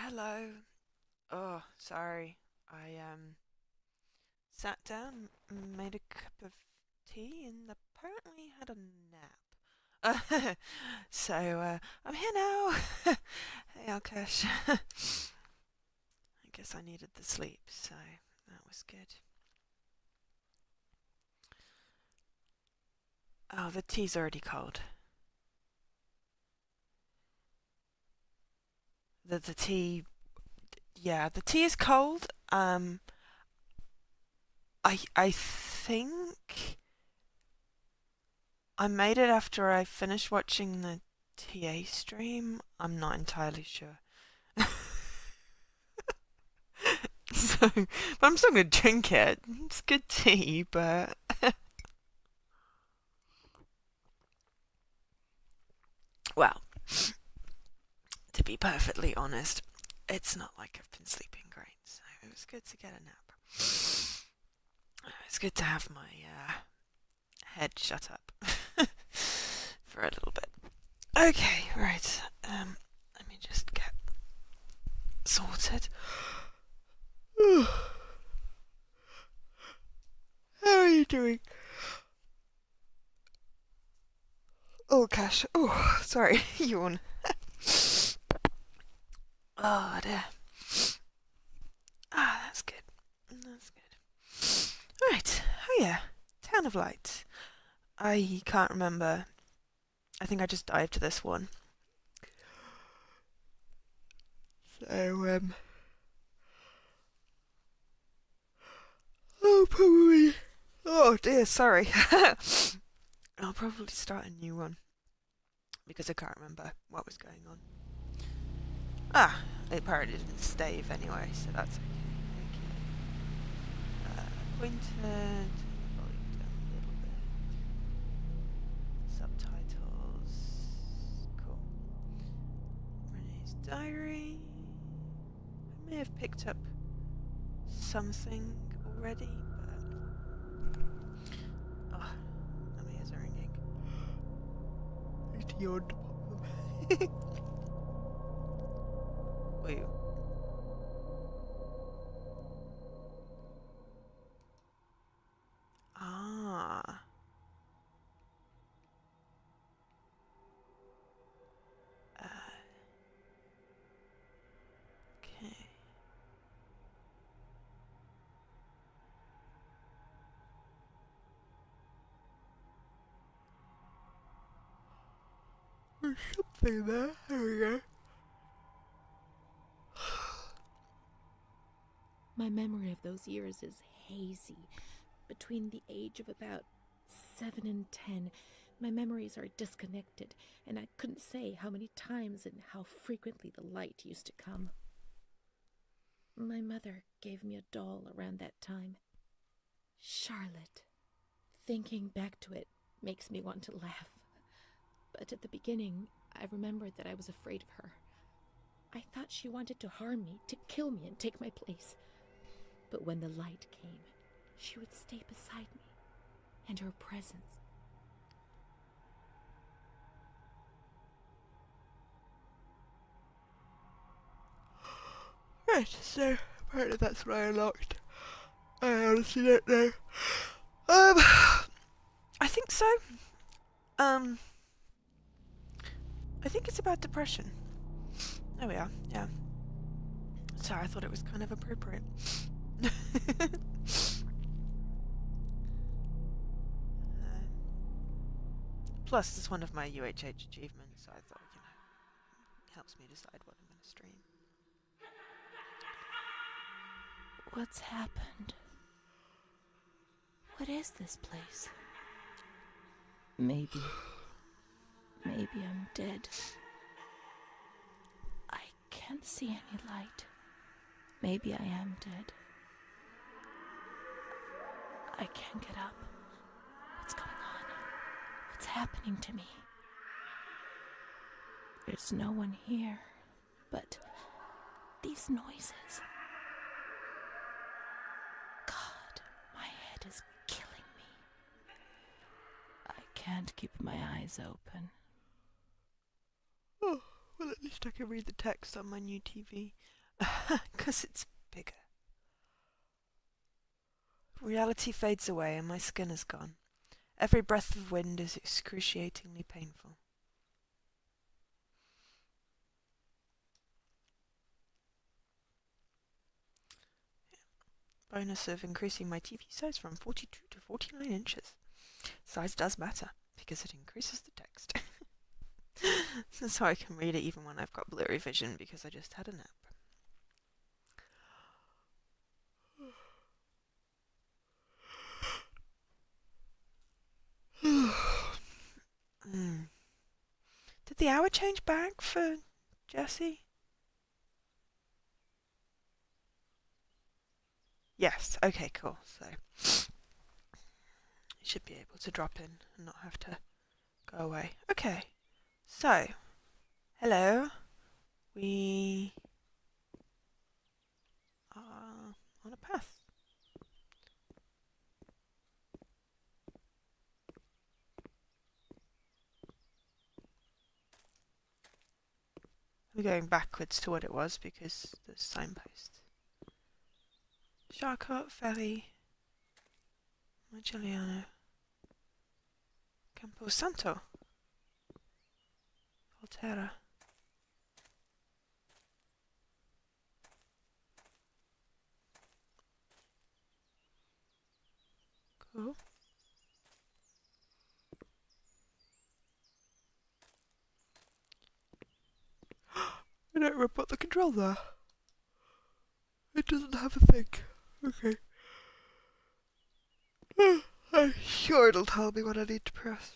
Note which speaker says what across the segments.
Speaker 1: Hello. Oh, sorry. I sat down, made a cup of tea, and apparently had a nap. I'm here now. Hey, Alkesh. I guess I needed the sleep, so that was good. Oh, the tea's already cold. The tea, yeah, the tea is cold. I think I made it after I finished watching the TA stream. I'm not entirely sure. So, but I'm still gonna drink it. It's good tea, but well, to be perfectly honest, it's not like I've been sleeping great. So it was good to get a nap. It's good to have my head shut up for a little bit. Okay, right. Let me just get sorted. How are you doing? Oh, Cash. Oh, sorry. Yawn. Oh, dear. Ah, that's good. That's good. Right. Oh, yeah. Town of Light. I can't remember. I think I just dived to this one. So, oh, probably. Oh, dear, sorry. I'll probably start a new one because I can't remember what was going on. Ah, it apparently didn't stave anyway, so that's okay. Pointed, volume down a little bit. Subtitles. Cool. Renee's diary. I may have picked up something already, but oh, my ears are ringing. It's yawned. Wait. Ah. Okay. There's something there. There we go.
Speaker 2: My memory of those years is hazy. Between the age of about 7 and 10, my memories are disconnected, and I couldn't say how many times and how frequently the light used to come. My mother gave me a doll around that time. Charlotte. Thinking back to it makes me want to laugh. But at the beginning, I remembered that I was afraid of her. I thought she wanted to harm me, to kill me and take my place. But when the light came, she would stay beside me, and her presence.
Speaker 1: Right, so apparently that's what I unlocked. I honestly don't know. Um, I think so. Um, I think it's about depression. There we are, yeah. Sorry, I thought it was kind of appropriate. Plus, it's one of my UHH achievements, so I thought, it helps me decide what I'm going to stream.
Speaker 2: What's happened? What is this place? Maybe I'm dead. I can't see any light. Maybe I am dead. I can't get up. What's going on? What's happening to me? There's no one here, but these noises. God, my head is killing me. I can't keep my eyes open.
Speaker 1: Oh, well, at least I can read the text on my new TV. 'Cause it's bigger. Reality fades away and my skin is gone. Every breath of wind is excruciatingly painful. Bonus of increasing my TV size from 42 to 49 inches. Size does matter, because it increases the text. So I can read it even when I've got blurry vision, because I just had a nap. Mm. Did the hour change back for Jesse? Yes, okay, cool. So, you should be able to drop in and not have to go away. Okay, so, hello. We are on a path. I'm going backwards to what it was because the signpost. Charcot, Ferry, Magelliano, Campo Santo, Volterra. Cool. I don't remember what the control there. It doesn't have a thing. Okay. I'm sure it'll tell me what I need to press.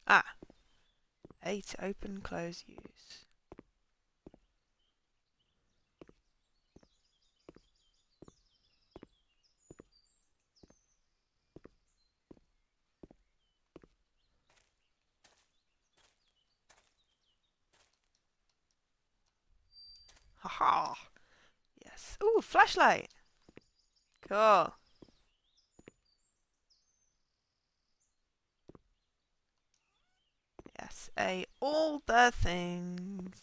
Speaker 1: Ah, A to open, close, use. Haha. Yes. Ooh, flashlight. Cool. Yes, A, all the things.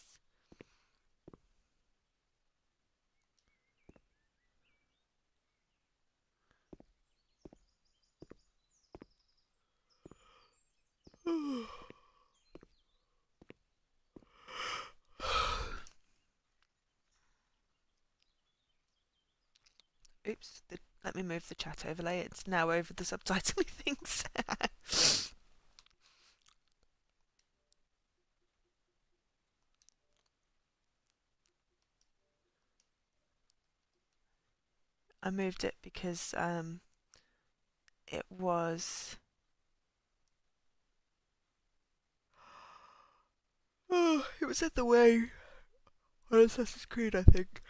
Speaker 1: Oops, let me move the chat overlay. It's now over the subtitling things. I moved it because it was it was in the way on Assassin's Creed, I think.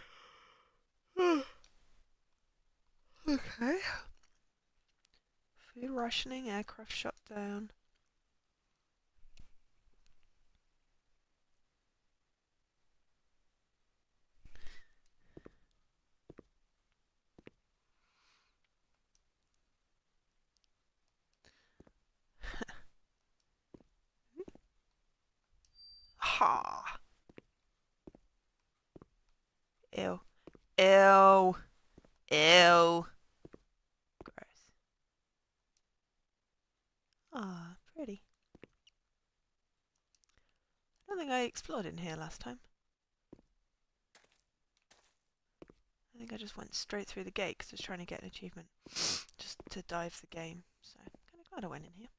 Speaker 1: Okay. Food rationing, aircraft shut down. Ha! Ew. Ew. Ew. Gross. Ah, pretty. I don't think I explored in here last time. I think I just went straight through the gate because I was trying to get an achievement. Just to dive the game. So, kind of glad I went in here.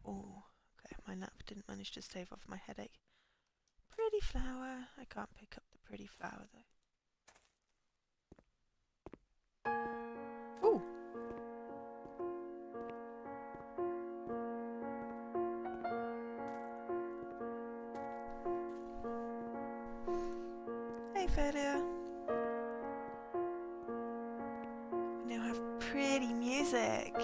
Speaker 1: Oh, okay, my nap didn't manage to stave off my headache. Pretty flower. I can't pick up the pretty flower though. Ooh. Hey, failure. you'll have pretty music.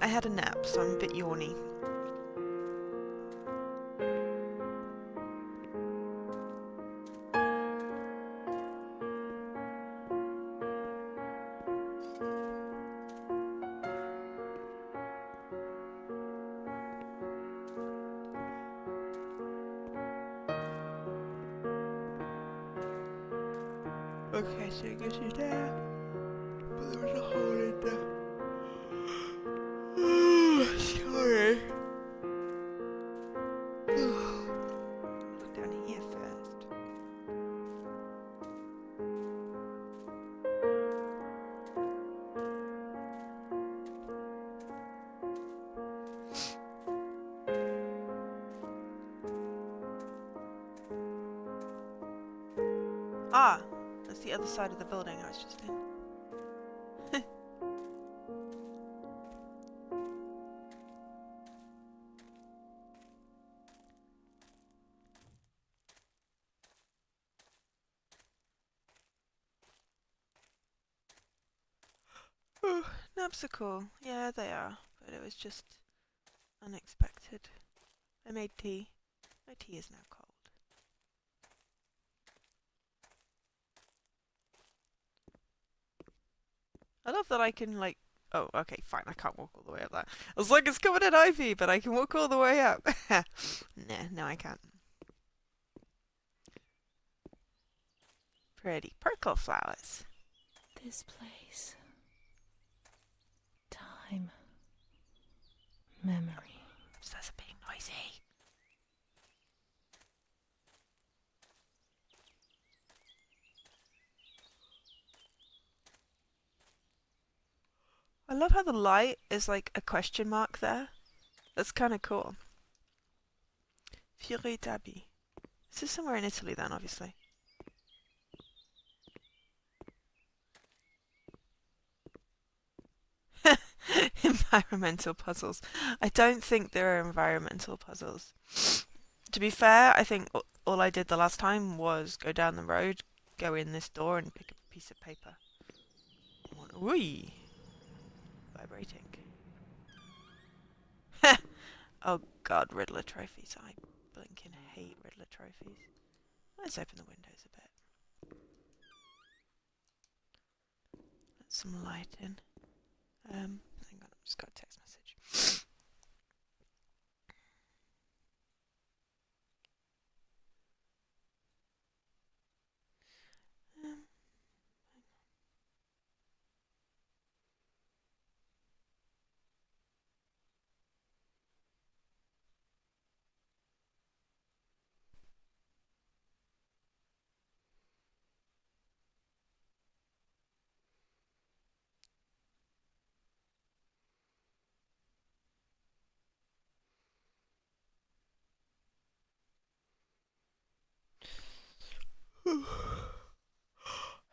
Speaker 1: I had a nap, so I'm a bit yawny. Okay, so it gets you there, but there was a hole in there. Sorry. Look down here first. Ah, that's the other side of the building I was just in. Ooh, naps are cool. Yeah, they are. But it was just unexpected. I made tea. My tea is now cold. I love that I can, like... Oh, okay, fine. I can't walk all the way up that. I was like, it's covered in ivy, but I can walk all the way up. Nah, no, I can't. Pretty purple flowers.
Speaker 2: This place. Time. Memory.
Speaker 1: That's being noisy. I love how the light is like a question mark there. That's kind of cool. Fiore d'Abi. This is somewhere in Italy then, obviously. Environmental puzzles. I don't think there are environmental puzzles. To be fair, I think all I did the last time was go down the road, go in this door and pick up a piece of paper. Ooh. Vibrating. Oh god, Riddler trophies. I blinking hate Riddler trophies. Let's open the windows a bit. Let some light in. Hang on, I've just got a text message.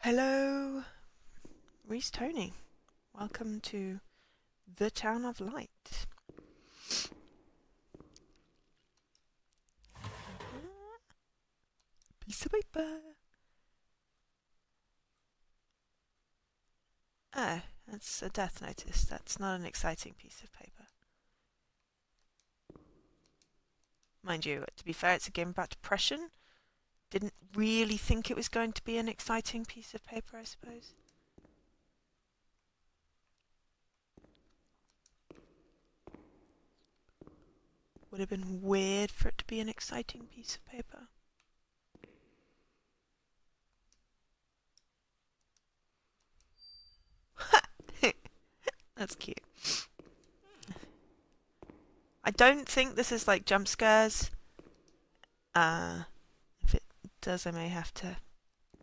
Speaker 1: Hello, Reese Tony. Welcome to the Town of Light. Piece of paper. Ah, that's a death notice. That's not an exciting piece of paper. Mind you, to be fair, it's a game about depression. Didn't really think it was going to be an exciting piece of paper, I suppose. Would have been weird for it to be an exciting piece of paper. That's cute. I don't think this is like jump scares. If it does, I may have to,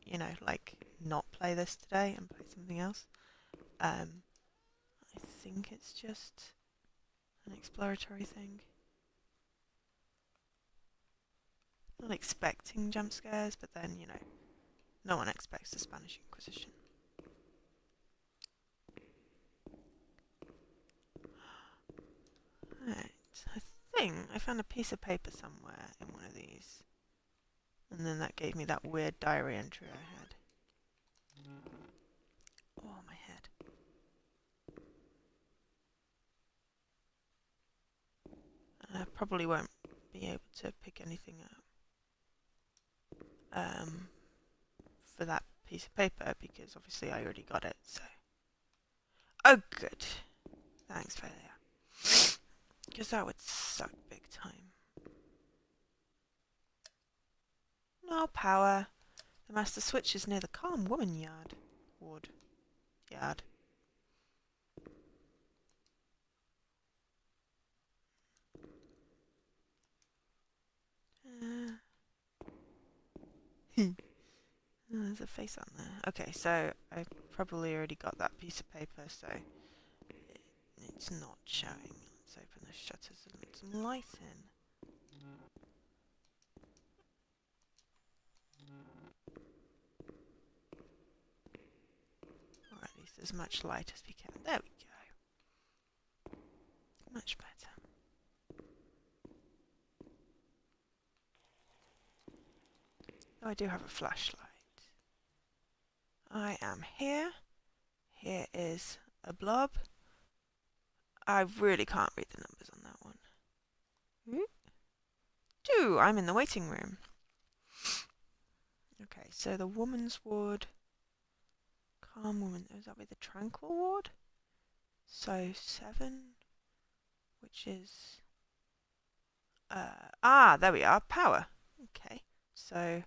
Speaker 1: you know, like not play this today and play something else. I think it's just an exploratory thing. Not expecting jump scares, but then, you know, no one expects the Spanish Inquisition. thing. I found a piece of paper somewhere in one of these. And then that gave me that weird diary entry I had. Oh, my head. I probably won't be able to pick anything up for that piece of paper because obviously I already got it, so. Oh, good. Thanks, failure. Because that would suck big time. No power. The master switch is near the calm woman yard. Ward. Yard. There's a face on there. Okay, so I probably already got that piece of paper, so it's not showing. Let's open the shutters and let some light in. Or at least as much light as we can. There we go. Much better. Oh, I do have a flashlight. I am here. Here is a blob. I really can't read the numbers on that one. 2. I'm in the waiting room. Okay, so the woman's ward. Calm woman. Is that be the tranquil ward? So 7, which is... there we are. Power. Okay, so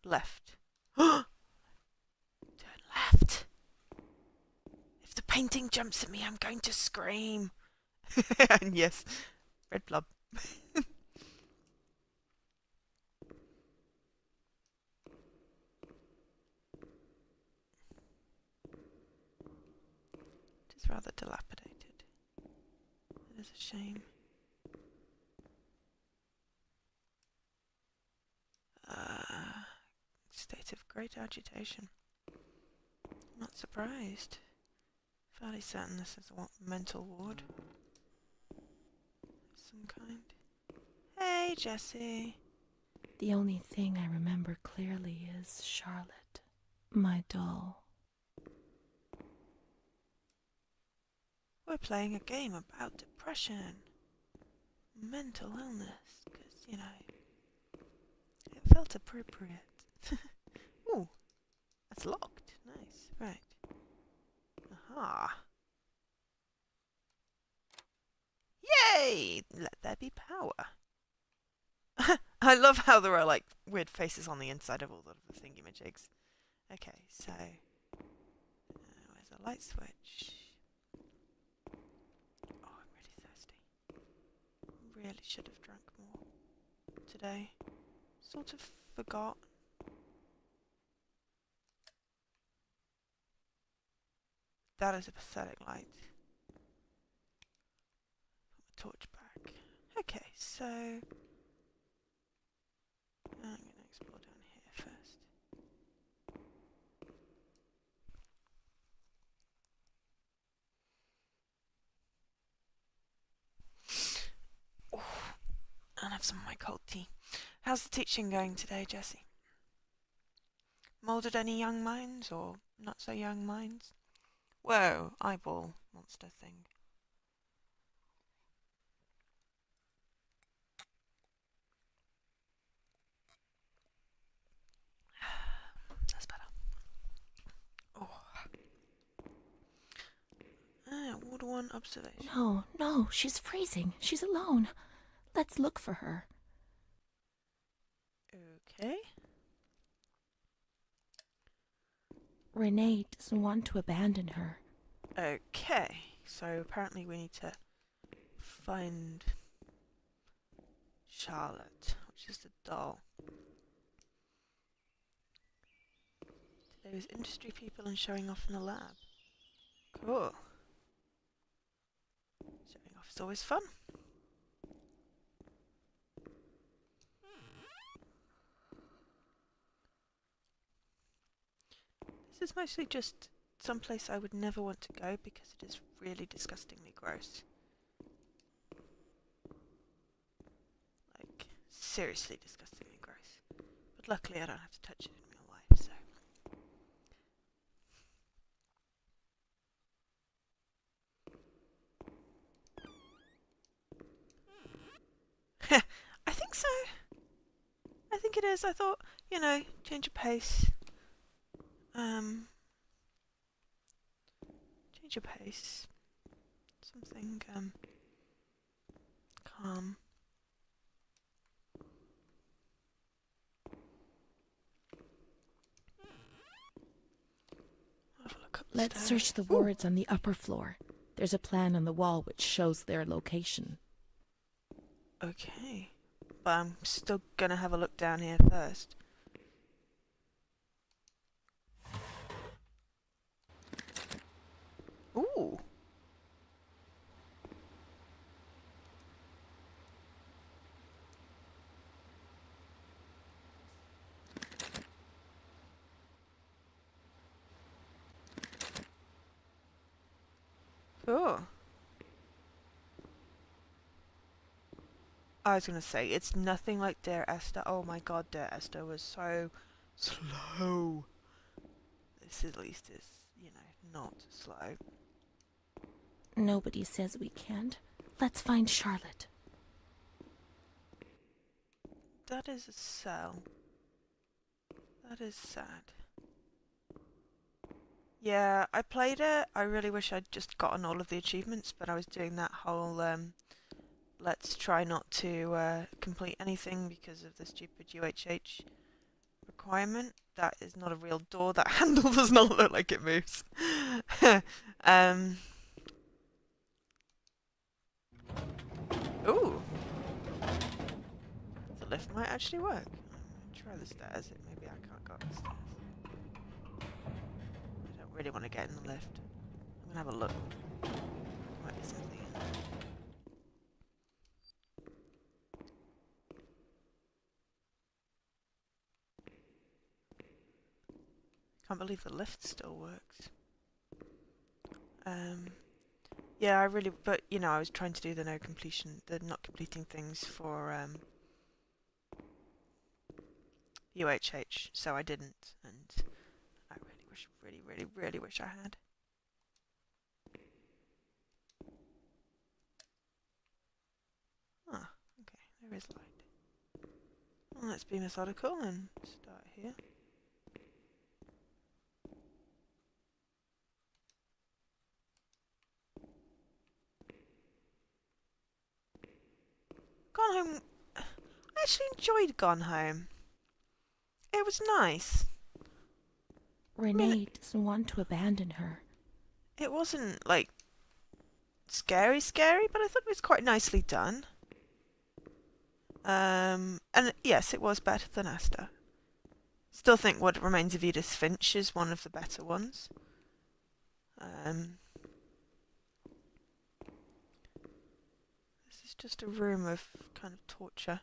Speaker 1: left. Turn left. If the painting jumps at me, I'm going to scream. And yes, red blob. It is rather dilapidated. It is a shame. State of great agitation. Not surprised. Fairly certain this is a mental ward. Some kind. Hey, Jessie.
Speaker 2: The only thing I remember clearly is Charlotte, my doll.
Speaker 1: We're playing a game about depression. Mental illness, because, you know, it felt appropriate. Ooh, that's locked. Nice, right. Aha. Yay! Let there be power. I love how there are, like, weird faces on the inside of all of the thingy-majigs. Okay, so... where's the light switch? Oh, I'm really thirsty. Really should have drunk more today. Sort of forgot. That is a pathetic light. Put my torch back. Okay, so... I'm going to explore down here first. Ooh, and have some of my cold tea. How's the teaching going today, Jessie? Moulded any young minds, or not so young minds? Whoa, eyeball monster thing. That's better. Oh. Ward 1 observation.
Speaker 2: No, she's freezing. She's alone. Let's look for her.
Speaker 1: Okay.
Speaker 2: Renee doesn't want to abandon her.
Speaker 1: Okay, so apparently we need to find Charlotte, which is the doll. Those industry people and showing off in the lab. Cool. Showing off is always fun. This is mostly just someplace I would never want to go because it is really disgustingly gross. seriously disgustingly gross. But luckily I don't have to touch it in real life, so. I think so. I think it is. I thought, change of pace. Um, change of pace. Something, calm. I'll have a look upstairs.
Speaker 2: Let's search the wards on the upper floor. There's a plan on the wall which shows their location.
Speaker 1: Okay. But I'm still gonna have a look down here first. Ooh. Cool. I was gonna say, it's nothing like Dear Esther. Oh my god, Dear Esther was so slow. This at least is, not slow.
Speaker 2: Nobody says we can't. Let's find Charlotte.
Speaker 1: That is a cell. That is sad. Yeah, I played it. I really wish I'd just gotten all of the achievements, but I was doing that whole, let's try not to complete anything because of the stupid UHH requirement. That is not a real door. That handle does not look like it moves. Ooh. The lift might actually work. Try the stairs. Maybe I can't go up the stairs. I don't really want to get in the lift. I'm gonna have a look. There might be something in there. Can't believe the lift still works. Yeah, but I was trying to do the not completing things for UHH, so I didn't, and I really wish I had. Ah, okay, there is light. Well, let's be methodical and start here. Gone Home. I actually enjoyed Gone Home. It was nice.
Speaker 2: Renee doesn't want to abandon her.
Speaker 1: It wasn't, like, scary, but I thought it was quite nicely done. And yes, it was better than Asta. Still think What Remains of Edith Finch is one of the better ones. This is just a room of kind of torture.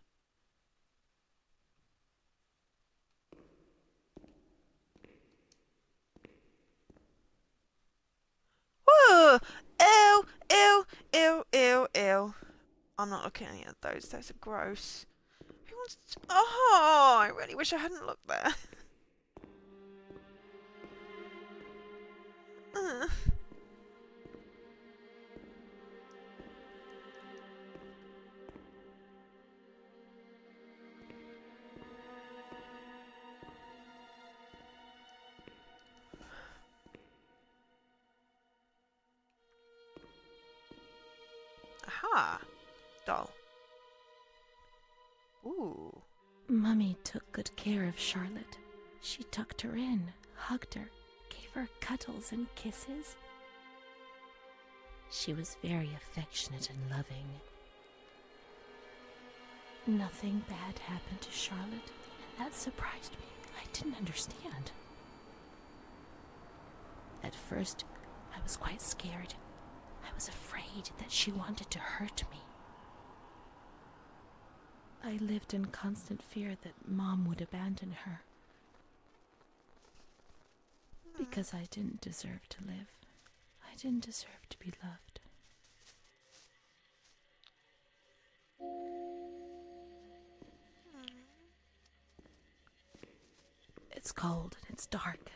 Speaker 1: Whoa! Ew! Ew! Ew! Ew! Ew! I'm not looking at any of those. Those are gross. Who wants to... Oh! I really wish I hadn't looked there. Aha! Doll. Ooh.
Speaker 2: Mummy took good care of Charlotte. She tucked her in, hugged her, gave her cuddles and kisses. She was very affectionate and loving. Nothing bad happened to Charlotte, and that surprised me. I didn't understand. At first, I was quite scared. I was afraid that she wanted to hurt me. I lived in constant fear that Mom would abandon her. Because I didn't deserve to live. I didn't deserve to be loved. cold and it's dark.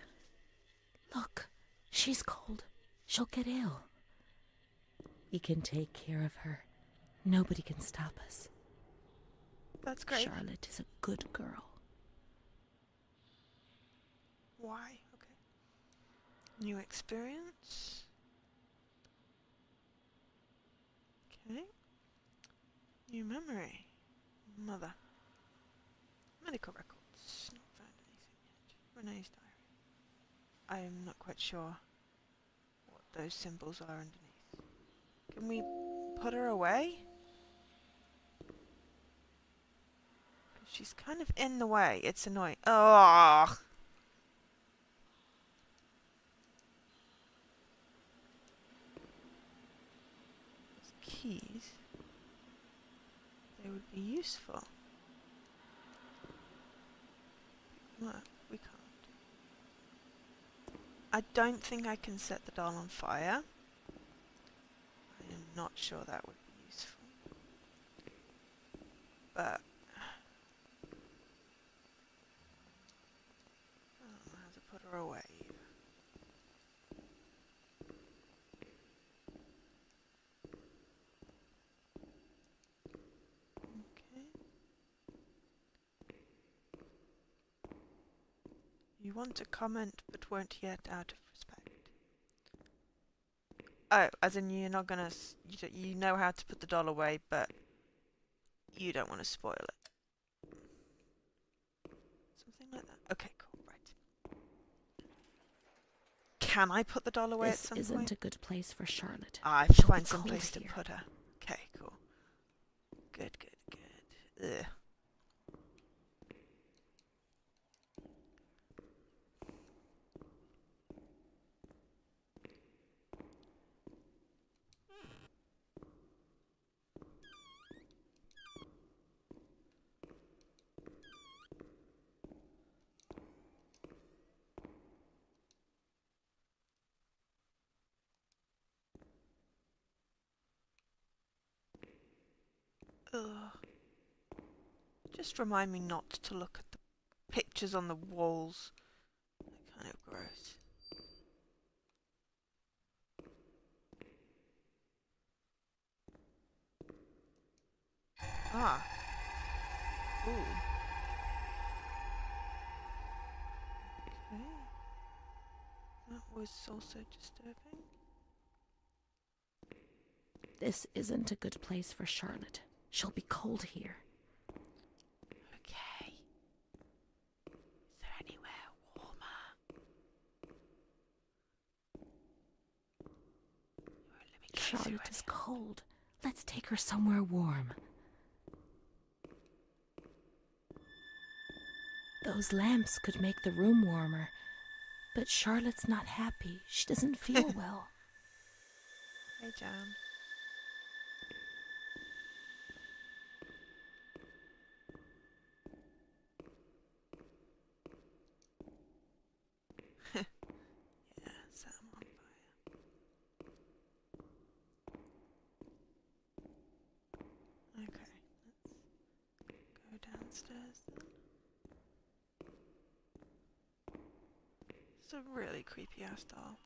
Speaker 2: Look, she's cold. She'll get ill. We can take care of her. Nobody can stop us.
Speaker 1: That's great.
Speaker 2: Charlotte is a good girl.
Speaker 1: Why? Okay. New experience. Okay. New memory. Mother. Medical records. Not found anything yet. Renee's diary. I am not quite sure what those symbols are underneath. Can we put her away? She's kind of in the way. It's annoying. Oh. Keys. They would be useful. What? We can't. I don't think I can set the doll on fire. I am not sure that would be useful. But I don't know how to put her away. Okay. You want to comment but won't yet out of respect. Oh, as in you're not gonna... You know how to put the doll away, but you don't want to spoil it. Something like that. Okay, cool, right. Can I put the doll away at some point?
Speaker 2: This isn't a good place for Charlotte.
Speaker 1: I have to find some place to put her. Okay, cool. Good, good, good. Ugh. Ugh. Just remind me not to look at the pictures on the walls. They're kind of gross. Ah. Ooh. Okay. That was also disturbing.
Speaker 2: This isn't a good place for Charlotte. She'll be cold here.
Speaker 1: Okay. Is there anywhere warmer? Let me go
Speaker 2: Charlotte is cold. Let's take her somewhere warm. Those lamps could make the room warmer. But Charlotte's not happy. She doesn't feel well.
Speaker 1: Hey, Jan. Yeah, set 'em on fire. Okay, let's go downstairs then. It's a really creepy ass doll.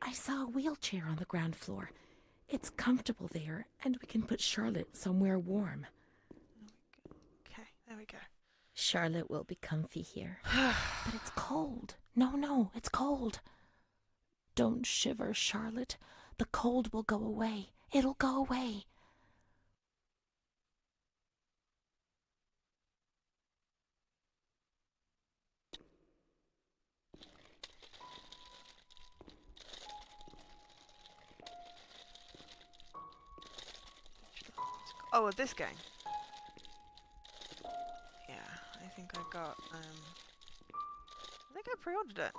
Speaker 2: I saw a wheelchair on the ground floor. It's comfortable there, and we can put Charlotte somewhere warm.
Speaker 1: Okay, there we go.
Speaker 2: Charlotte will be comfy here. But it's cold. No, it's cold. Don't shiver, Charlotte. The cold will go away. It'll go away.
Speaker 1: Oh, well, this game. Yeah, I think I got, I think I pre-ordered it.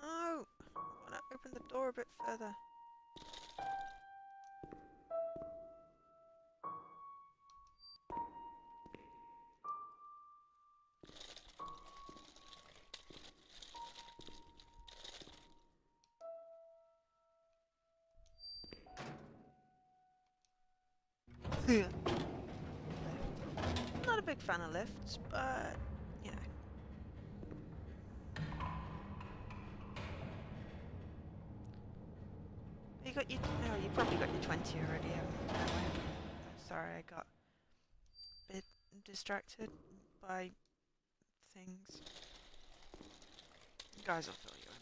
Speaker 1: Oh, I want to open the door a bit further. Not a big fan of lifts, but you know. You got your no, you probably got your 20 already, haven't you? Sorry, I got a bit distracted by things. You guys will fill you in.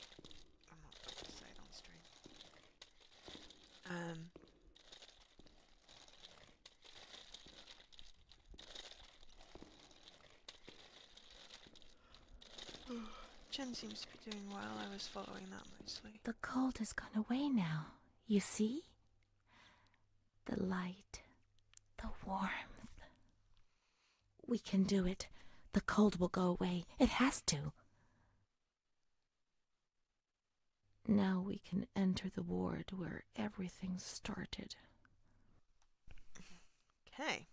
Speaker 1: I'm not going to say it on stream. Jen seems to be doing well. I was following that mostly.
Speaker 2: The cold has gone away now, you see? The light, the warmth. We can do it. The cold will go away. It has to. Now we can enter the ward where everything started.
Speaker 1: Okay,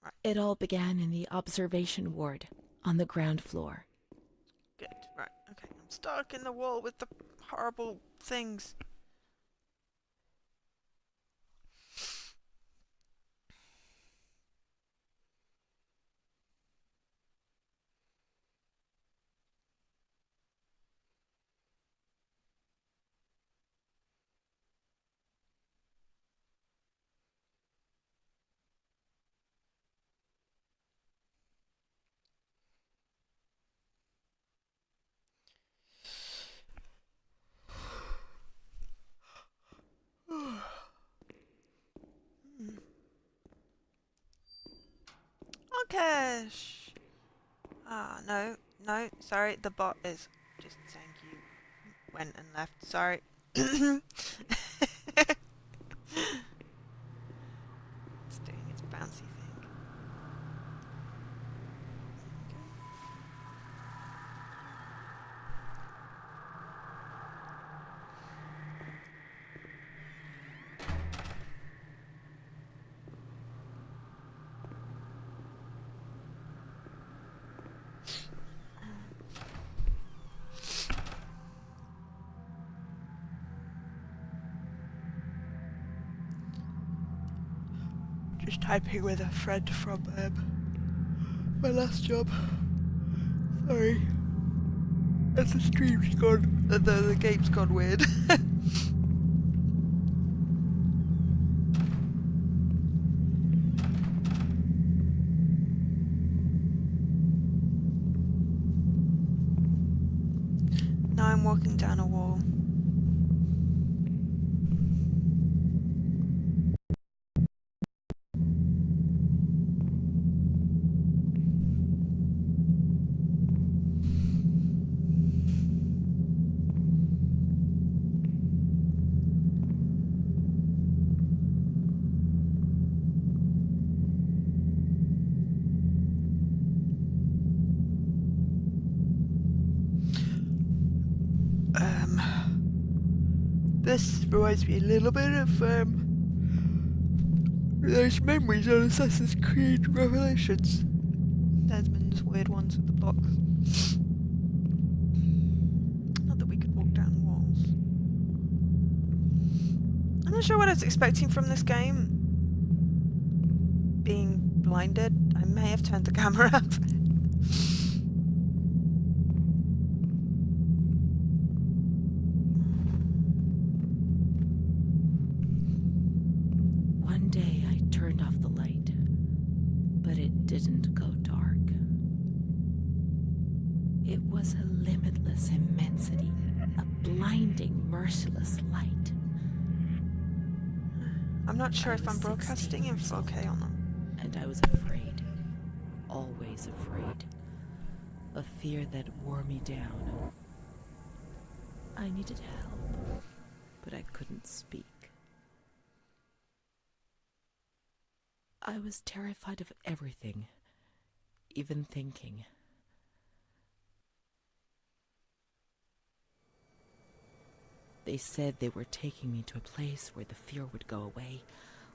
Speaker 1: right.
Speaker 2: It all began in the observation ward on the ground floor.
Speaker 1: Good, right, okay. I'm stuck in the wall with the horrible things. Okay. No, sorry, the bot is just saying you went and left, sorry. It's doing its bouncy thing. Just typing with a friend from my last job. Sorry. As the stream's gone, the game's gone weird. Now I'm walking down a wall. This reminds me a little bit of those memories on Assassin's Creed Revelations. Desmond's weird ones with the box. Not that we could walk down walls. I'm not sure what I was expecting from this game. Being blinded, I may have turned the camera up.
Speaker 2: Didn't go dark. It was a limitless immensity, a blinding, merciless light.
Speaker 1: I'm not sure if I'm broadcasting in 4K or not.
Speaker 2: And I was afraid, always afraid, a fear that wore me down. I needed help, but I couldn't speak. I was terrified of everything, even thinking. They said they were taking me to a place where the fear would go away,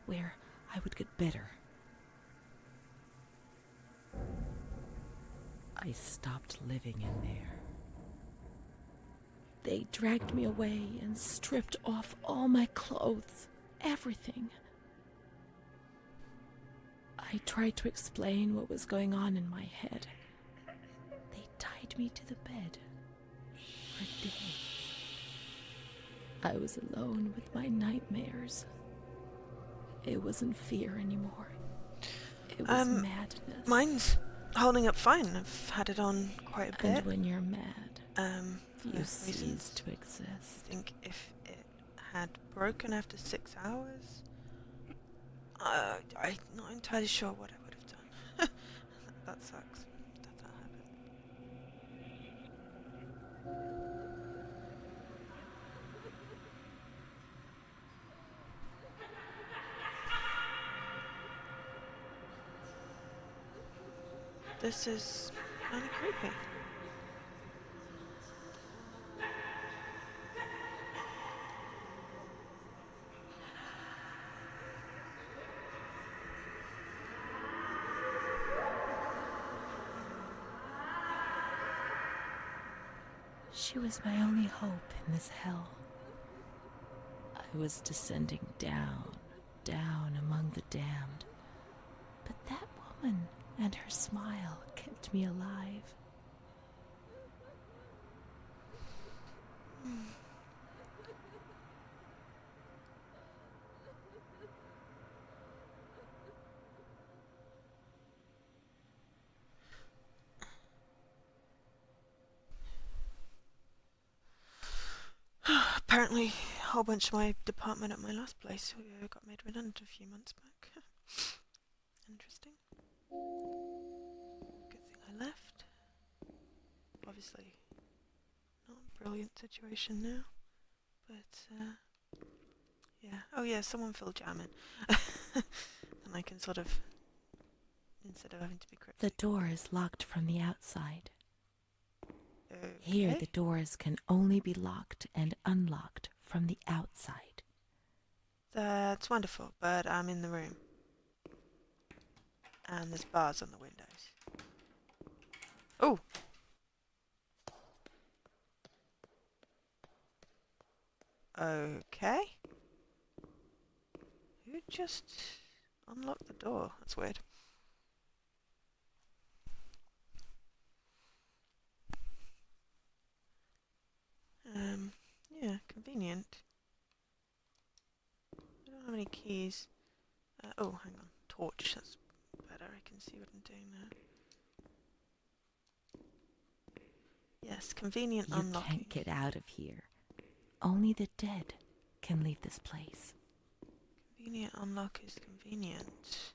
Speaker 2: where I would get better. I stopped living in there. They dragged me away and stripped off all my clothes, everything. I tried to explain what was going on in my head. They tied me to the bed for days. I was alone with my nightmares. It wasn't fear anymore. It was madness.
Speaker 1: Mine's holding up fine. I've had it on quite a bit.
Speaker 2: And when you're mad, you
Speaker 1: for
Speaker 2: cease
Speaker 1: reasons.
Speaker 2: to exist.
Speaker 1: I think if it had broken after 6 hours, I'm not entirely sure what I would have done. That sucks. That happened. This is kind of creepy.
Speaker 2: She was my only hope in this hell. I was descending down, down among the damned. But that woman and her smile kept me alive.
Speaker 1: Apparently, a whole bunch of my department at my last place got made redundant a few months back. Interesting. Good thing I left. Obviously, not a brilliant situation now, but yeah. Oh yeah, someone fill jam in. And I can sort of, instead of having to be cryptic.
Speaker 2: The door is locked from the outside.
Speaker 1: Okay.
Speaker 2: Here, the doors can only be locked and unlocked from the outside.
Speaker 1: That's wonderful, but I'm in the room. And there's bars on the windows. Oh! Okay. Who just unlocked the door? That's weird. Yeah, convenient. I don't have any keys. Oh, hang on. Torch, that's better. I can see what I'm doing now. Yes, convenient
Speaker 2: You
Speaker 1: unlocking.
Speaker 2: can't get out of here. Only the dead can leave this place.
Speaker 1: Convenient unlock is convenient.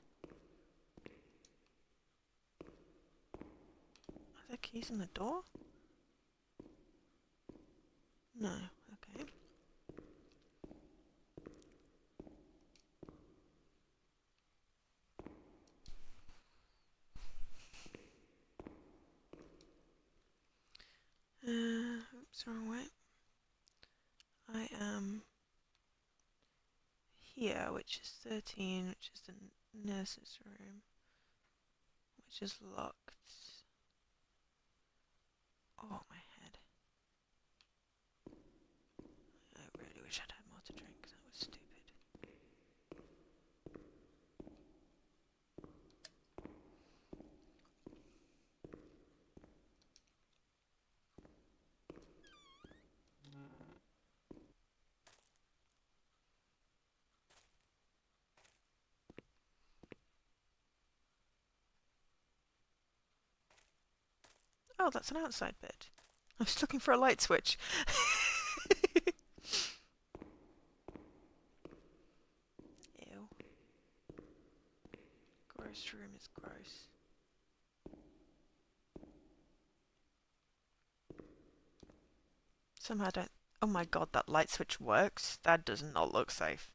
Speaker 1: Are there keys in the door? No, okay. Oops, wrong way. I am here, which is 13, which is the nurse's room, which is locked. Oh, my head. I really wish I'd had more to drink, that was stupid. Oh, that's an outside bit. I was looking for a light switch. Ew. Gross room is gross. Somehow I don't... Oh my god, that light switch works? That does not look safe.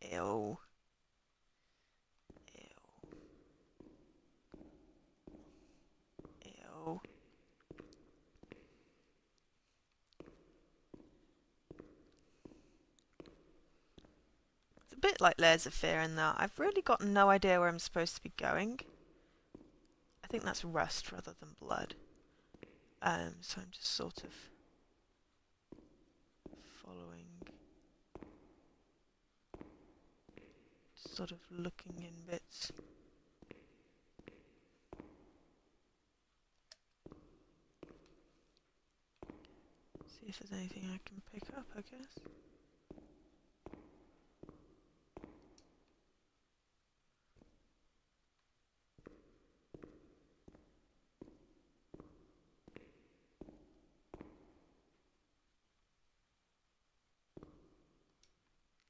Speaker 1: Ew. Ew. Ew. It's a bit like Layers of Fear in that I've really got no idea where I'm supposed to be going. I think that's rust rather than blood. So I'm just sort of following sort of looking in bits. See if there's anything I can pick up, I guess.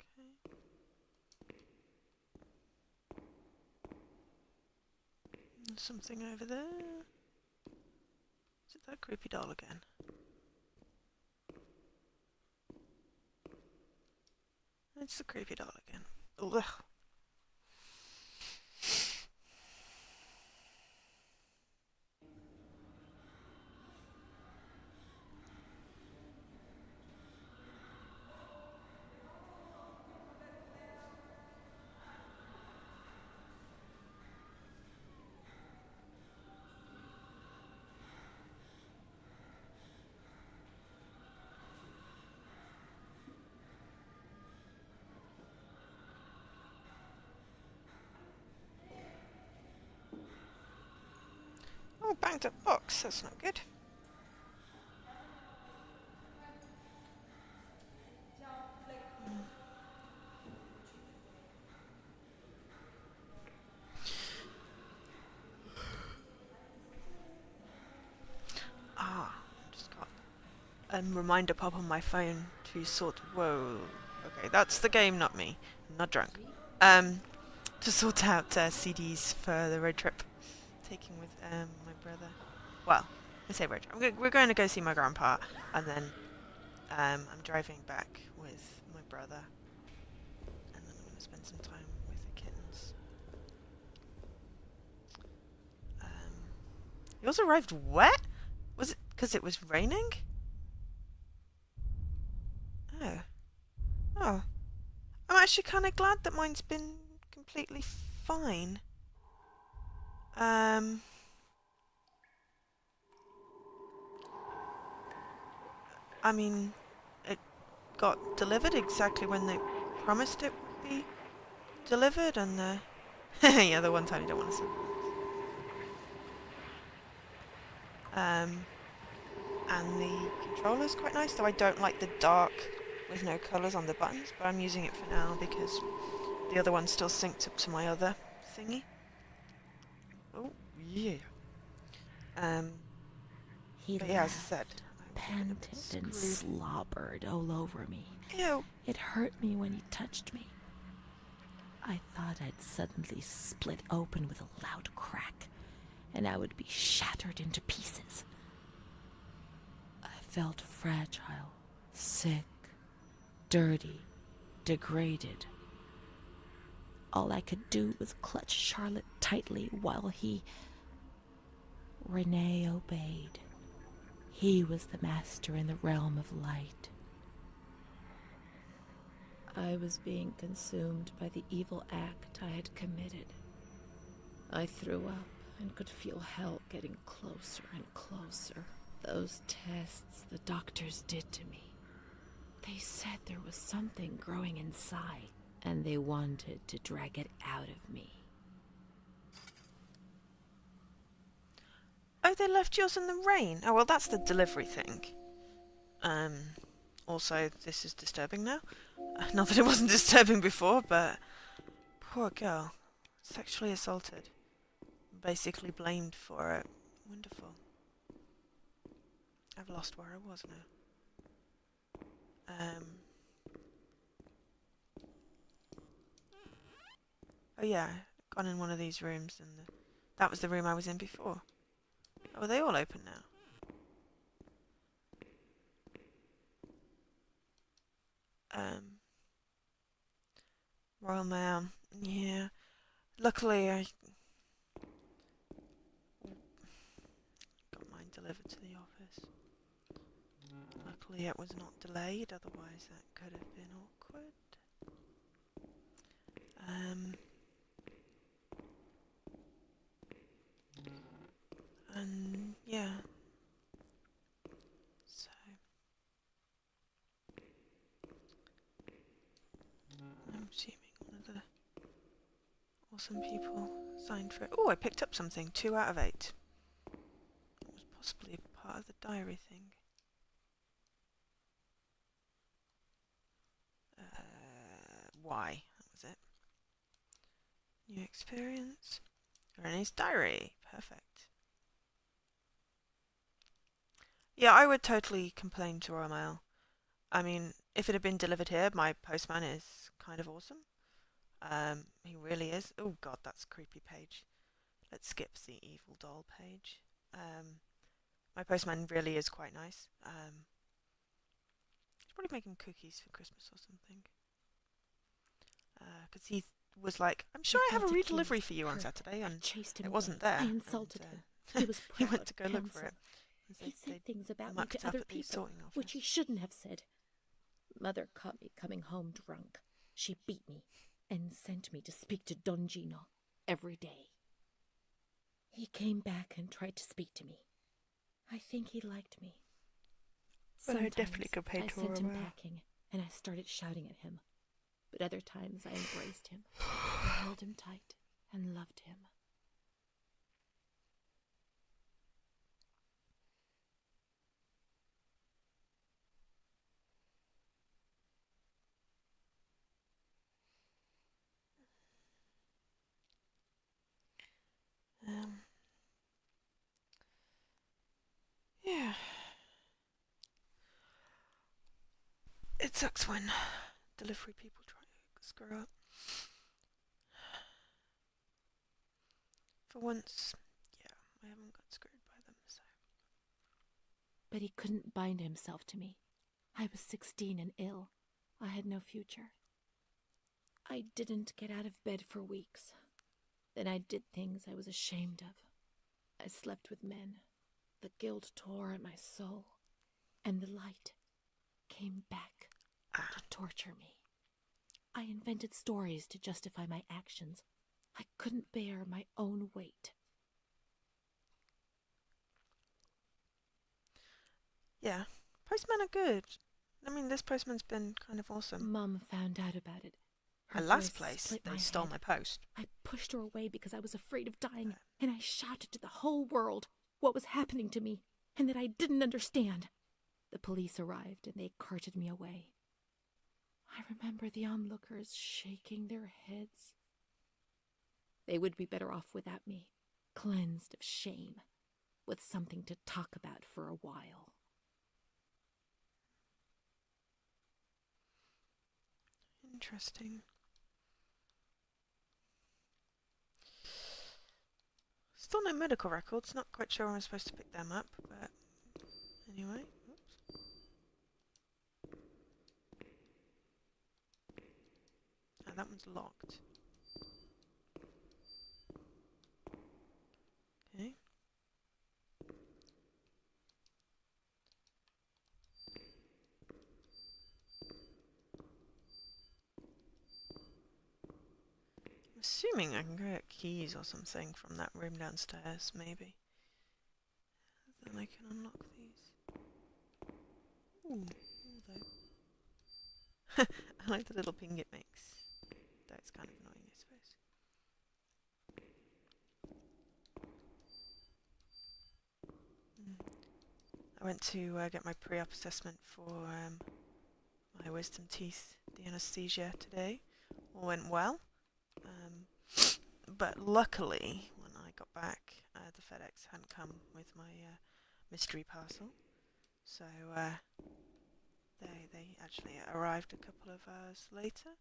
Speaker 1: Okay. There's something over there. Is it that creepy doll again? It's the creepy doll again. Ugh. Oh, banged up box. That's not good. Ah, just got a reminder pop on my phone to sort. Whoa. Okay, that's the game, not me. I'm not drunk. To sort out CDs for the road trip, taking with my brother. Well, I say road trip. We're going to go see my grandpa, and then I'm driving back with my brother, and then I'm going to spend some time with the kittens. You also arrived wet? Was it because it was raining? Oh. Oh. I'm actually kind of glad that mine's been completely fine. I mean, it got delivered exactly when they promised it would be delivered, and yeah, the one time you don't want to send. And the controller's quite nice, though I don't like the dark with no colours on the buttons, but I'm using it for now because the other one's still synced up to my other thingy. Oh, yeah.
Speaker 2: He
Speaker 1: But yeah, as I said,
Speaker 2: laughed,
Speaker 1: I was looking a bit
Speaker 2: panted, and
Speaker 1: screwed.
Speaker 2: slobbered all over me.
Speaker 1: Ew.
Speaker 2: It hurt me when he touched me. I thought I'd suddenly split open with a loud crack, and I would be shattered into pieces. I felt fragile, sick, dirty, degraded. All I could do was clutch Charlotte tightly while he... Renee obeyed. He was the master in the realm of light. I was being consumed by the evil act I had committed. I threw up and could feel hell getting closer and closer. Those tests the doctors did to me. They said there was something growing inside, and they wanted to drag it out of me.
Speaker 1: Oh, they left yours in the rain. Oh, well, that's the delivery thing. Also, this is disturbing now. Not that it wasn't disturbing before, but... Poor girl. Sexually assaulted. Basically blamed for it. Wonderful. I've lost where I was now. Oh yeah, gone in one of these rooms, and that was the room I was in before. Oh, are they all open now? Royal Mail. Yeah. Luckily, I got mine delivered to the office. Luckily, it was not delayed, otherwise that could have been awkward. And yeah. So I'm assuming one of the awesome people signed for it. Oh, I picked up something. 2 out of 8. It was possibly part of the diary thing. Why? That was it. New experience. Renee's diary. Perfect. Yeah, I would totally complain to Royal Mail. I mean, if it had been delivered here, my postman is kind of awesome. He really is. Oh god, that's a creepy page. Let's skip the evil doll page. My postman really is quite nice. He's probably making cookies for Christmas or something. Because he was like, I'm sure I have a redelivery for you on Saturday, and it wasn't there.
Speaker 2: I insulted him. He was proud,
Speaker 1: he went to go look for it.
Speaker 2: He said things about me to other people, which he shouldn't have said. Mother caught me coming home drunk. She beat me and sent me to speak to Don Gino every day. He came back and tried to speak to me. I think he liked me.
Speaker 1: But I definitely could pay
Speaker 2: I sent him packing, and I started shouting at him. But other times I embraced him, I held him tight, and loved him.
Speaker 1: Yeah. It sucks when delivery people try to screw up. For once, yeah, I haven't got screwed by them, so.
Speaker 2: But he couldn't bind himself to me. I was 16 and ill. I had no future. I didn't get out of bed for weeks. Then I did things I was ashamed of. I slept with men. The guilt tore at my soul. And the light came back to torture me. I invented stories to justify my actions. I couldn't bear my own weight.
Speaker 1: Yeah, postmen are good. I mean, this postman's been kind of awesome.
Speaker 2: Mom found out about it.
Speaker 1: Her last place, they stole my post.
Speaker 2: I pushed her away because I was afraid of dying, and I shouted to the whole world what was happening to me, and that I didn't understand. The police arrived, and they carted me away. I remember the onlookers shaking their heads. They would be better off without me, cleansed of shame, with something to talk about for a while.
Speaker 1: Interesting. Still no medical records, not quite sure when I'm supposed to pick them up, but anyway. Oops. Oh, that one's locked. Okay. I'm assuming I can get keys or something from that room downstairs, maybe. Then I can unlock these. Ooh, although. I like the little ping it makes. Though it's kind of annoying, I suppose. I went to get my pre-op assessment for my wisdom teeth, the anaesthesia today. All went well. But luckily, when I got back, the FedEx hadn't come with my mystery parcel. So they actually arrived a couple of hours later.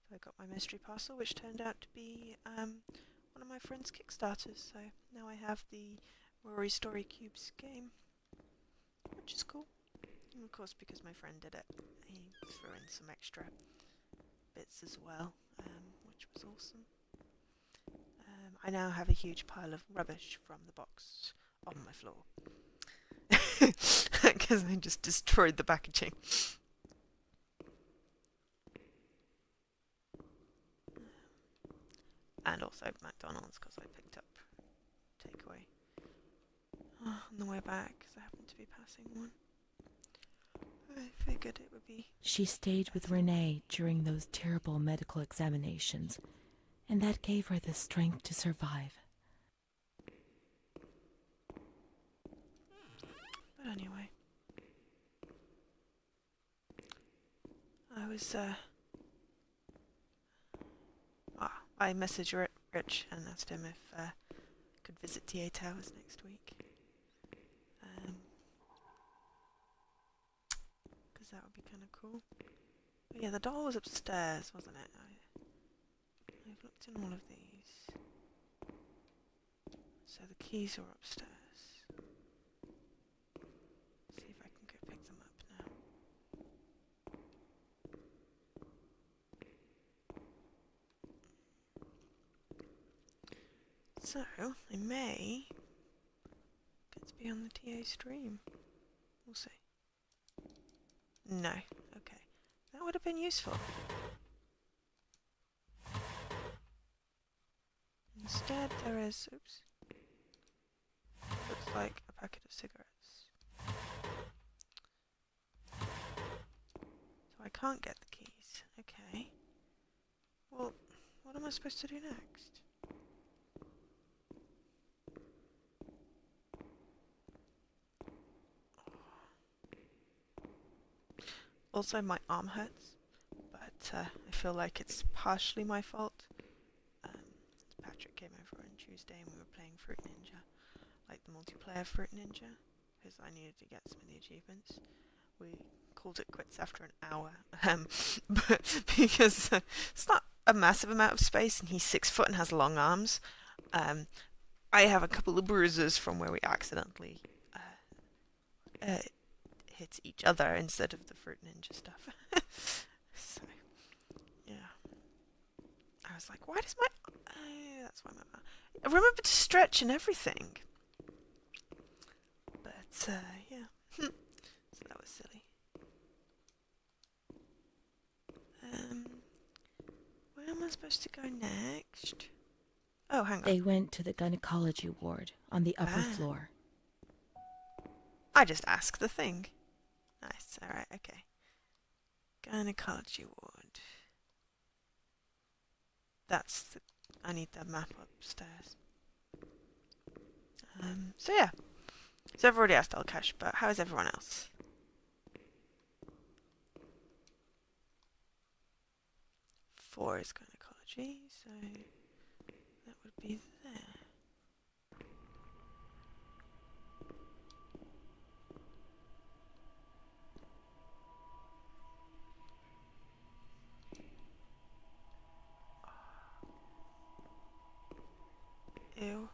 Speaker 1: So I got my mystery parcel, which turned out to be one of my friend's Kickstarters. So now I have the Rory Story Cubes game, which is cool. And of course, because my friend did it, he threw in some extra bits as well, which was awesome. I now have a huge pile of rubbish from the box on my floor. Because I just destroyed the packaging. And also McDonald's, because I picked up takeaway on the way back, because I happened to be passing one. I figured it would be...
Speaker 2: She stayed with Renee during those terrible medical examinations, and that gave her the strength to survive.
Speaker 1: But anyway, I messaged Rich and asked him if I could visit TA Towers next week. Because that would be kind of cool. But yeah, the doll was upstairs, wasn't it? I've looked in all of these. So the keys are upstairs. See if I can go pick them up now. So, I may get to be on the TA stream. We'll see. No. Okay. That would have been useful. Instead, there is... Oops. Looks like a packet of cigarettes. So I can't get the keys. Okay. Well, what am I supposed to do next? Also, my arm hurts, but I feel like it's partially my fault. Patrick came over on Tuesday and we were playing Fruit Ninja, like the multiplayer Fruit Ninja, because I needed to get some of the achievements. We called it quits after an hour, but because it's not a massive amount of space and he's 6 foot and has long arms. I have a couple of bruises from where we accidentally hit each other instead of the Fruit Ninja stuff. So, yeah. I was like, why does my... that's why my... I remember to stretch and everything. But, yeah. So that was silly. Where am I supposed to go next? Oh, hang on.
Speaker 2: They went to the gynecology ward on the upper floor.
Speaker 1: I just asked the thing. Nice, alright, okay. Gynecology ward. That's the... I need the map upstairs. So yeah. So I've already asked Alkash, but how is everyone else? Four is gynecology, so that would be there. Ew.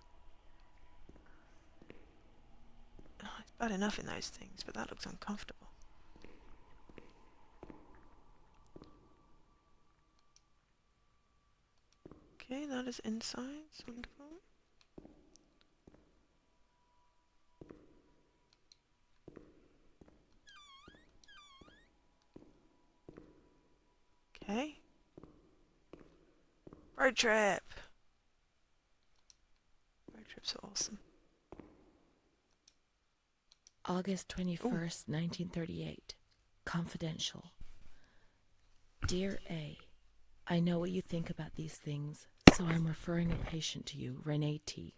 Speaker 1: Oh, it's bad enough in those things, but that looks uncomfortable. Okay, that is insides. Wonderful. Okay. Road trip! Road trips are awesome.
Speaker 2: August 21st, 1938. Confidential. Dear A, I know what you think about these things, so I'm referring a patient to you, Renee T.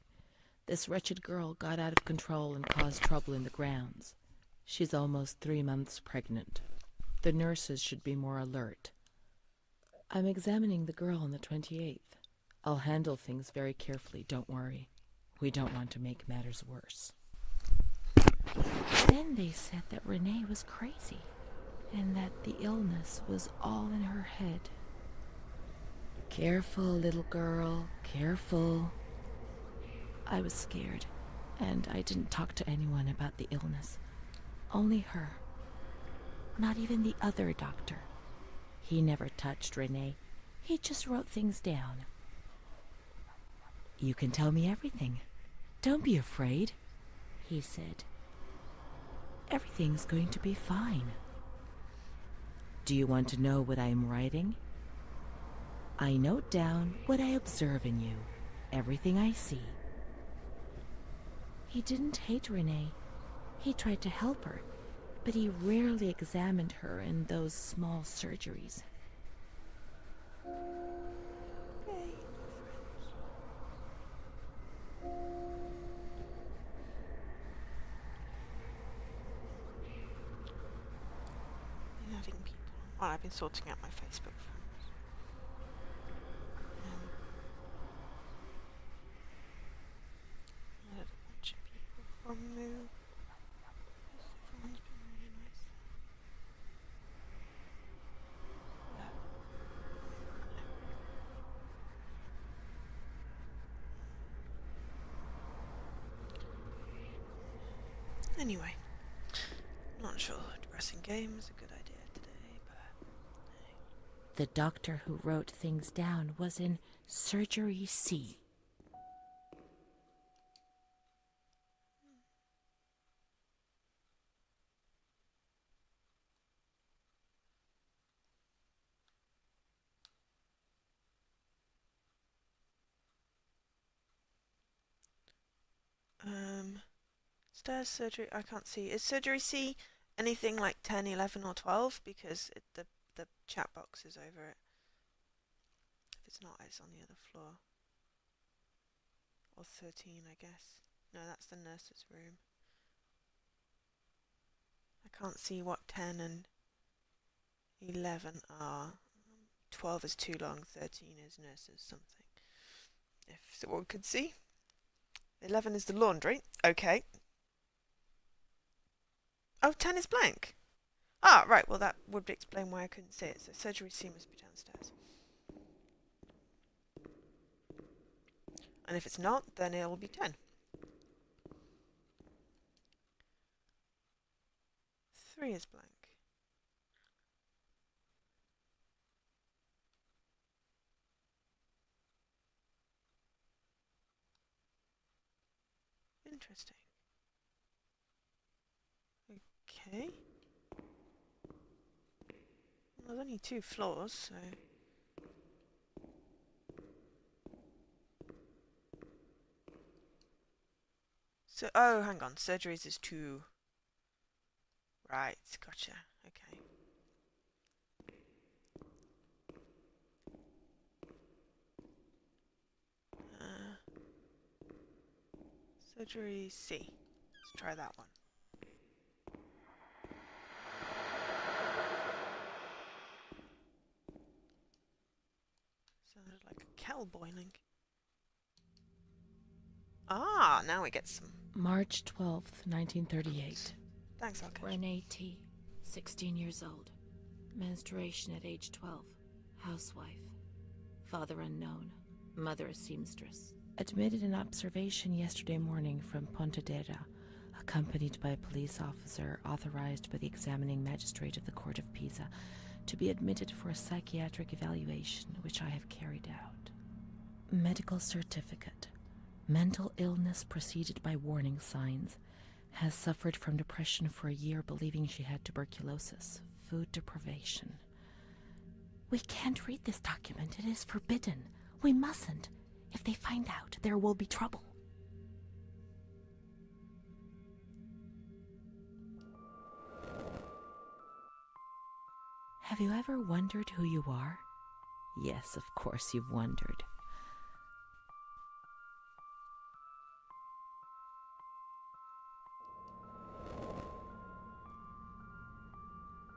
Speaker 2: This wretched girl got out of control and caused trouble in the grounds. She's almost 3 months pregnant. The nurses should be more alert. I'm examining the girl on the 28th. I'll handle things very carefully, don't worry. We don't want to make matters worse. Then they said that Renee was crazy, and that the illness was all in her head. Careful, little girl, careful. I was scared, and I didn't talk to anyone about the illness. Only her. Not even the other doctor. He never touched Renee. He just wrote things down. You can tell me everything. Don't be afraid, he said. Everything's going to be fine. Do you want to know what I am writing? I note down what I observe in you, everything I see. He didn't hate Renee. He tried to help her, but he rarely examined her in those small surgeries.
Speaker 1: Okay. adding people. Well, I've been sorting out my Facebook friends. Added a bunch of people from Moo. Everyone's been really nice. Anyway, not sure a depressing game is a good idea today, but hey.
Speaker 2: The doctor who wrote things down was in Surgery C.
Speaker 1: Stairs, surgery, I can't see. Is surgery C anything like 10, 11 or 12? Because the chat box is over it. If it's not, it's on the other floor. Or 13, I guess. No, that's the nurse's room. I can't see what 10 and 11 are. 12 is too long, 13 is nurses something. If someone could see. 11 is the laundry. Okay. Oh, 10 is blank. Ah, right, well that would explain why I couldn't see it. So surgery C must be downstairs. And if it's not, then it'll be 10. 3 is blank. Interesting. Okay. Well, there's only 2 floors, so... So, oh, hang on. Surgeries is 2. Right, gotcha. Okay. Surgery C. Let's try that one. Sounded like a kettle boiling. Ah, now we get some.
Speaker 2: March 12th, 1938.
Speaker 1: Thanks, Alkesh.
Speaker 2: Renee T., 16 years old. Menstruation at age 12. Housewife. Father unknown. Mother a seamstress. Admitted in observation yesterday morning from Pontedera, accompanied by a police officer authorized by the examining magistrate of the Court of Pisa to be admitted for a psychiatric evaluation, which I have carried out. Medical certificate. Mental illness preceded by warning signs. Has suffered from depression for a year, believing she had tuberculosis. Food deprivation. We can't read this document. It is forbidden. We mustn't. If they find out, there will be trouble. Have you ever wondered who you are? Yes, of course you've wondered.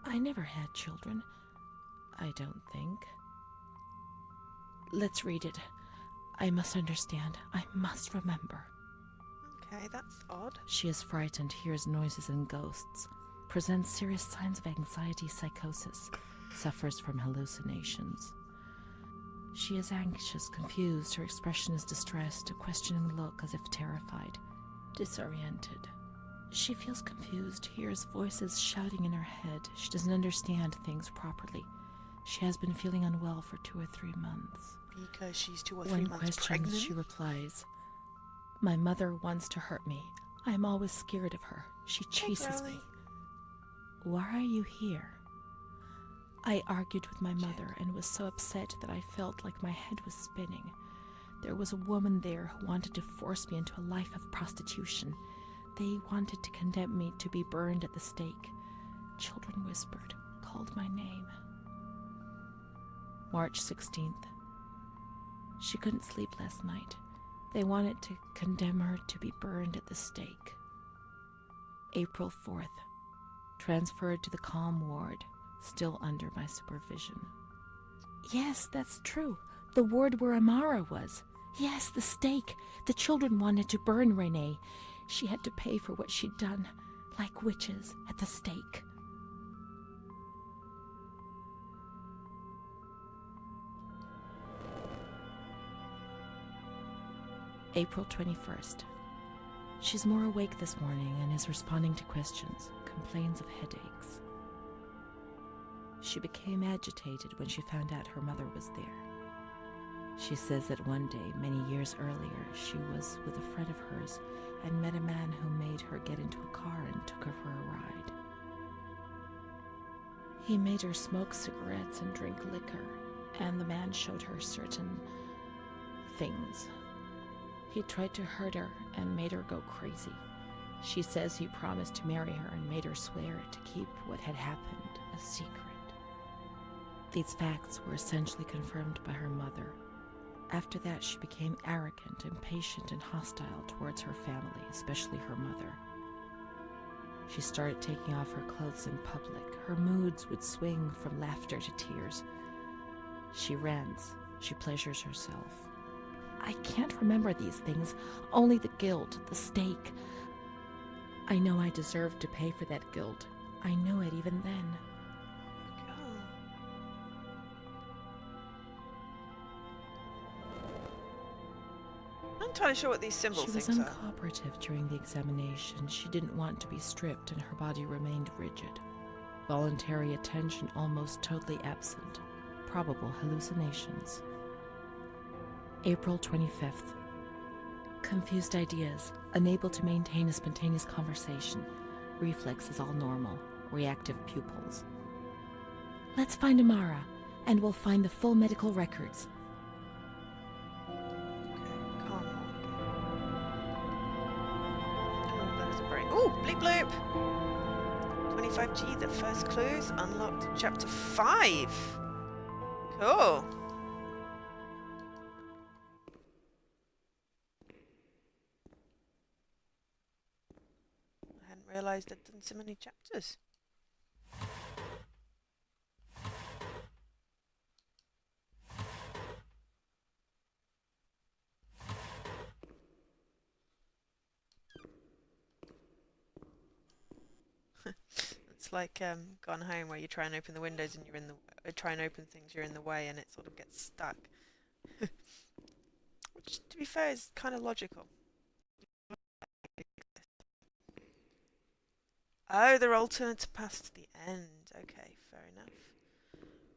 Speaker 2: I never had children. I don't think. Let's read it. I must understand. I must remember.
Speaker 1: Okay, that's odd.
Speaker 2: She is frightened, hears noises and ghosts, presents serious signs of anxiety, psychosis, suffers from hallucinations. She is anxious, confused, her expression is distressed, a questioning look as if terrified, disoriented. She feels confused, hears voices shouting in her head. She doesn't understand things properly. She has been feeling unwell for 2 or 3 months.
Speaker 1: Because she's 2 or 3
Speaker 2: When
Speaker 1: months
Speaker 2: questioned,
Speaker 1: pregnant?
Speaker 2: she replies, "My mother wants to hurt me. I am always scared of her. She chases me. Why are you here?" I argued with my mother and was so upset that I felt like my head was spinning. There was a woman there who wanted to force me into a life of prostitution. They wanted to condemn me to be burned at the stake. Children whispered, called my name. March 16th. She couldn't sleep last night. They wanted to condemn her to be burned at the stake. April 4th. Transferred to the calm ward. still under my supervision. Yes, that's true. The ward where Amara was. Yes, the stake. The children wanted to burn Renee. She had to pay for what she'd done, like witches at the stake. April 21st. She's more awake this morning and is responding to questions, complains of headaches. She became agitated when she found out her mother was there. She says that one day, many years earlier, she was with a friend of hers and met a man who made her get into a car and took her for a ride. He made her smoke cigarettes and drink liquor, and the man showed her certain things. He tried to hurt her and made her go crazy. She says he promised to marry her and made her swear to keep what had happened a secret. These facts were essentially confirmed by her mother. After that, she became arrogant, impatient, and hostile towards her family, especially her mother. She started taking off her clothes in public. Her moods would swing from laughter to tears. She rants. She pleasures herself. I can't remember these things, only the guilt, the stake. I know I deserved to pay for that guilt. I knew it even then.
Speaker 1: I'm not entirely sure what these symbol
Speaker 2: She was
Speaker 1: things are.
Speaker 2: uncooperative during the examination. She didn't want to be stripped and her body remained rigid. Voluntary attention almost totally absent. Probable hallucinations. April 25th. Confused ideas, unable to maintain a spontaneous conversation. Reflexes all normal, reactive pupils. Let's find Amara, and we'll find the full medical records.
Speaker 1: Okay, calm on. Oh, there's a brain. Ooh, bleep bloop! 25G, the first clues, unlocked chapter 5. Cool. I hadn't realised I'd done so many chapters. It's like Gone Home, where you try and open the windows and you're in the try and open things, you're in the way, and it sort of gets stuck. Which, to be fair, is kind of logical. Oh, they're alternate paths to the end. Okay, fair enough.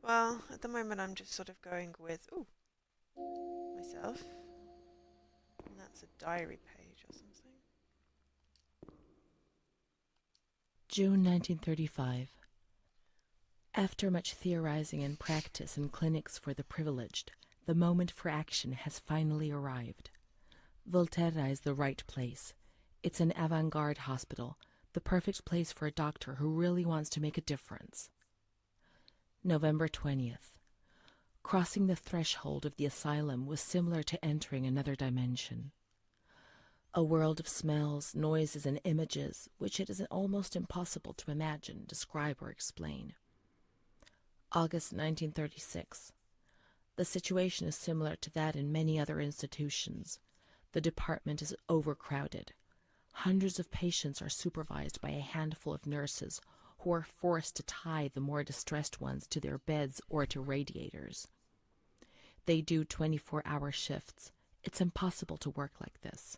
Speaker 1: Well, at the moment I'm just sort of going with, ooh, myself. And that's a diary page or something.
Speaker 2: June 1935. After much theorizing and practice in clinics for the privileged, the moment for action has finally arrived. Volterra is the right place. It's an avant-garde hospital, the perfect place for a doctor who really wants to make a difference. November 20th. Crossing the threshold of the asylum was similar to entering another dimension. A world of smells, noises, and images which it is almost impossible to imagine, describe, or explain. August 1936. The situation is similar to that in many other institutions. The department is overcrowded. Hundreds of patients are supervised by a handful of nurses who are forced to tie the more distressed ones to their beds or to radiators. They do 24-hour shifts. It's impossible to work like this.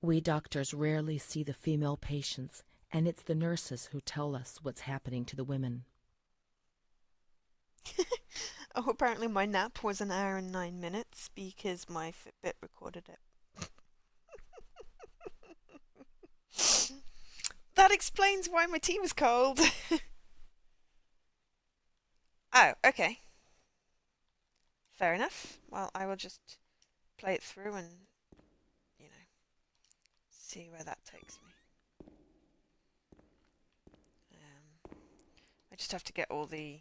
Speaker 2: We doctors rarely see the female patients, and it's the nurses who tell us what's happening to the women.
Speaker 1: Oh, apparently my nap was 1 hour and 9 minutes because my Fitbit recorded it. That explains why my tea was cold. Oh, okay. Fair enough. Well, I will just play it through and, see where that takes me. I just have to get all the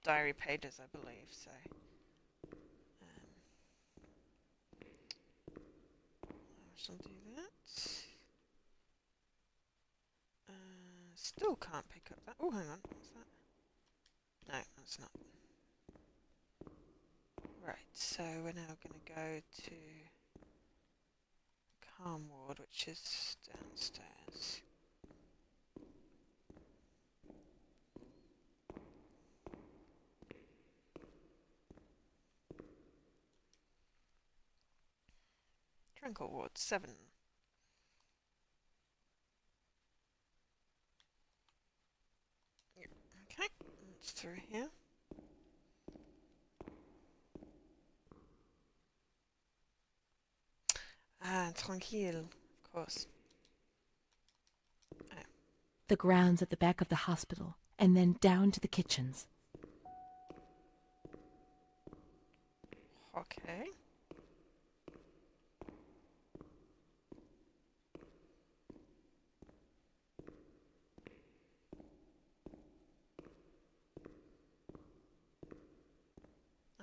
Speaker 1: diary pages, I believe, so I shall do that. Still can't pick up that. Oh, hang on, what's that? No, that's not. Right, so we're now going to go to Calm Ward, which is downstairs. Tranquil Ward 7. Okay, that's through here. Ah, tranquille, of course. Oh.
Speaker 2: The grounds at the back of the hospital, and then down to the kitchens.
Speaker 1: Okay.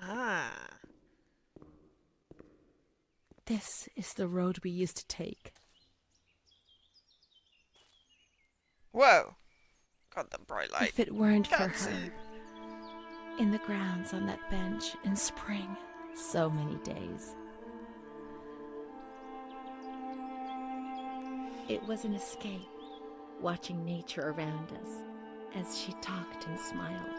Speaker 1: Ah.
Speaker 2: This is the road we used to take.
Speaker 1: Whoa! God, the bright light.
Speaker 2: If it weren't for
Speaker 1: Can't see.
Speaker 2: her, in the grounds on that bench in spring, so many days. It was an escape, watching nature around us as she talked and smiled.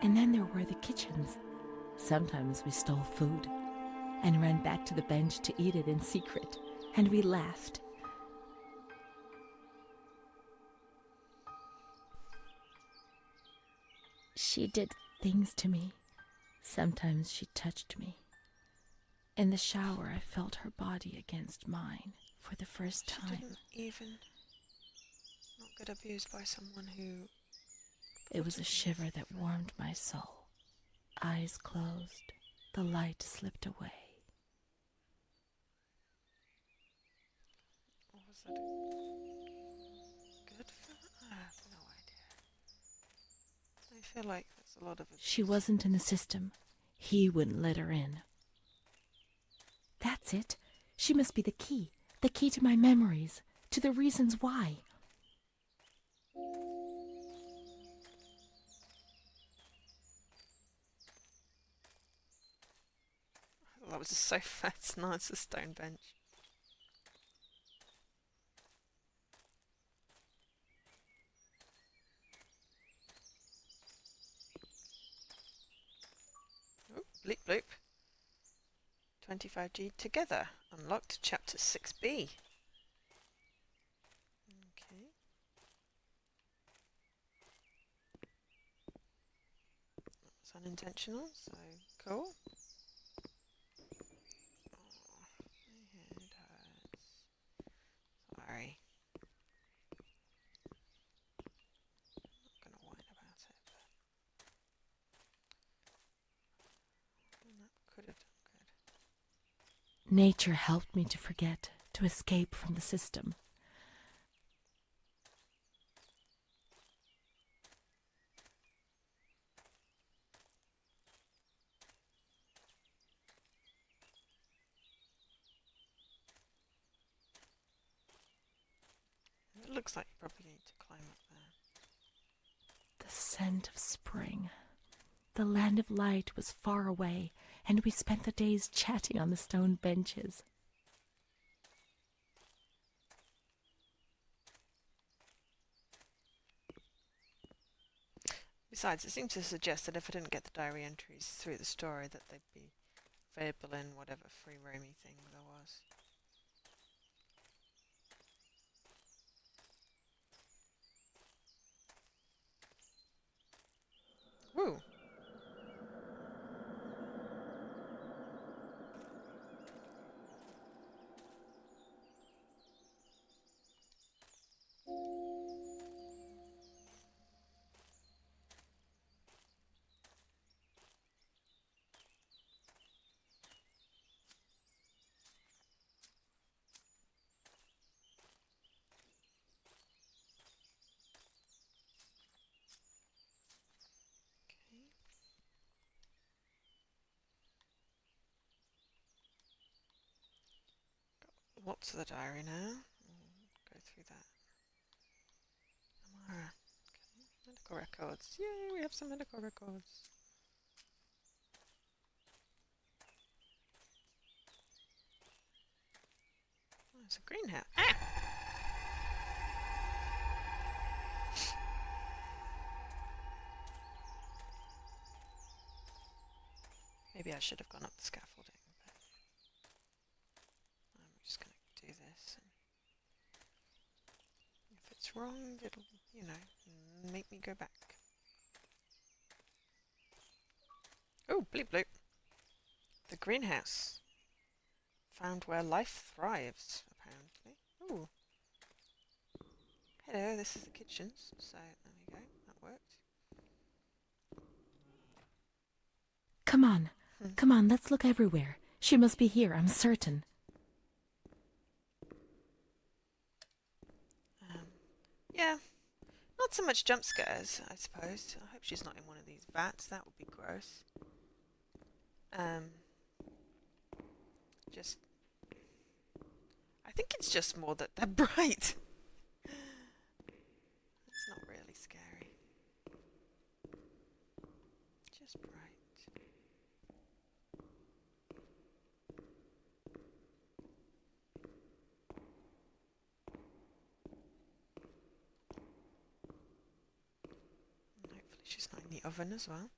Speaker 2: And then there were the kitchens. Sometimes we stole food and ran back to the bench to eat it in secret, and we laughed. She did things to me. Sometimes she touched me. In the shower, I felt her body against mine for the first
Speaker 1: She
Speaker 2: time.
Speaker 1: didn't even not get abused by someone who...
Speaker 2: It was a shiver that warmed my soul. Eyes closed, the light slipped away.
Speaker 1: Or was that good for her? I have no idea. I feel like there's a lot of abuse.
Speaker 2: She wasn't in the system. He wouldn't let her in. That's it. She must be the key to my memories, to the reasons why.
Speaker 1: That was a sofa. It's not. It's a stone bench. Oh, bleep bloop. 25G together. Unlocked chapter 6B. Okay. It's unintentional, so cool. Oh, my head hurts. Sorry. I'm not going to whine about it, but that could have done good.
Speaker 2: Nature helped me to forget, to escape from the system.
Speaker 1: It looks like you probably need to climb up there.
Speaker 2: The scent of spring. The land of light was far away, and we spent the days chatting on the stone benches.
Speaker 1: Besides, it seems to suggest that if I didn't get the diary entries through the story, that they'd be available in whatever free roamy thing there was. Woo! Okay. Got lots of the diary now. We'll go through that. Amara. Okay. medical records. Yay, we have some medical records. Oh, it's a greenhouse. Ah! Maybe I should have gone up the scaffolding, but I'm just going to do this. And if it's wrong, it'll, you know, make me go back. Oh, bleep bloop. The greenhouse. Found where life thrives, apparently. Ooh. Hello, this is the kitchen, so there we go, that worked.
Speaker 2: Come on. Come on, let's look everywhere. She must be here, I'm certain.
Speaker 1: Yeah, not so much jump scares, I suppose. I hope she's not in one of these vats, that would be gross. Just... I think it's just more that they're bright. It's not really scary. Just bright. And hopefully she's not in the oven as well.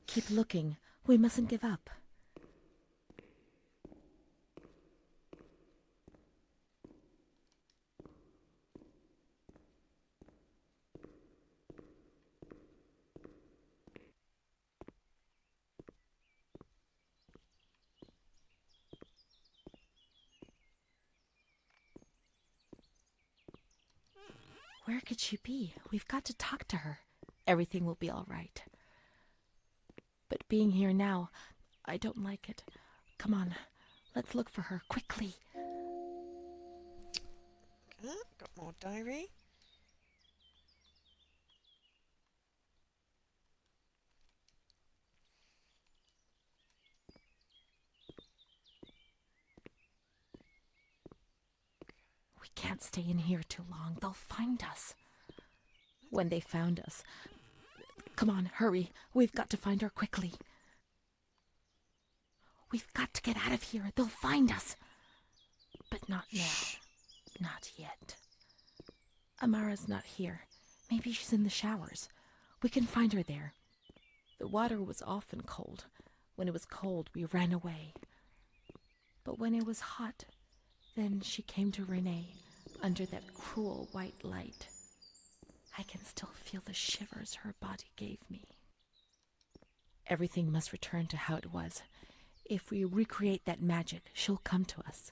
Speaker 2: Keep looking. We mustn't give up. Where could she be? We've got to talk to her. Everything will be all right. But being here now, I don't like it. Come on, let's look for her, quickly.
Speaker 1: Okay, got more diary.
Speaker 2: We can't stay in here too long. They'll find us. When they found us... Come on, hurry. We've got to find her quickly. We've got to get out of here. They'll find us. But not now. Not yet. Amara's not here. Maybe she's in the showers. We can find her there. The water was often cold. When it was cold, we ran away. But when it was hot, then she came to Renee under that cruel white light. I can still feel the shivers her body gave me. Everything must return to how it was. If we recreate that magic, she'll come to us.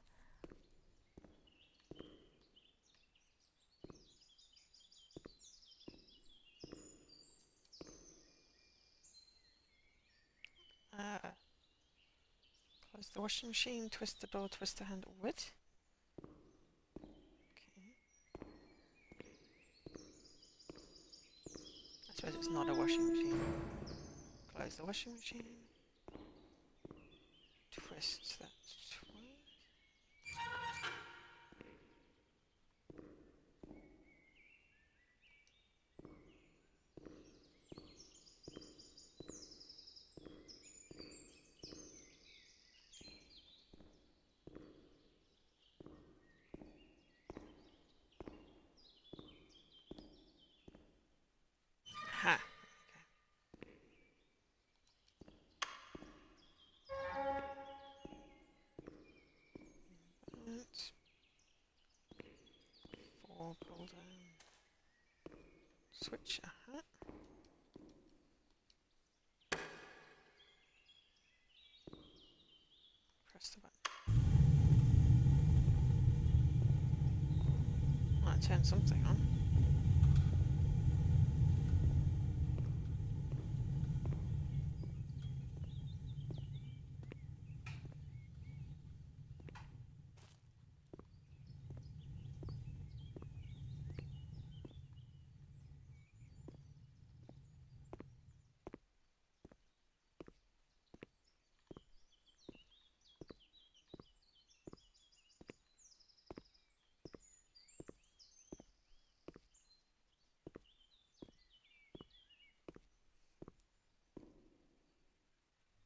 Speaker 1: Close the washing machine, twist the door, twist the handle. What? Okay. I suppose it's not a washing machine. Close the washing machine. Twist that twist. Ha! Okay. That. 4 pull down. Switch. Press the button. Might turn something on.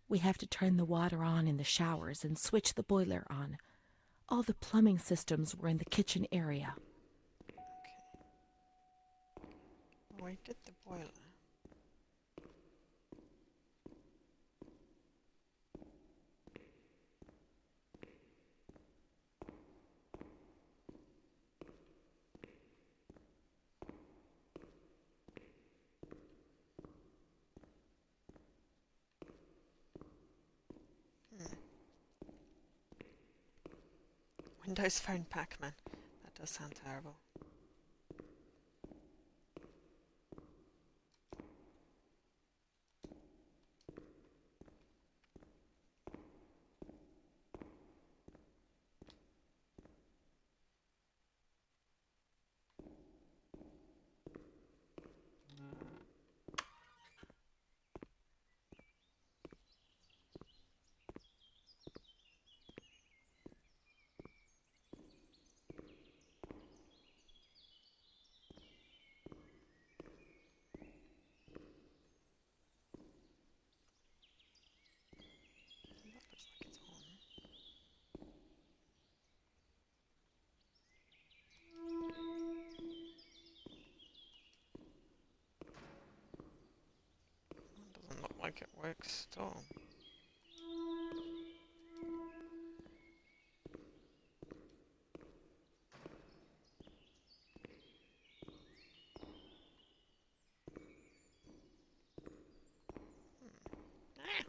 Speaker 2: We have to turn the water on in the showers and switch the boiler on. All the plumbing systems were in the kitchen area.
Speaker 1: Okay. Well, we did the boiler. Windows Phone Pac-Man. That does sound terrible. That looks like it's on. That doesn't look like it works at all. Ah!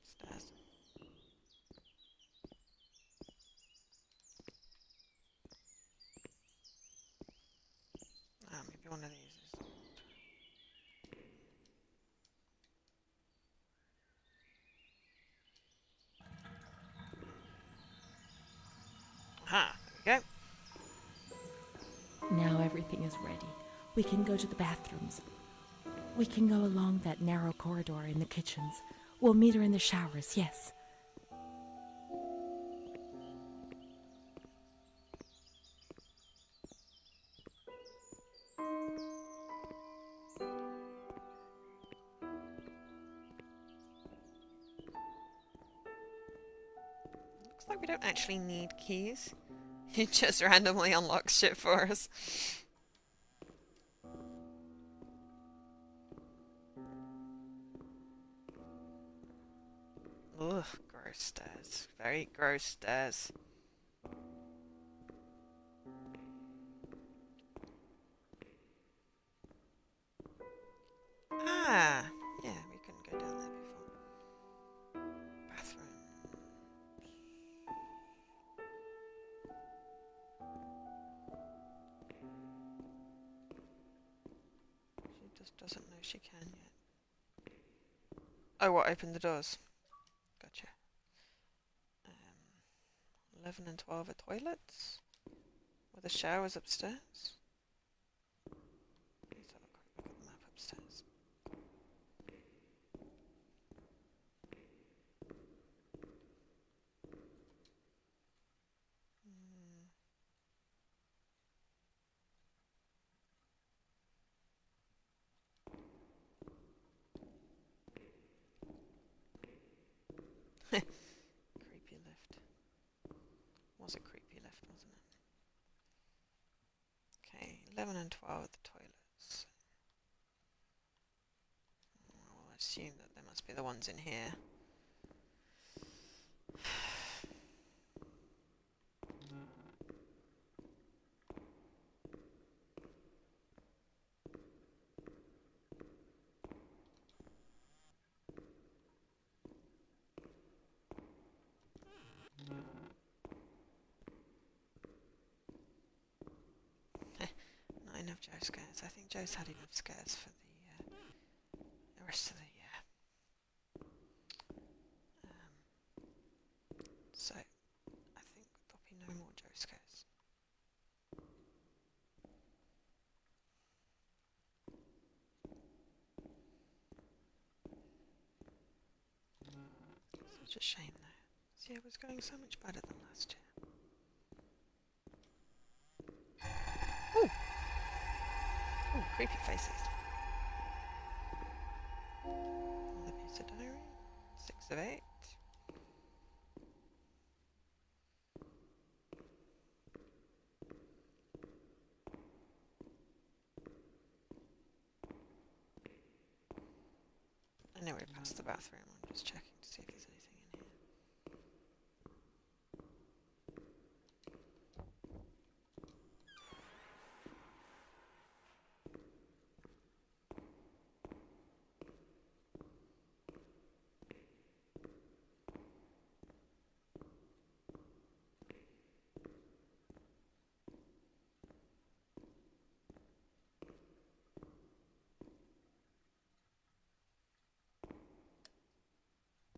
Speaker 1: Stairs. Ah, maybe one of these is... Aha! There we go.
Speaker 2: Now everything is ready. We can go to the bathrooms. We can go along that narrow corridor in the kitchens. We'll meet her in the showers, yes.
Speaker 1: Looks like we don't actually need keys. It just randomly unlocks shit for us. Ugh, gross stairs. Very gross stairs. Ah! Yeah, we couldn't go down there before. Bathroom. She just doesn't know she can yet. Oh, what? Opened the doors. Gotcha. 11 and 12 are toilets. Were the showers upstairs? Let's have a quick look at the map upstairs. Creepy lift. Was a creepy lift, wasn't it? Okay, 11 and 12 are the toilets. I'll assume that they must be the ones in here. Not enough Joe scares. I think Joe's had enough scares for the rest of the year. So, I think there'll be no more Joe scares. Such a shame though. See, it was going so much better than last year. Ooh! Ooh, creepy faces. Another piece of diary. Activate. I know we're past the bathroom. I'm just checking to see if there's anything in here.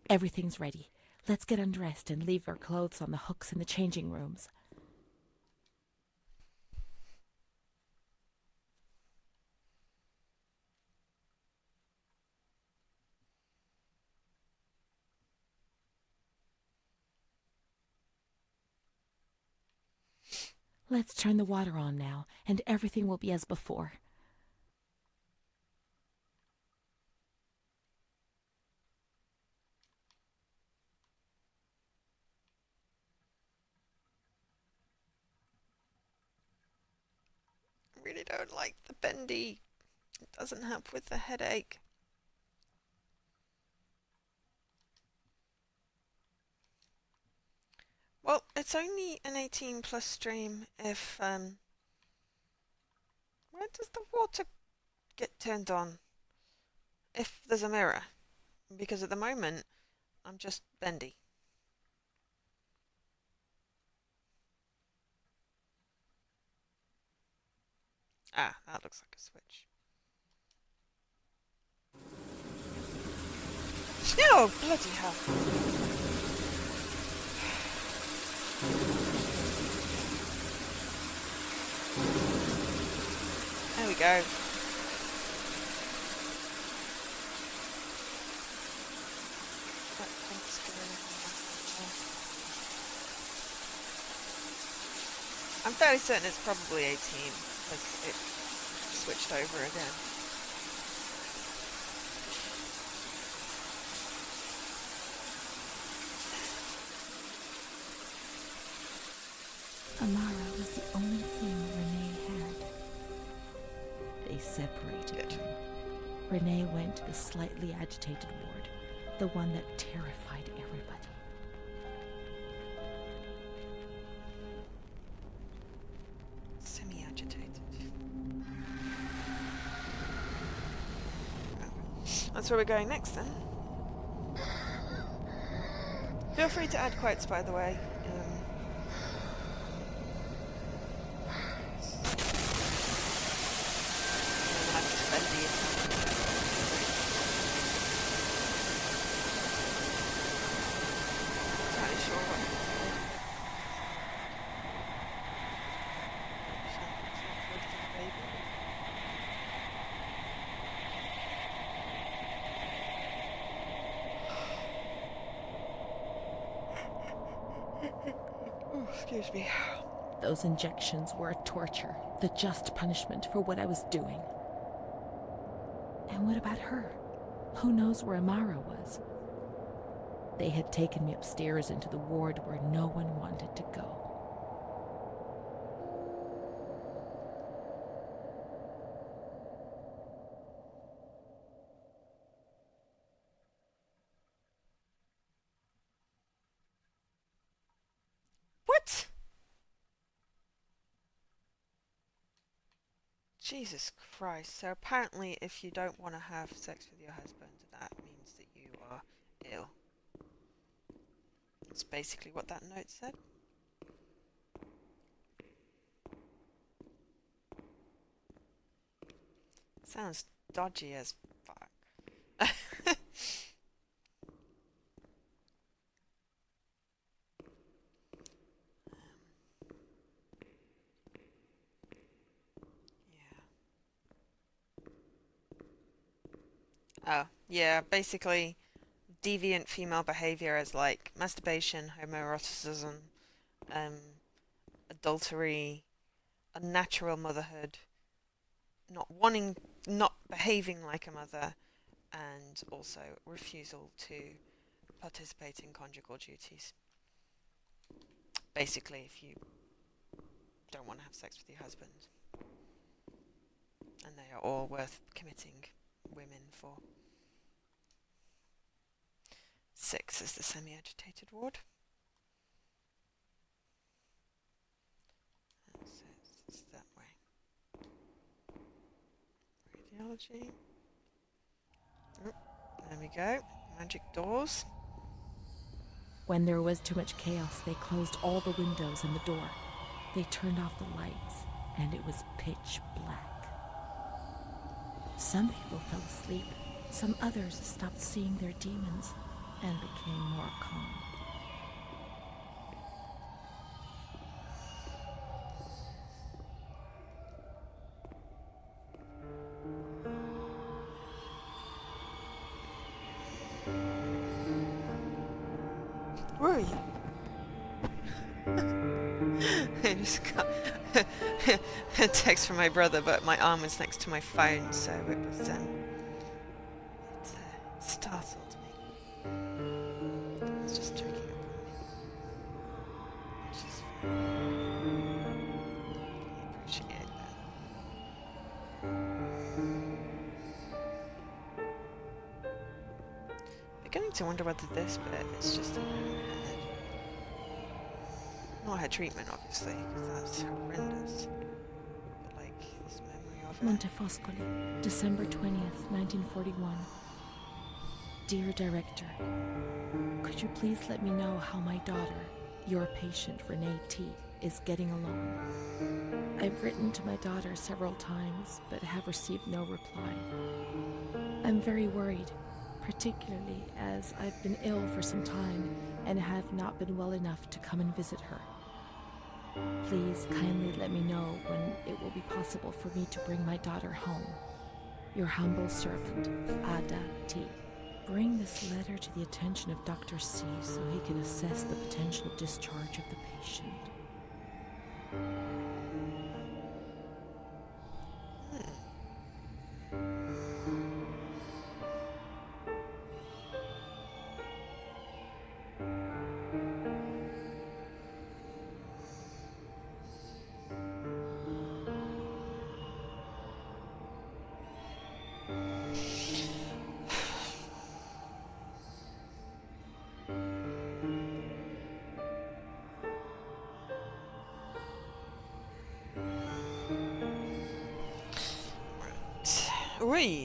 Speaker 2: Everything's ready. Let's get undressed and leave our clothes on the hooks in the changing rooms. Let's turn the water on now, and everything will be as before.
Speaker 1: I really don't like the bendy. It doesn't help with the headache. Well, it's only an 18 plus stream if, where does the water get turned on? If there's a mirror. Because at the moment, I'm just bendy. Ah, that looks like a switch. Oh, bloody hell. There we go. I'm fairly certain it's probably 18 because it switched over again.
Speaker 2: Amara was the only thing Renee had. They separated
Speaker 1: Good.
Speaker 2: them. Renee went to the slightly agitated ward, the one that terrified everybody.
Speaker 1: Semi-agitated. Well, that's where we're going next then. Feel free to add quotes, by the way. Oh, excuse me.
Speaker 2: Those injections were a torture, the just punishment for what I was doing. And what about her? Who knows where Amara was? They had taken me upstairs into the ward where no one wanted to go.
Speaker 1: What? Jesus Christ. So apparently if you don't want to have sex with your husband, that means that you are ill. That's basically what that note said. Sounds dodgy as fuck. Oh, yeah, basically deviant female behavior as like masturbation, homoeroticism, um, adultery, unnatural motherhood, not behaving like a mother, and also refusal to participate in conjugal duties. Basically, if you don't want to have sex with your husband, and they are all worth committing women for. 6 is the semi-agitated ward. So it's that way. Radiology. Oh, there we go. Magic doors.
Speaker 2: When there was too much chaos, they closed all the windows and the door. They turned off the lights, and it was pitch black. Some people fell asleep. Some others stopped seeing their demons and became more calm.
Speaker 1: Where are you? I just got a text from my brother, but my arm was next to my phone, so it was it startled me. It was just checking up on me, which is fine. I appreciate that. Beginning to wonder whether this bit is just in her head. Not her treatment, obviously, because that's horrendous. But, like, this memory of it.
Speaker 2: Montefoscoli, December 20th, 1941. Dear Director, could you please let me know how my daughter, your patient Renee T., is getting along? I've written to my daughter several times, but have received no reply. I'm very worried, particularly as I've been ill for some time and have not been well enough to come and visit her. Please kindly let me know when it will be possible for me to bring my daughter home. Your humble servant, Ada T. Bring this letter to the attention of Dr. C so he can assess the potential discharge of the patient.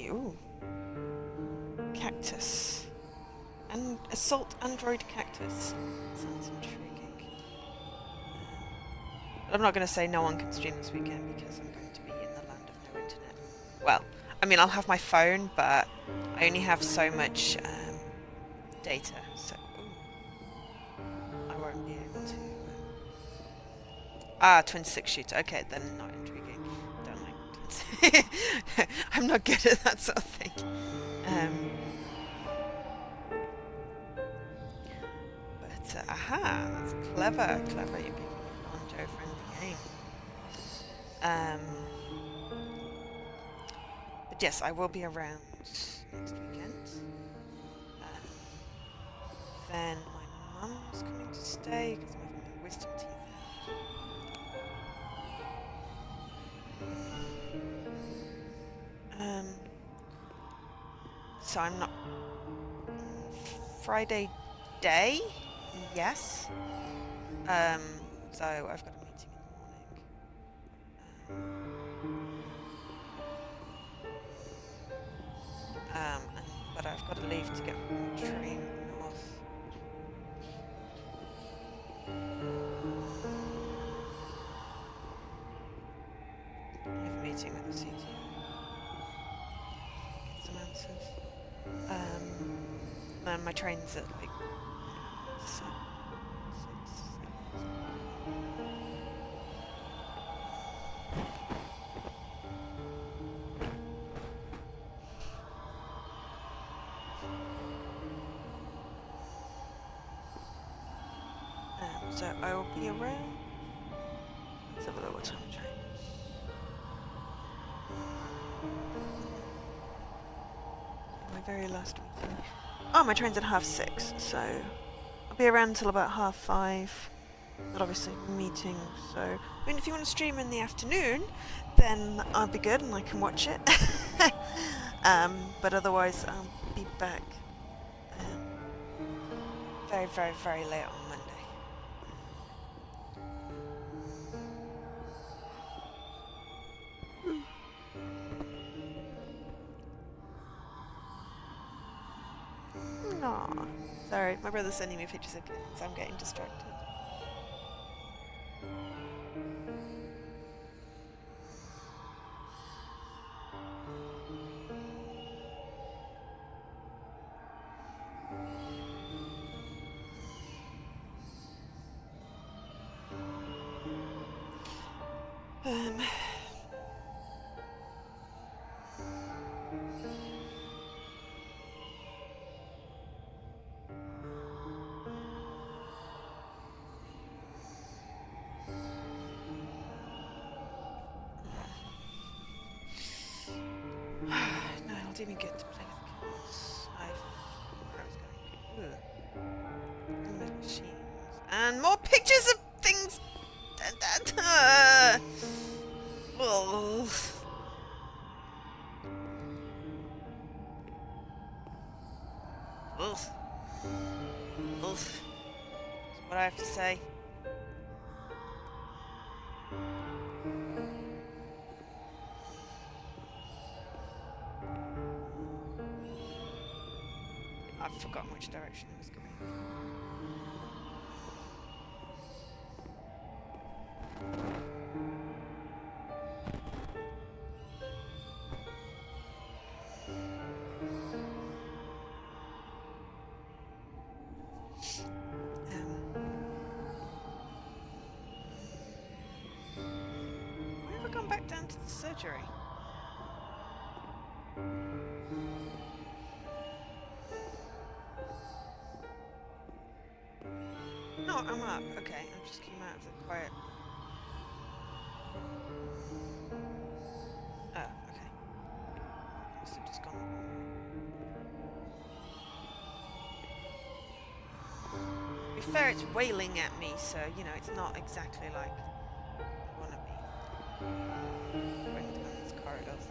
Speaker 1: Ooh. Cactus. And assault android cactus. Sounds intriguing. But I'm not going to say no one can stream this weekend because I'm going to be in the land of no internet. Well, I mean, I'll have my phone, but I only have so much data, so I won't be able to. Twin six shooter. Okay, then not intriguing. Don't like twins. I'm not good at that sort of thing. But aha, that's clever. You're giving me a non-Joe-friendly game. But yes, I will be around next weekend. Then my mum's coming to stay because I'm having my wisdom teeth out. So I'm not... Friday day? Yes. So I've got a meeting in the morning. But I've got to leave to get on the train north. I have a meeting with the CTO. Get some answers. Then my train's at like 6. So I will be around. Let's have a look what time the train is. My very last meeting. Oh, my train's at 6:30, so I'll be around until about 5:30. But obviously meeting, so I mean, if you want to stream in the afternoon, then I'll be good and I can watch it. But otherwise, I'll be back very, very, very late on Monday. Aww. Sorry, my brother's sending me pictures of kittens, so I'm getting distracted. Um... No, it'll do me good to play with kittens. I forgot where I was going. Ugh. Machines. And more pictures of things! Ugh. Ugh. Ugh. That's what I have to say. I've forgotten which direction it was going. Why have I gone back down to the surgery? No, I'm up. Okay, I just came out of the quiet. Oh, okay. Must have just gone. To be fair, it's wailing at me, so, you know, it's not exactly like I want to be going down these corridors.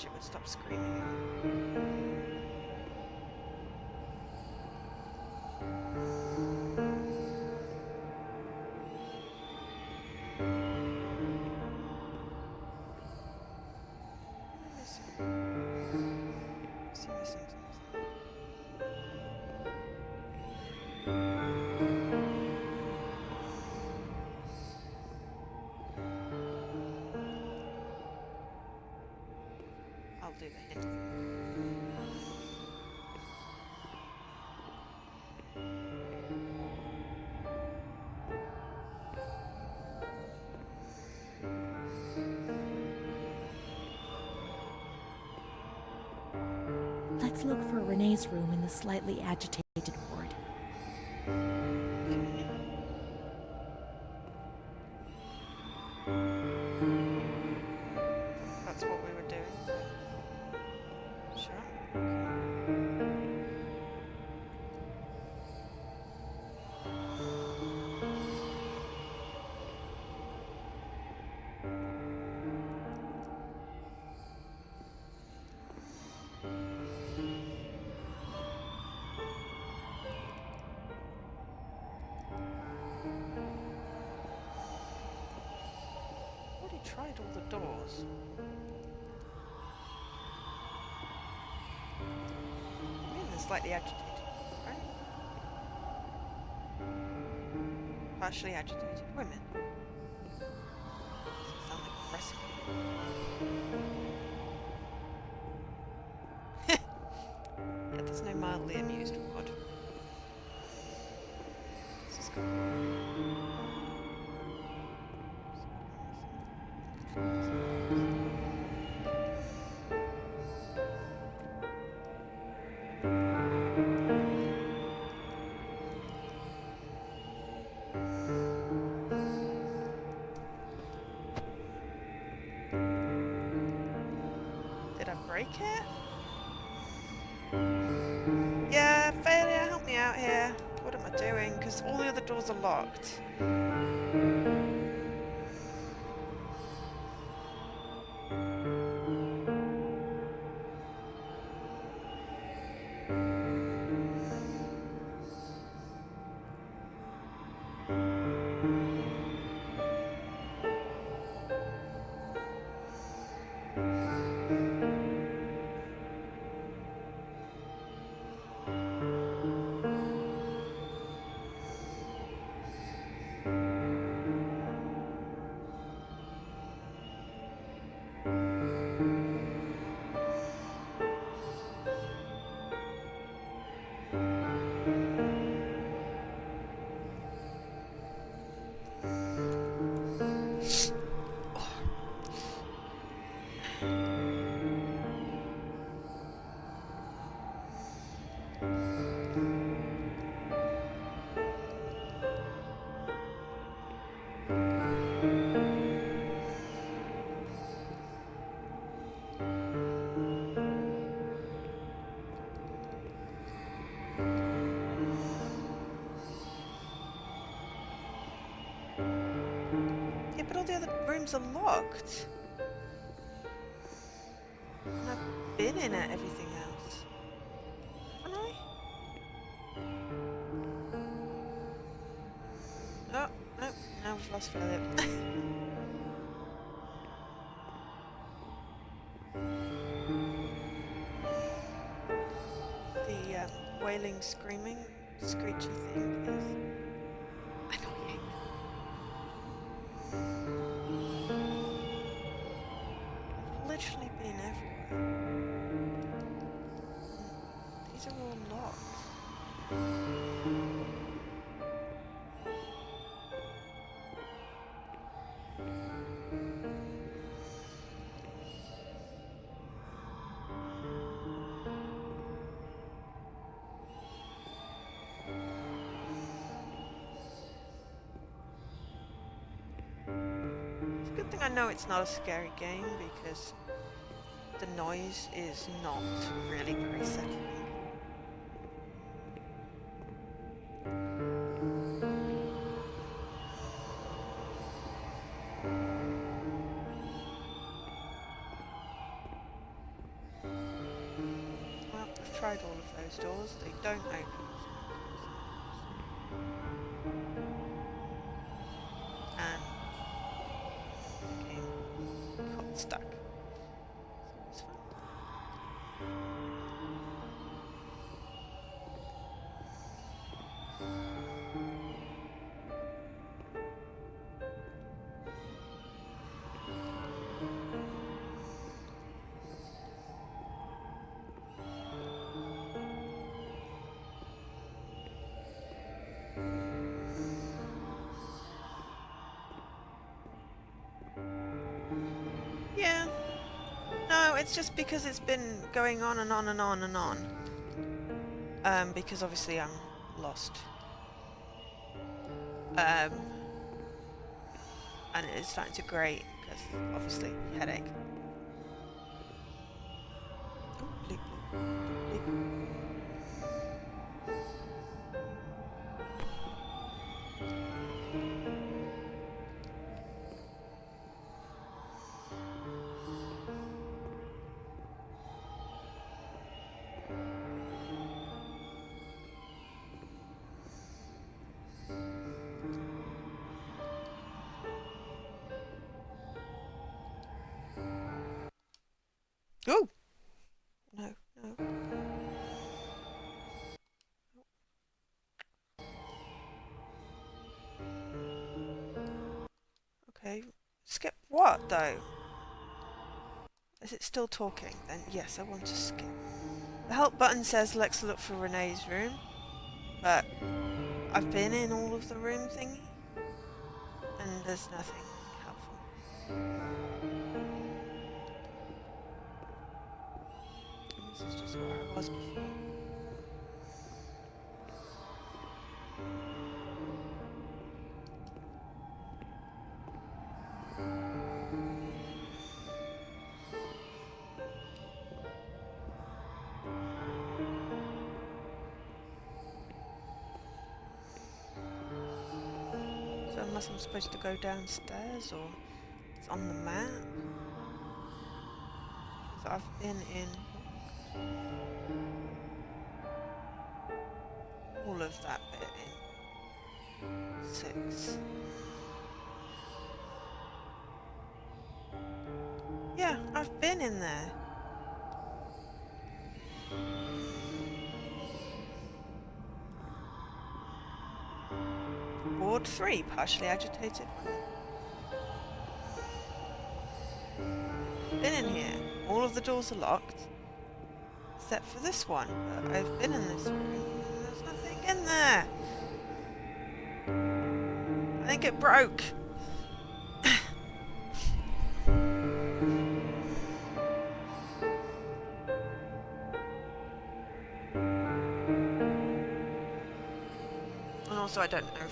Speaker 1: It would stop screaming. I'll do the hint.
Speaker 2: Let's look for Renee's room in the slightly agitated ward.
Speaker 1: That's what we were doing. Sure. Tried all the doors. I mean, they're slightly agitated, right? Partially agitated women. Does it sound like Yeah, there's no mildly amused word. This is Did I break it? Yeah, failure, help me out here. What am I doing? Because all the other doors are locked. Yeah, but all the other rooms are locked. And I've been in at everything else. Haven't I? Oh, no, now we've lost Philip. The wailing, screaming, screechy thing is annoying. I've literally been everywhere. These are all locked. It's a good thing I know it's not a scary game because the noise is not really very settling. Well, I've tried all of those doors. They don't open. And the game got stuck. It's fun. Yeah. No, it's just because it's been going on and on and on and on. Because obviously I'm lost. And it's starting to grate because obviously headache. Oh, bleep, bleep, bleep. Oh! No, no. Okay. Skip what, though? Is it still talking? Then yes, I want to skip. The help button says let's look for Renee's room, but I've been in all of the room thingy, and there's nothing helpful. This is just where I was before. So unless I'm supposed to go downstairs or it's on the map. Because I've been in all of that bit in 6. Yeah, I've been in there. Ward 3, partially agitated women. Been in here. All of the doors are locked. Except for this one. But I've been in this room. There's nothing in there. I think it broke. And also I don't know if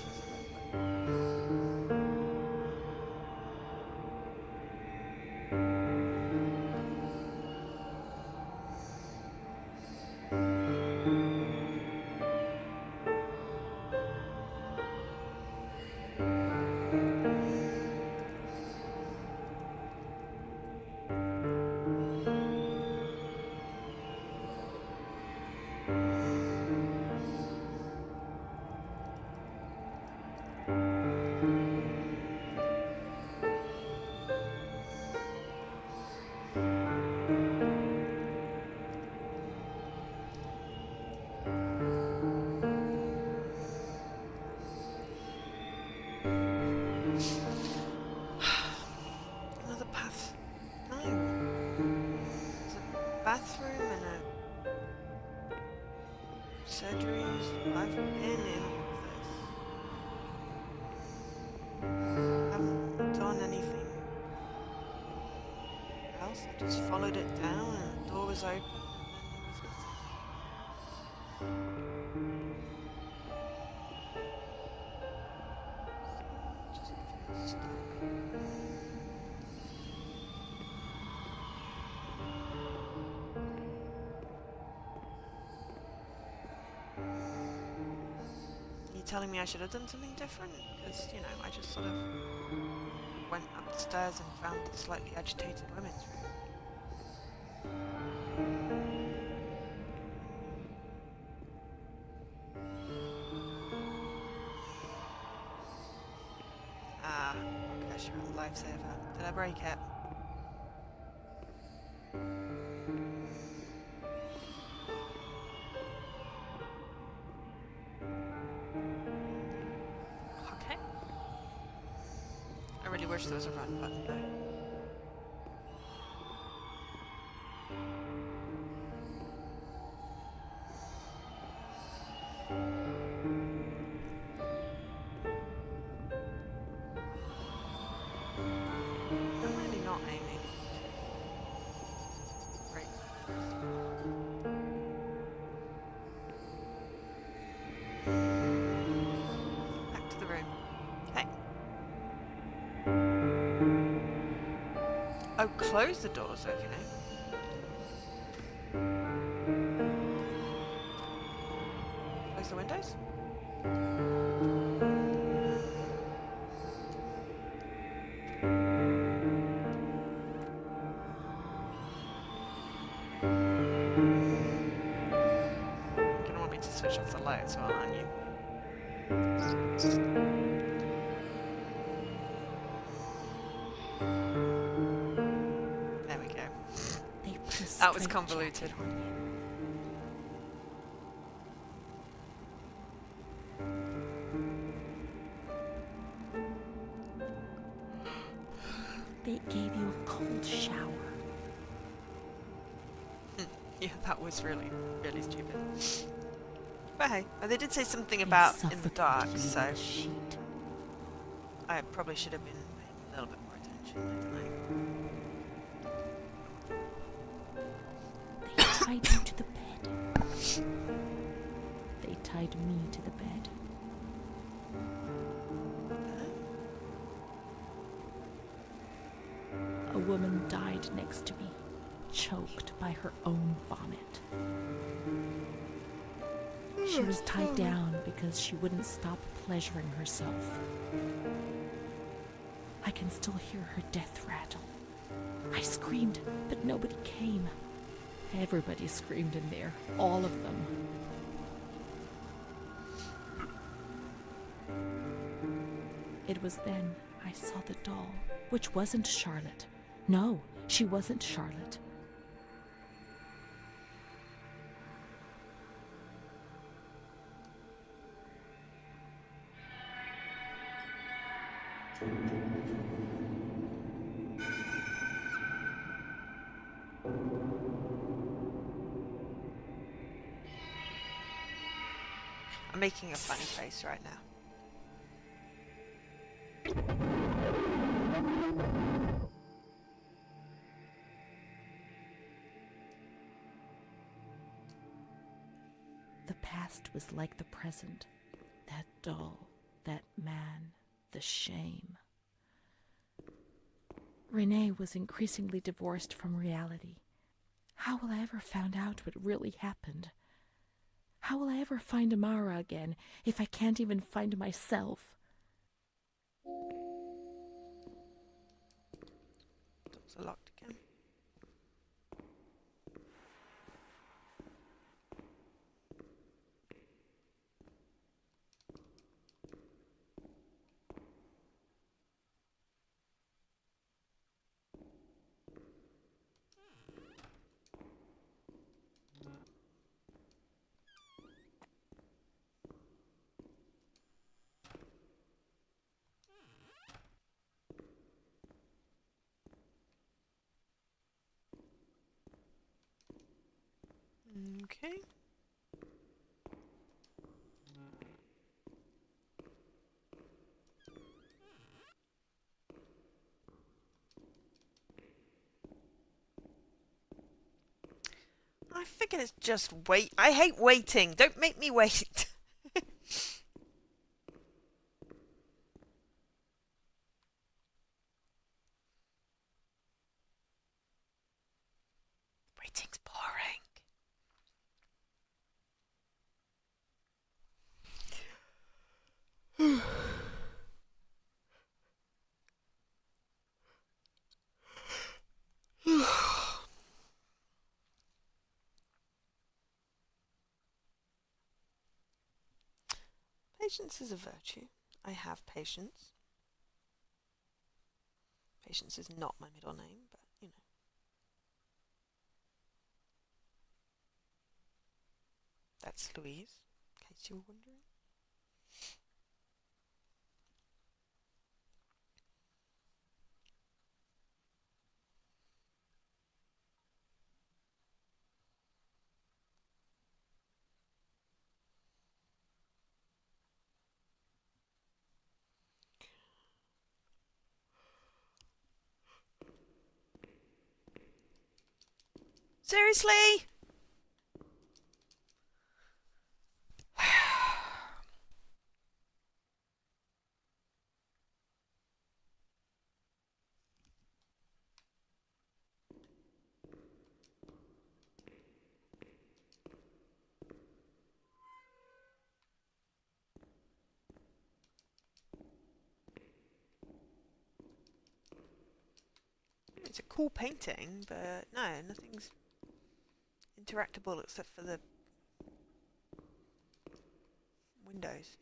Speaker 1: it's another path. No. There's a bathroom and a surgeries. I've been in all of this. I haven't done anything else. I just followed it down and the door was open and then there was nothing. Just feel stuck. Are you telling me I should have done something different? Because, you know, I just sort of went up the stairs and found the slightly agitated women's room. Ah, okay, sure, lifesaver. Did I break it? Okay. I really wish there was a run button though. I'm really not aiming. Right. Back to the room. Okay. Oh, close the doors, okay. Close the windows? You're gonna want me to switch off the light as well, aren't you? There we go.
Speaker 2: They put a
Speaker 1: That was
Speaker 2: straight
Speaker 1: convoluted.
Speaker 2: jacket on you. They gave you a cold shower.
Speaker 1: Yeah, that was really, really stupid. But hey, they did say something
Speaker 2: They
Speaker 1: about in the dark,
Speaker 2: suffocated me
Speaker 1: so
Speaker 2: with a sheet.
Speaker 1: I probably should have been paying a little bit more attention next
Speaker 2: They tied you to the bed. They tied me to the bed. A woman died next to me, choked by her own vomit. She was tied down because she wouldn't stop pleasuring herself. I can still hear her death rattle. I screamed, but nobody came. Everybody screamed in there, all of them. It was then I saw the doll, which wasn't Charlotte. No, she wasn't Charlotte.
Speaker 1: I'm making a funny face right now.
Speaker 2: The past was like the present. That doll, that man, the shame. Renee was increasingly divorced from reality. How will I ever find out what really happened? How will I ever find Amara again if I can't even find myself?
Speaker 1: Doors are locked again. Okay. I figured it's just wait. I hate waiting. Don't make me wait. Waiting's boring. Patience is a virtue. I have patience. Patience is not my middle name, but you know. That's Louise, in case you were wondering. Seriously? It's a cool painting, but no, nothing's interactable except for the windows.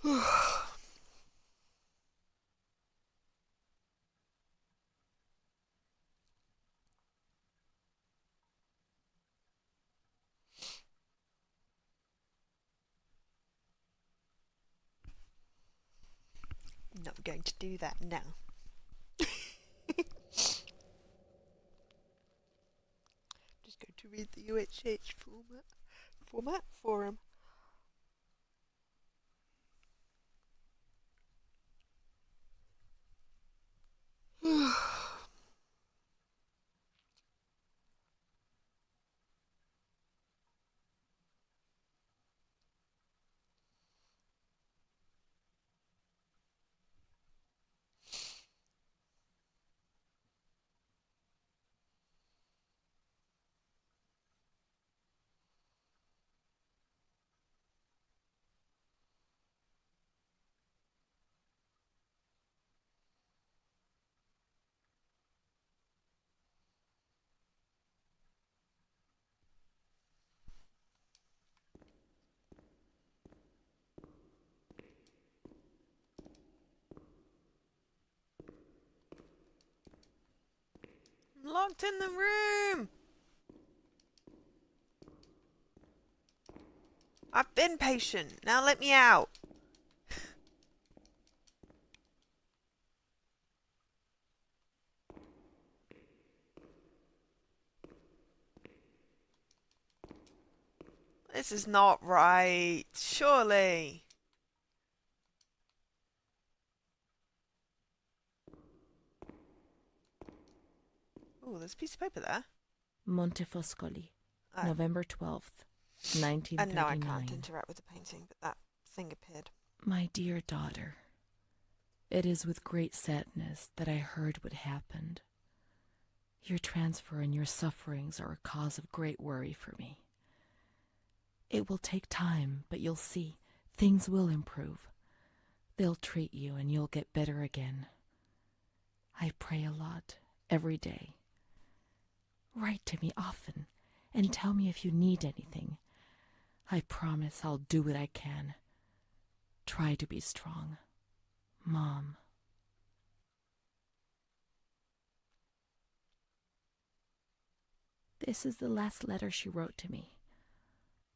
Speaker 1: Not going to do that now. Just going to read the UHH forum. I'm locked in the room. I've been patient. Now let me out. This is not right. Surely. Oh, there's a piece of paper there.
Speaker 2: Montefoscoli,
Speaker 1: Oh.
Speaker 2: November 12th,
Speaker 1: And no, I can't
Speaker 2: 1939.
Speaker 1: interact with the painting, but that thing appeared.
Speaker 2: My dear daughter, it is with great sadness that I heard what happened. Your transfer and your sufferings are a cause of great worry for me. It will take time, but you'll see, things will improve. They'll treat you and you'll get better again. I pray a lot, every day. Write to me often and tell me if you need anything. I promise I'll do what I can. Try to be strong. Mom. This is the last letter she wrote to me.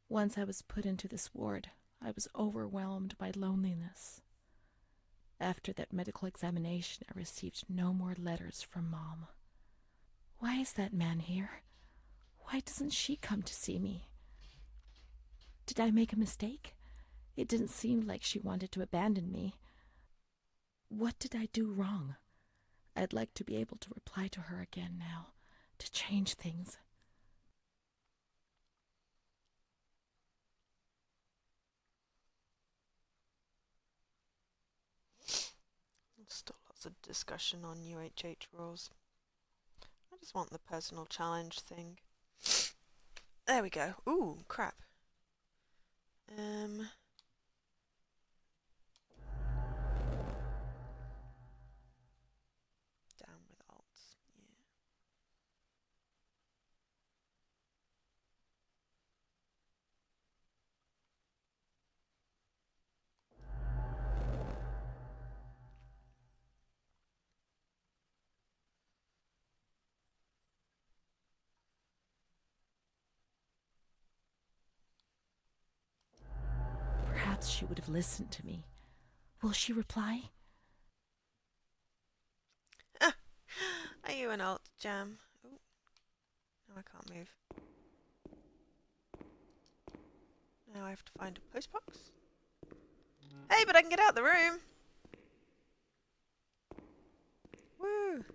Speaker 2: Once I was put into this ward, I was overwhelmed by loneliness. After that medical examination, I received no more letters from Mom. Why is that man here? Why doesn't she come to see me? Did I make a mistake? It didn't seem like she wanted to abandon me. What did I do wrong? I'd like to be able to reply to her again now, to change things.
Speaker 1: Still lots of discussion on UHH rules. I just want the personal challenge thing. There we go. Ooh, crap. Down with alts. Yeah.
Speaker 2: Perhaps she would have listened to me. Will she reply?
Speaker 1: Are you an alt, Jam? Ooh. No, I can't move. Now I have to find a postbox. Hey, but I can get out the room! Woo!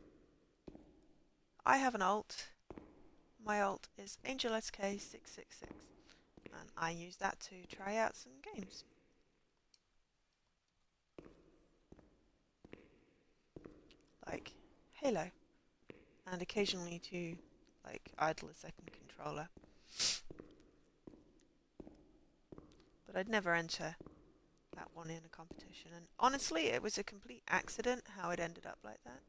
Speaker 1: I have an alt. My alt is AngelSK666. And I use that to try out some games. Like Halo. And occasionally to, like, idle a second controller. But I'd never enter that one in a competition. And honestly, it was a complete accident how it ended up like that.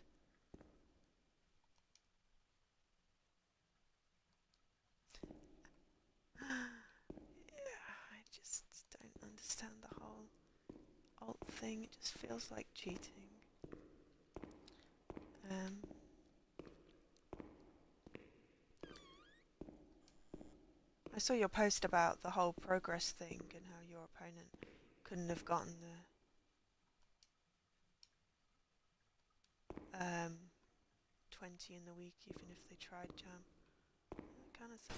Speaker 1: Yeah, I just don't understand the whole cheating. It just feels like cheating. Um, I saw your post about the whole progress thing and how your opponent couldn't have gotten the 20 in the week even if they tried jam. Kind of sad.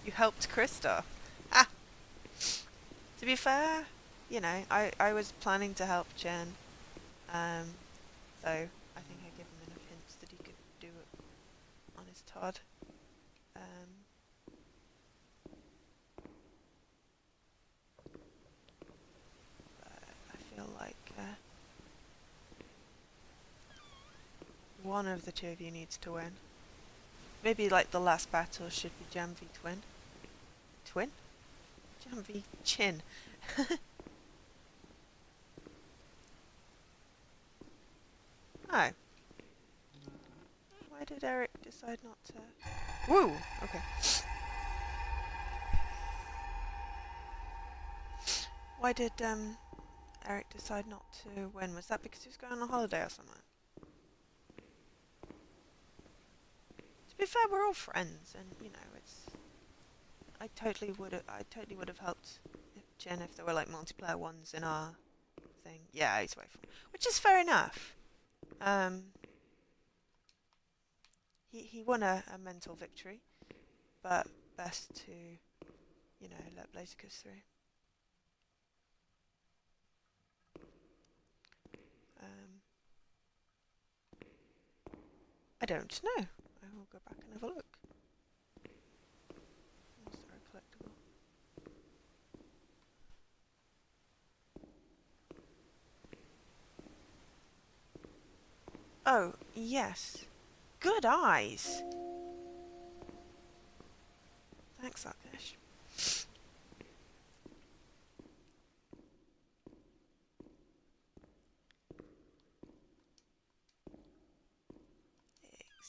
Speaker 1: You helped Krista. Ah! To be fair, you know, I was planning to help Jen. So I think I gave him enough hints that he could do it on his Todd. But I feel like one of the two of you needs to win. Maybe like the last battle should be Jam v Twin. Twin? Jam v Chin. Oh. Why did Eric decide not to... Woo! Okay. Why did Eric decide not to win? Was that because he was going on holiday or something? To be fair, we're all friends, and you know, it's... I totally would have helped Jen if there were like multiplayer ones in our thing. Yeah, he's away from... Which is fair enough. He won a mental victory, but best to, you know, let Blazikus through. I don't know. I will go back and have a look. Sorry, collectible. Oh, yes. Good eyes. Thanks, Arkesh.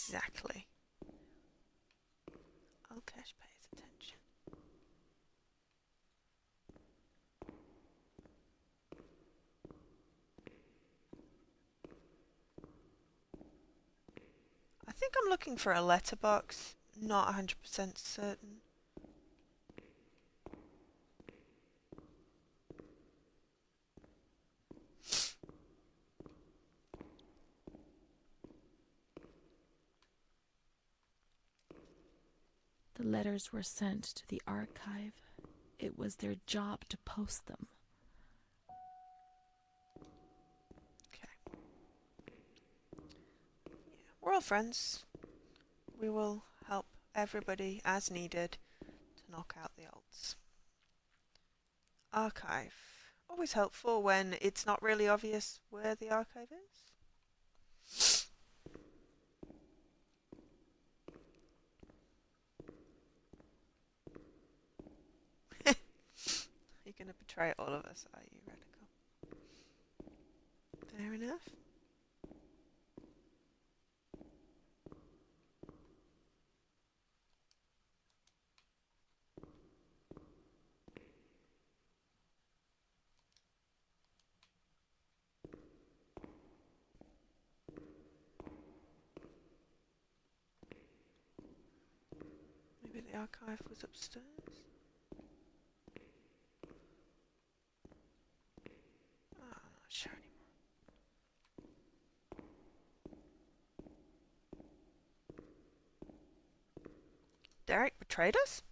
Speaker 1: Exactly. Arkesh pays attention. I think I'm looking for a letterbox. Not 100% certain.
Speaker 2: The letters were sent to the archive. It was their job to post them.
Speaker 1: Okay. Yeah, we're all friends. We will help everybody as needed to knock out the alts. Archive. Always helpful when it's not really obvious where the archive is. You're gonna betray all of us, are you, Radical? Fair enough. Maybe the archive was upstairs? Oh, I'm not sure anymore. Derek betrayed us?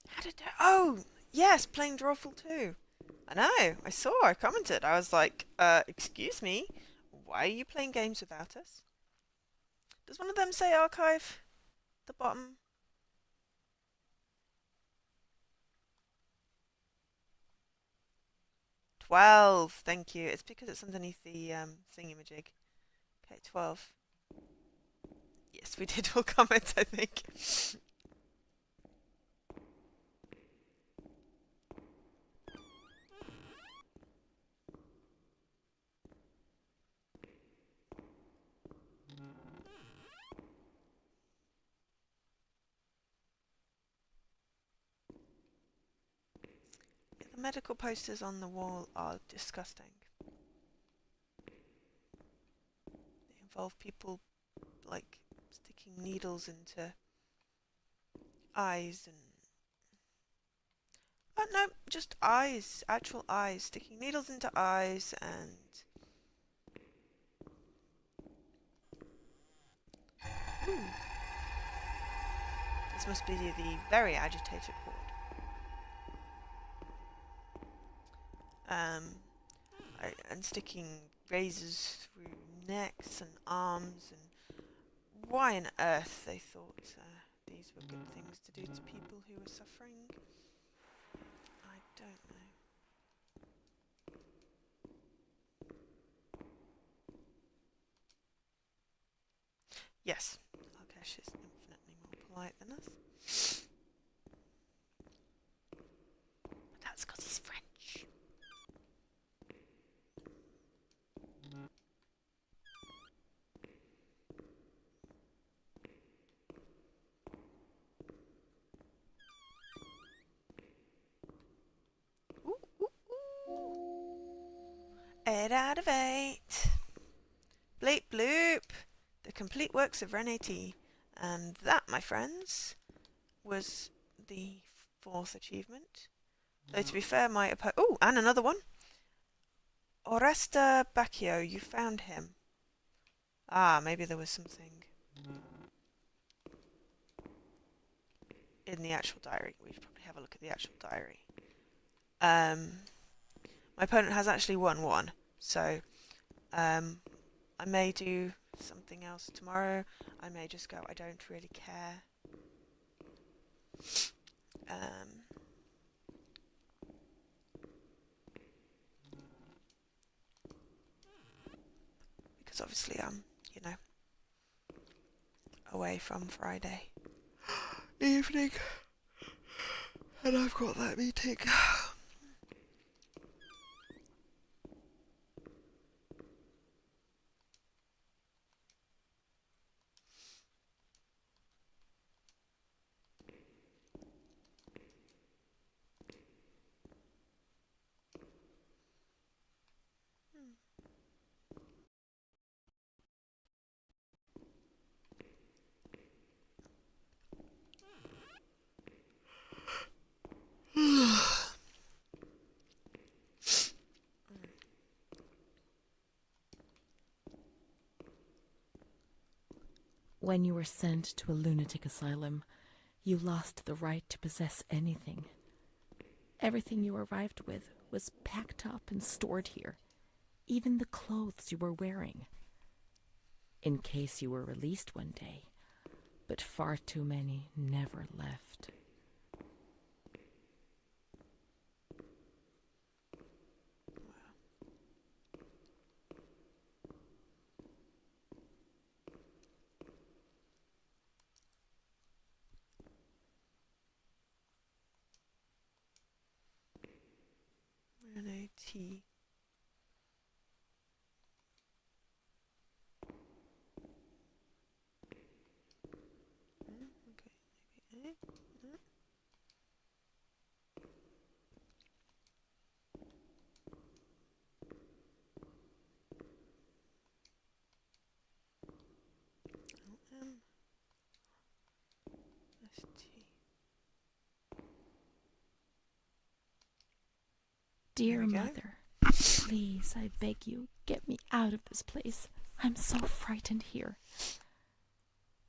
Speaker 1: How did Derek... Oh! Yes, playing Drawful too. I know, I commented. I was like, excuse me? Why are you playing games without us? Does one of them say archive? The bottom? 12, thank you. It's because it's underneath the thingamajig. Okay, 12. Yes, we did all comment, I think. The medical posters on the wall are disgusting. They involve people, like, sticking needles into eyes and... Oh, no, just eyes. Actual eyes. Sticking needles into eyes and... Ooh. This must be the very agitated ward. And sticking razors through necks and arms, and why on earth they thought these were good things to do to people who were suffering, I don't know. Yes, Alkesh is infinitely more polite than us. But that's because he's French. Ooh, ooh, ooh. 8 out of 8. Bleep bloop. The complete works of René T. And that, my friends, was the 4th achievement. Though to be fair, my oh, and another one. Oresta Bacchio, you found him. Ah, maybe there was something in the actual diary. We should probably have a look at the actual diary. My opponent has actually won one, so I may do something else tomorrow. I may just go, I don't really care. Because obviously I'm, you know, away from Friday evening, and I've got that meeting.
Speaker 2: When you were sent to a lunatic asylum, you lost the right to possess anything. Everything you arrived with was packed up and stored here, even the clothes you were wearing, in case you were released one day, but far too many never left.
Speaker 1: René T. Okay, maybe A. No. M. S. T. There
Speaker 2: Dear
Speaker 1: we go.
Speaker 2: Mother, please, I beg you, get me out of this place. I'm so frightened here.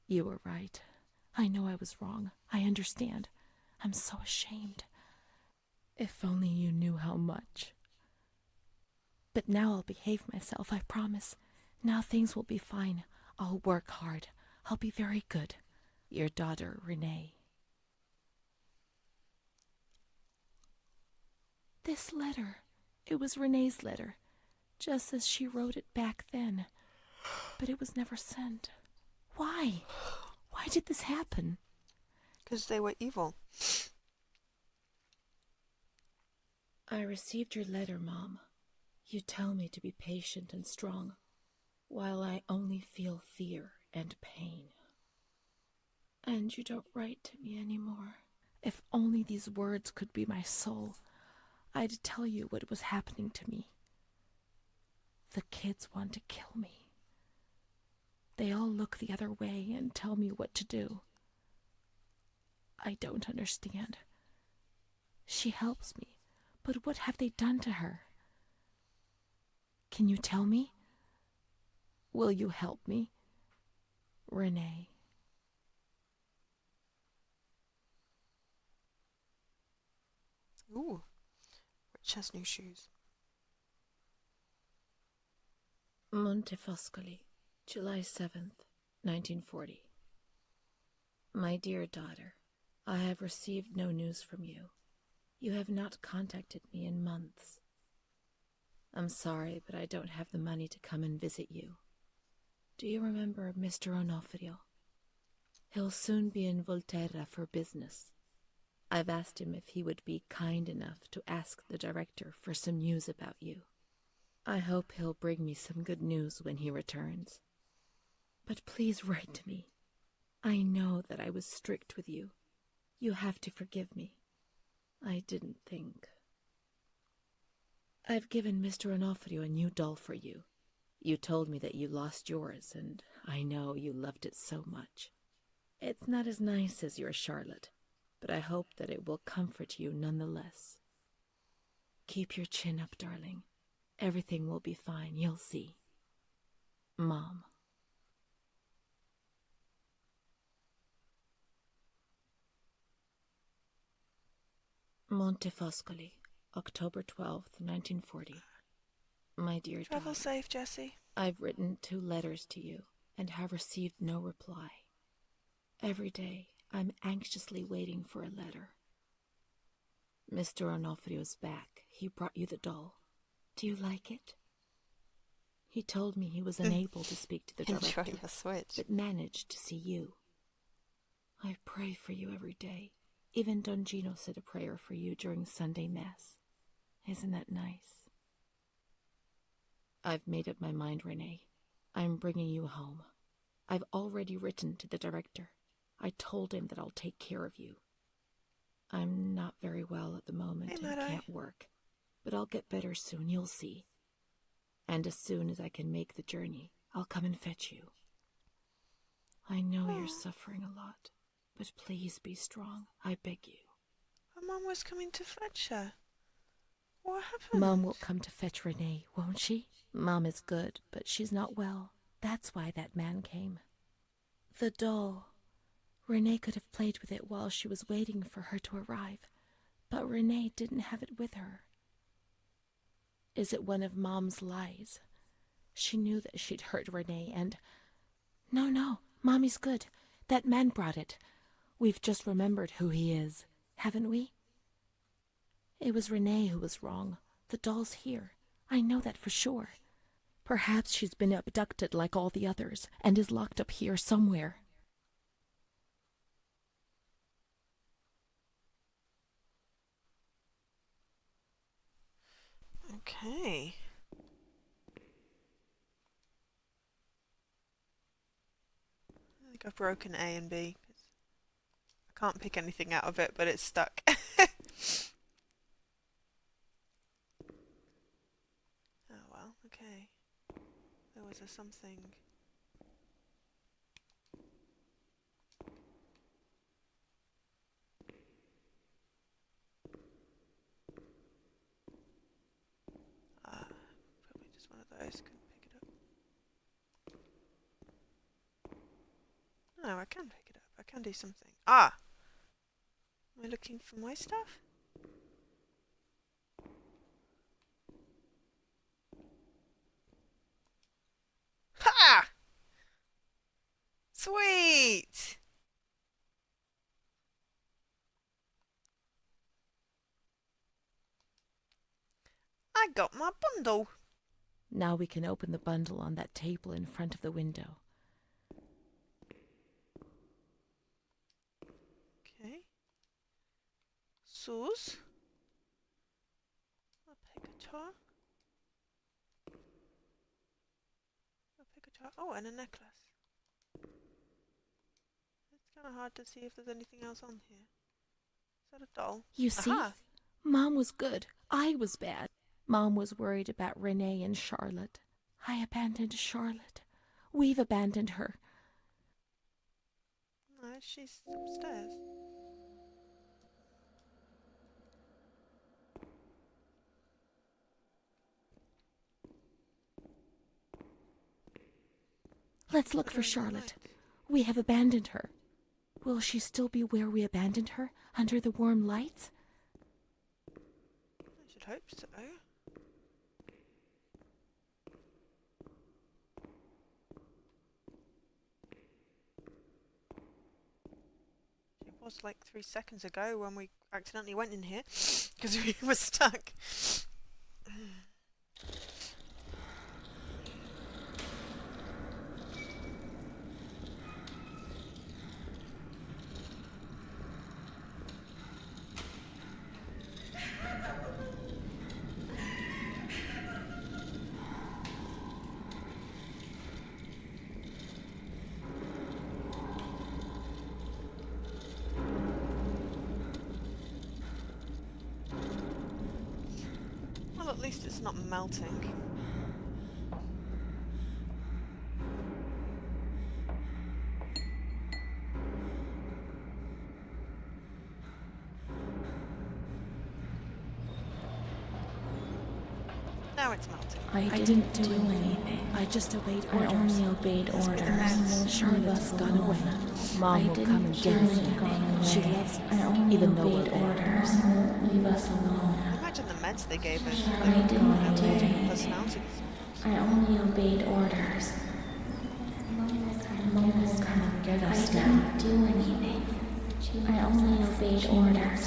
Speaker 2: You were right. I know I was wrong. I understand. I'm so ashamed. If only you knew how much. But now I'll behave myself, I promise. Now things will be fine. I'll work hard. I'll be very good. Your daughter, Renee. This letter. It was Renee's letter, just as she wrote it back then. But it was never sent. Why? Why did this happen?
Speaker 1: Because they were evil.
Speaker 2: I received your letter, Mom. You tell me to be patient and strong, while I only feel fear and pain. And you don't write to me anymore. If only these words could be my soul, I'd tell you what was happening to me. The kids want to kill me. They all look the other way and tell me what to do. I don't understand. She helps me, but what have they done to her? Can you tell me? Will you help me? Renee.
Speaker 1: Ooh, Rich has new shoes.
Speaker 2: Montefoscoli, July 7th, 1940. My dear daughter, I have received no news from you. You have not contacted me in months. I'm sorry, but I don't have the money to come and visit you. Do you remember Mr. Onofrio? He'll soon be in Volterra for business. I've asked him if he would be kind enough to ask the director for some news about you. I hope he'll bring me some good news when he returns. But please write to me. I know that I was strict with you. You have to forgive me. I didn't think. I've given Mr. Onofrio a new doll for you. You told me that you lost yours, and I know you loved it so much. It's not as nice as your Charlotte, but I hope that it will comfort you nonetheless. Keep your chin up, darling. Everything will be fine, you'll see. Mom. Montefoscoli, October 12th, 1940. My dear
Speaker 1: Travel
Speaker 2: daughter,
Speaker 1: safe, Jessie.
Speaker 2: I've written 2 letters to you and have received no reply. Every day, I'm anxiously waiting for a letter. Mr. Onofrio's back. He brought you the doll. Do you like it? He told me he was unable to speak to the director,
Speaker 1: Enjoy your switch.
Speaker 2: but managed to see you. I pray for you every day. Even Don Gino said a prayer for you during Sunday Mass. Isn't that nice? I've made up my mind, Renee. I'm bringing you home. I've already written to the director. I told him that I'll take care of you. I'm not very well at the moment and can't work, but I'll get better soon, you'll see. And as soon as I can make the journey, I'll come and fetch you. I know you're suffering a lot, but please be strong, I beg you.
Speaker 1: Her mum was coming to fetch her. What happened?
Speaker 2: Mom will come to fetch Renee, won't she? Mom is good, but she's not well. That's why that man came. The doll. Renee could have played with it while she was waiting for her to arrive, but Renee didn't have it with her. Is it one of Mom's lies? She knew that she'd hurt Renee and... No, Mommy's good. That man brought it. We've just remembered who he is, haven't we? It was Renee who was wrong. The doll's here. I know that for sure. Perhaps she's been abducted like all the others and is locked up here somewhere.
Speaker 1: Okay. I think I've broken A and B. I can't pick anything out of it, but it's stuck. Oh well, okay. There was a something. Probably just one of those. Couldn't pick it up. No, I can pick it up. I can do something. Ah! Am I looking for my stuff? Ha! Sweet! I got my bundle.
Speaker 2: Now we can open the bundle on that table in front of the window.
Speaker 1: Okay. Sauce. A picture. Oh, and a necklace. It's kind of hard to see if there's anything else on here. Is that a doll?
Speaker 2: You see?
Speaker 1: Aha!
Speaker 2: Mom was good. I was bad. Mom was worried about Renee and Charlotte. I abandoned Charlotte. We've abandoned her.
Speaker 1: No, she's upstairs.
Speaker 2: Let's look for Charlotte. We have abandoned her. Will she still be where we abandoned her, under the warm lights?
Speaker 1: I should hope so. She was like 3 seconds ago when we accidentally went in here because we were stuck. Well, at least it's not melting. Now it's melting.
Speaker 2: I didn't do anything. I just obeyed orders.
Speaker 3: I only obeyed orders.
Speaker 2: Charlotte's gone away. Mom will come and get us now. She loves us, even though we're
Speaker 3: orders. Leave us alone.
Speaker 1: Imagine the meds they gave her.
Speaker 3: I didn't do anything.
Speaker 1: Personality.
Speaker 3: I only obeyed orders. Mom will come and get us now. I didn't do anything. I only obeyed orders.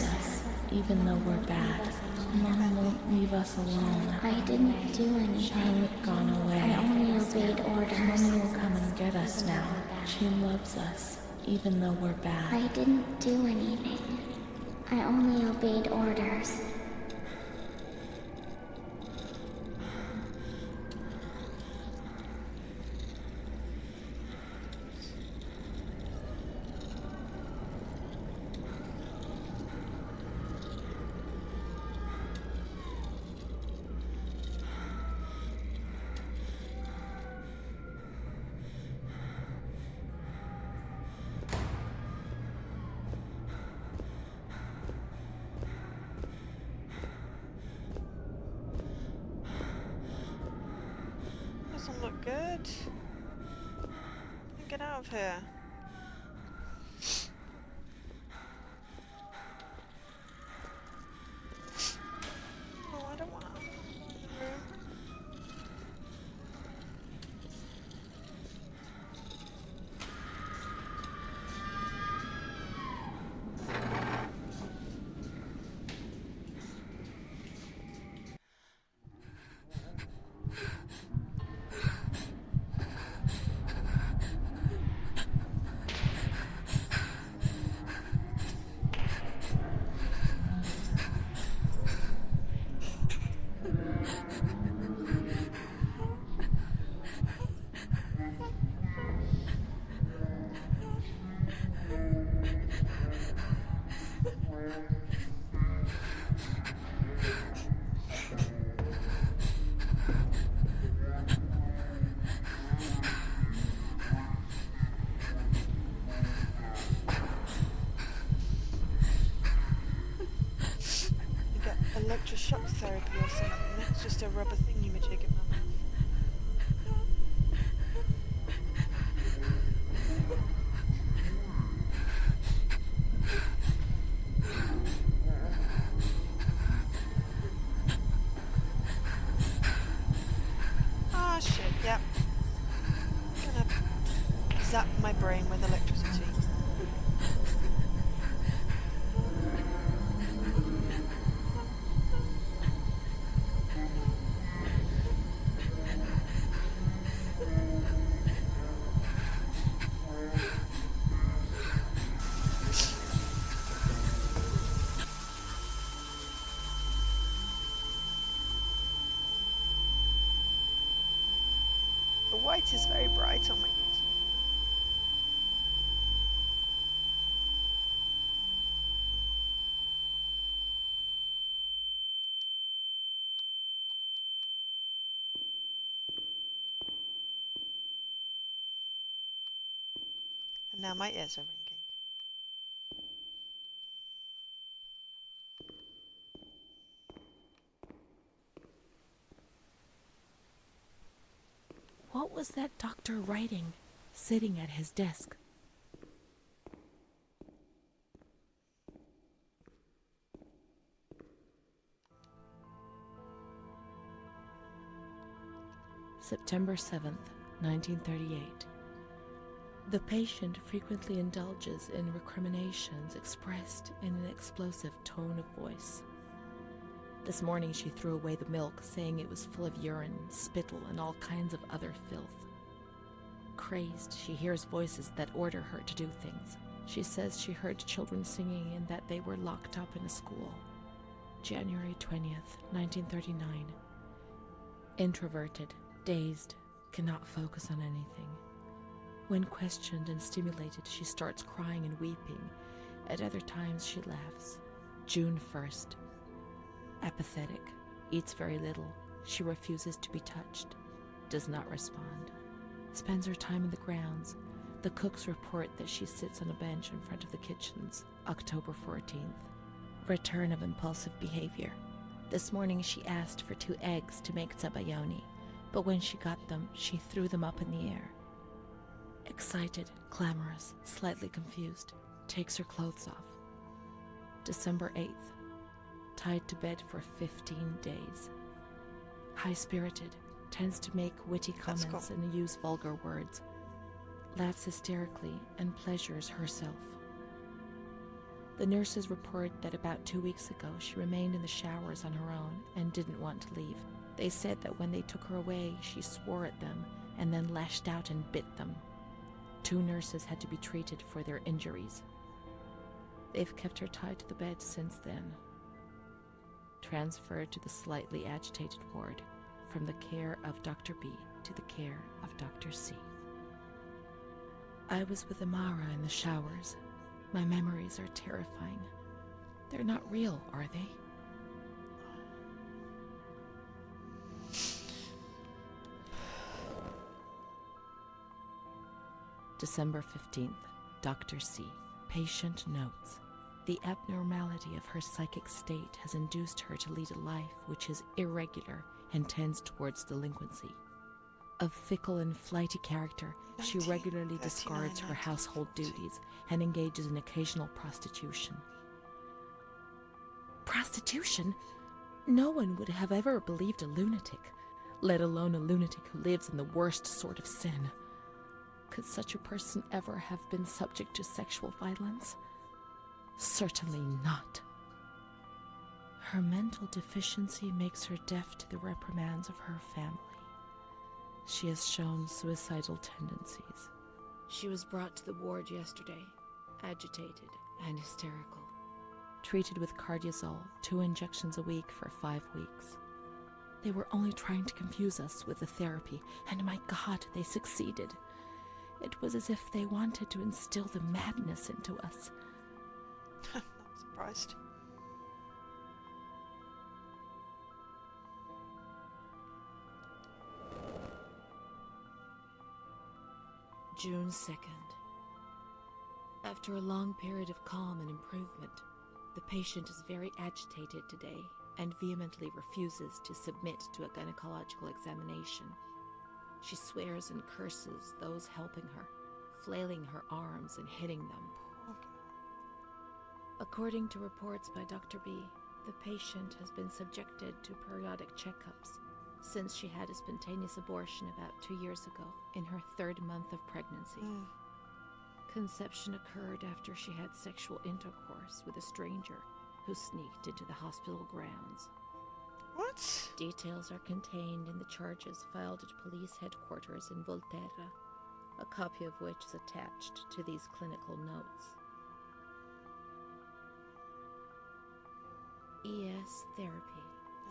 Speaker 2: even though we're bad.
Speaker 3: Mom won't leave us alone. I didn't do anything.
Speaker 2: Charlotte gone away.
Speaker 3: I only obeyed orders.
Speaker 2: Mommy will come and get us now. She loves us, even though we're bad.
Speaker 3: I didn't do anything. I only obeyed orders.
Speaker 1: Doesn't look good. Get out of here. Oh, I don't want to. Electroshock therapy or something. That's just a rubber thing you would take in my mouth. Ah, shit, yep. Gonna zap my brain with electricity. The white is very bright on my YouTube. Now my ears are ringing.
Speaker 2: What was that doctor writing, sitting at his desk? September 7th, 1938. The patient frequently indulges in recriminations expressed in an explosive tone of voice. This morning she threw away the milk, saying it was full of urine, spittle, and all kinds of other filth. Crazed, she hears voices that order her to do things. She says she heard children singing and that they were locked up in a school. January 20th, 1939. Introverted, dazed, cannot focus on anything. When questioned and stimulated, she starts crying and weeping. At other times, she laughs. June 1st. Apathetic, eats very little. She refuses to be touched, does not respond. Spends her time in the grounds. The cooks report that she sits on a bench in front of the kitchens. October 14th. Return of impulsive behavior. This morning she asked for 2 eggs to make zabayoni, but when she got them, she threw them up in the air. Excited, clamorous, slightly confused, takes her clothes off. December 8th. Tied to bed for 15 days. High-spirited, tends to make witty comments and use vulgar words. Laughs hysterically and pleasures herself. The nurses report that about 2 weeks ago she remained in the showers on her own and didn't want to leave. They said that when they took her away, she swore at them and then lashed out and bit them. 2 nurses had to be treated for their injuries. They've kept her tied to the bed since then. Transferred to the slightly agitated ward, from the care of Dr. B to the care of Dr. C. I was with Amara in the showers. My memories are terrifying. They're not real, are they? December 15th, Dr. C. Patient notes. The abnormality of her psychic state has induced her to lead a life which is irregular and tends towards delinquency. Of fickle and flighty character, she regularly discards her household duties and engages in occasional prostitution. Prostitution? No one would have ever believed a lunatic, let alone a lunatic who lives in the worst sort of sin. Could such a person ever have been subject to sexual violence? Certainly not. Her mental deficiency makes her deaf to the reprimands of her family. She has shown suicidal tendencies. She was brought to the ward yesterday, agitated and hysterical. Treated with cardiazol, 2 injections a week for 5 weeks. They were only trying to confuse us with the therapy, and my God, they succeeded. It was as if they wanted to instill the madness into us.
Speaker 1: Not surprised.
Speaker 2: June 2nd. After a long period of calm and improvement, the patient is very agitated today and vehemently refuses to submit to a gynecological examination. She swears and curses those helping her, flailing her arms and hitting them. According to reports by Dr. B, the patient has been subjected to periodic checkups since she had a spontaneous abortion about 2 years ago in her 3rd month of pregnancy. Conception occurred after she had sexual intercourse with a stranger who sneaked into the hospital grounds.
Speaker 1: What?
Speaker 2: Details are contained in the charges filed at police headquarters in Volterra, a copy of which is attached to these clinical notes. ES therapy.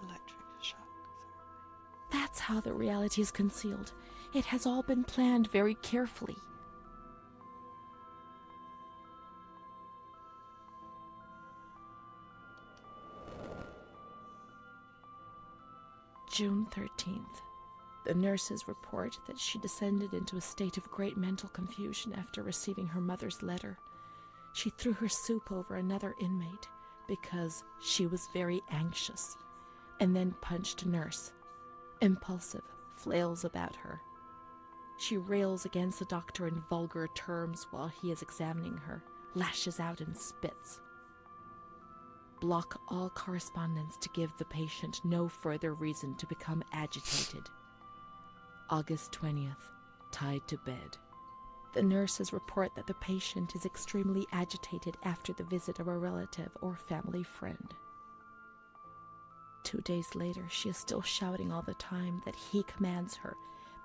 Speaker 1: Electric shock therapy.
Speaker 2: That's how the reality is concealed. It has all been planned very carefully. June 13th. The nurses report that she descended into a state of great mental confusion after receiving her mother's letter. She threw her soup over another inmate because she was very anxious, and then punched a nurse. Impulsive, flails about her. She rails against the doctor in vulgar terms while he is examining her, lashes out and spits. Block all correspondence to give the patient no further reason to become agitated. August 20th, tied to bed. The nurses report that the patient is extremely agitated after the visit of a relative or family friend. 2 days later, she is still shouting all the time that he commands her,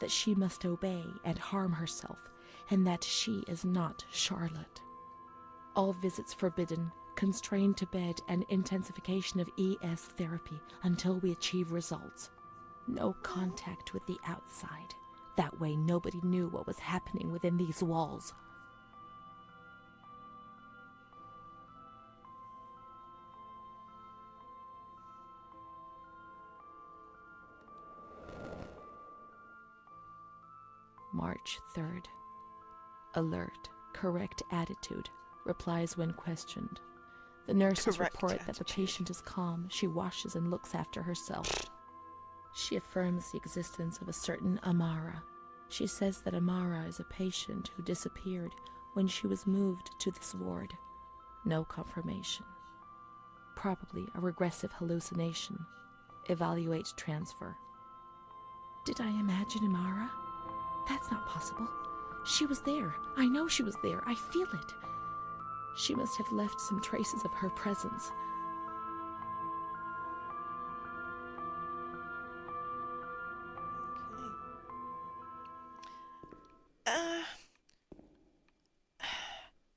Speaker 2: that she must obey and harm herself, and that she is not Charlotte. All visits forbidden, constrained to bed, and intensification of ES therapy until we achieve results. No contact with the outside. That way nobody knew what was happening within these walls. March 3rd. Alert, correct attitude, replies when questioned. The nurses report that the patient is calm. She washes and looks after herself. She affirms the existence of a certain Amara. She says that Amara is a patient who disappeared when she was moved to this ward. No confirmation. Probably a regressive hallucination. Evaluate transfer. Did I imagine Amara? That's not possible. She was there. I know she was there. I feel it. She must have left some traces of her presence.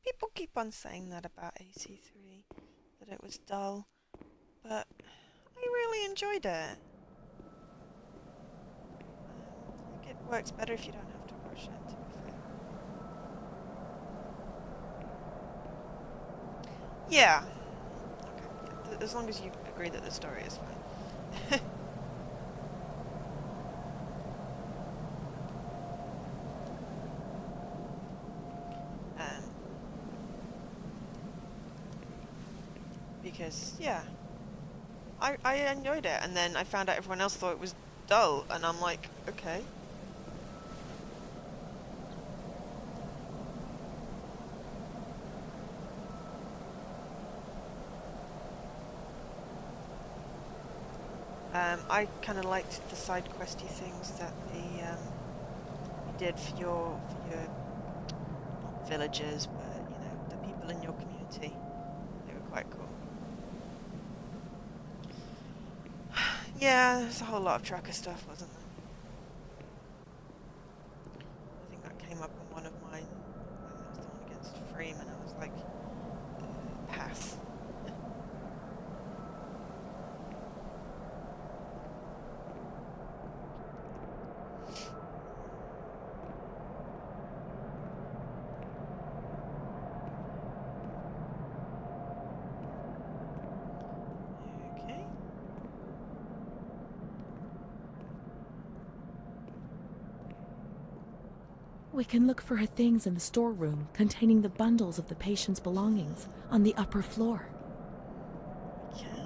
Speaker 1: People keep on saying that about AC3, that it was dull, but I really enjoyed it. I think it works better if you don't have to rush it, to be fair. Yeah. Okay, yeah, as long as you agree that the story is fine. Because, yeah, I enjoyed it, and then I found out everyone else thought it was dull, and I'm like, okay. I kind of liked the side questy things that you did for your not villagers, but the people in your community. They were quite cool. Yeah, there's a whole lot of tracker stuff, wasn't there? I think that came up in one of mine. That was the one against Freeman. I was like, pass. Okay.
Speaker 2: We can look for her things in the storeroom containing the bundles of the patient's belongings on the upper floor.
Speaker 1: We can.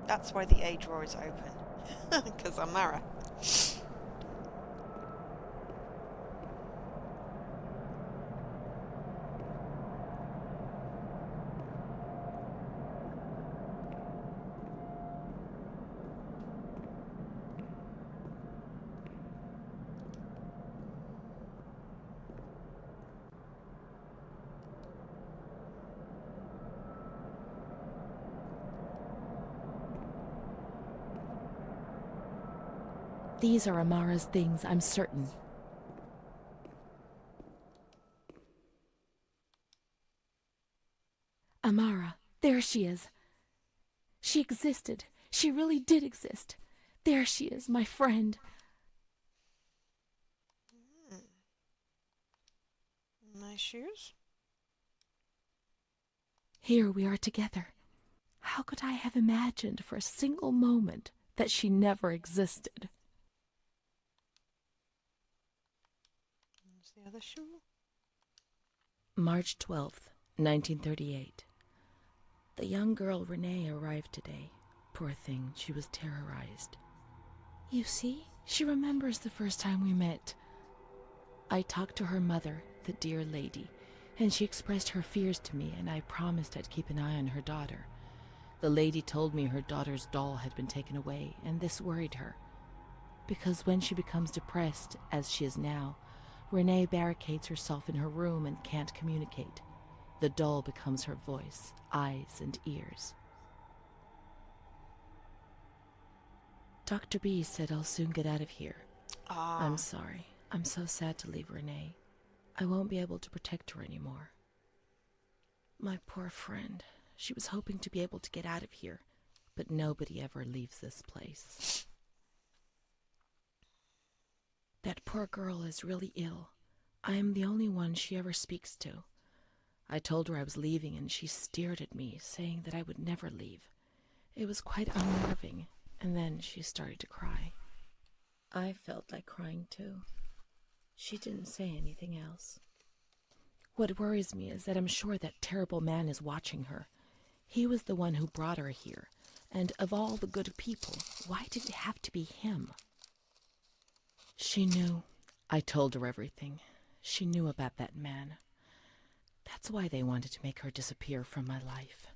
Speaker 1: That's why the A drawer is open. Because I'm Mara.
Speaker 2: These are Amara's things, I'm certain. Amara, there she is. She existed. She really did exist. There she is, my friend.
Speaker 1: Nice shoes.
Speaker 2: Here we are together. How could I have imagined for a single moment that she never existed.
Speaker 1: What's the other shoe?
Speaker 2: March 12th, 1938. The young girl Renee arrived today. Poor thing, she was terrorized. You see, she remembers the first time we met. I talked to her mother, the dear lady, and she expressed her fears to me, and I promised I'd keep an eye on her daughter. The lady told me her daughter's doll had been taken away, and this worried her. Because when she becomes depressed, as she is now, Renee barricades herself in her room and can't communicate. The doll becomes her voice, eyes, and ears. Dr. B said I'll soon get out of here. I'm sorry. I'm so sad to leave Renee. I won't be able to protect her anymore. My poor friend. She was hoping to be able to get out of here, but nobody ever leaves this place. That poor girl is really ill. I am the only one she ever speaks to. I told her I was leaving, and she stared at me, saying that I would never leave. It was quite unnerving, and then she started to cry. I felt like crying too. She didn't say anything else. What worries me is that I'm sure that terrible man is watching her. He was the one who brought her here, and of all the good people, why did it have to be him? She knew. I told her everything. She knew about that man. That's why they wanted to make her disappear from my life.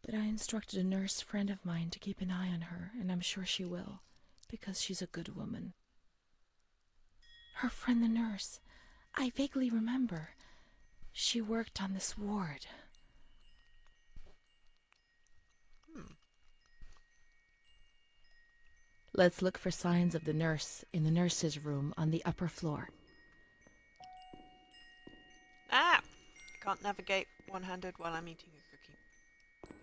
Speaker 2: But I instructed a nurse friend of mine to keep an eye on her, and I'm sure she will, because she's a good woman. Her friend the nurse, I vaguely remember. She worked on this ward. Let's look for signs of the nurse in the nurse's room on the upper floor.
Speaker 1: Can't navigate one-handed while I'm eating a cookie.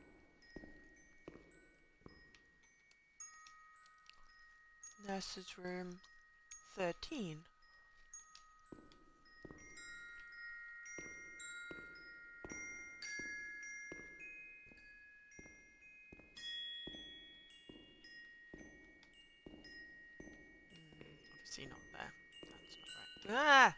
Speaker 1: Nurse's room 13. Obviously not there. That's not right.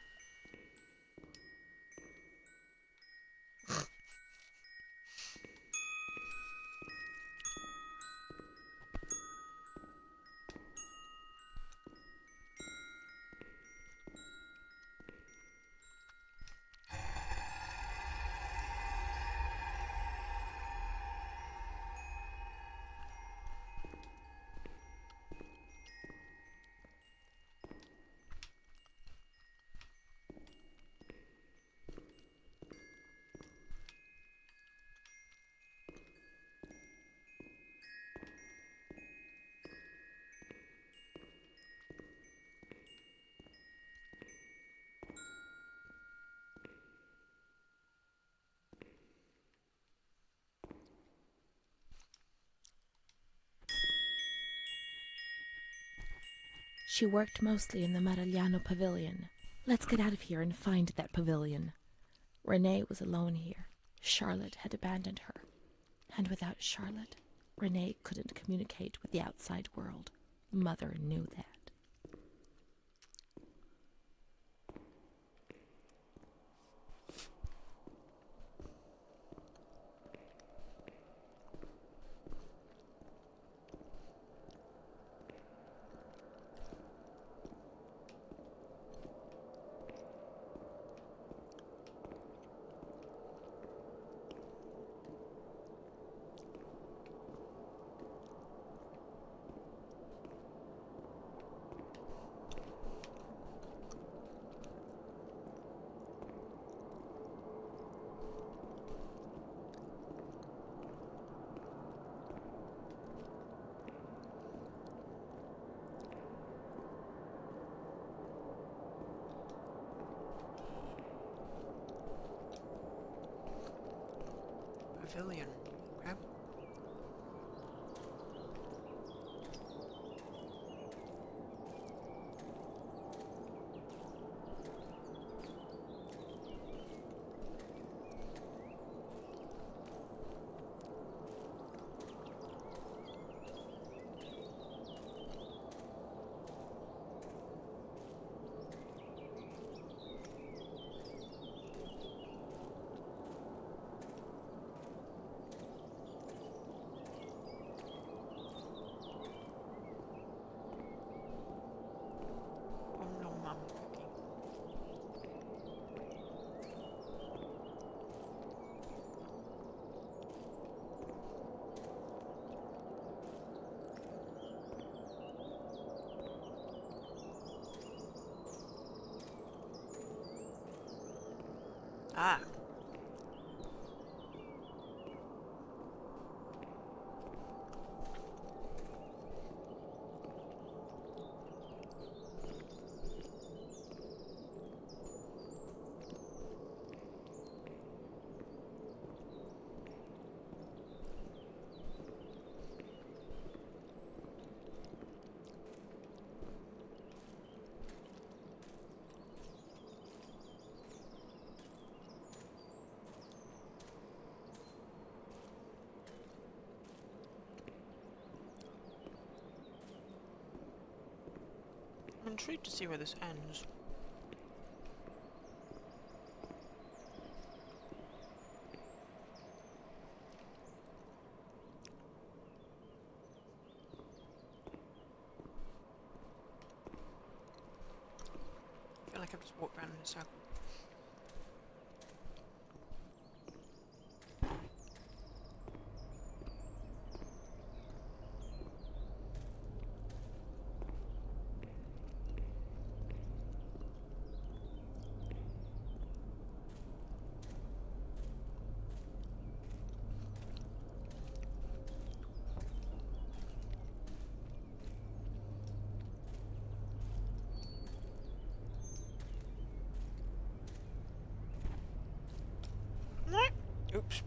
Speaker 2: She worked mostly in the Marigliano pavilion. Let's get out of here and find that pavilion. Renee was alone here. Charlotte had abandoned her. And without Charlotte, Renee couldn't communicate with the outside world. Mother knew that.
Speaker 1: Pavilion. Okay. Ah. I'm intrigued to see where this ends. I feel like I've just walked around in a circle. Oops.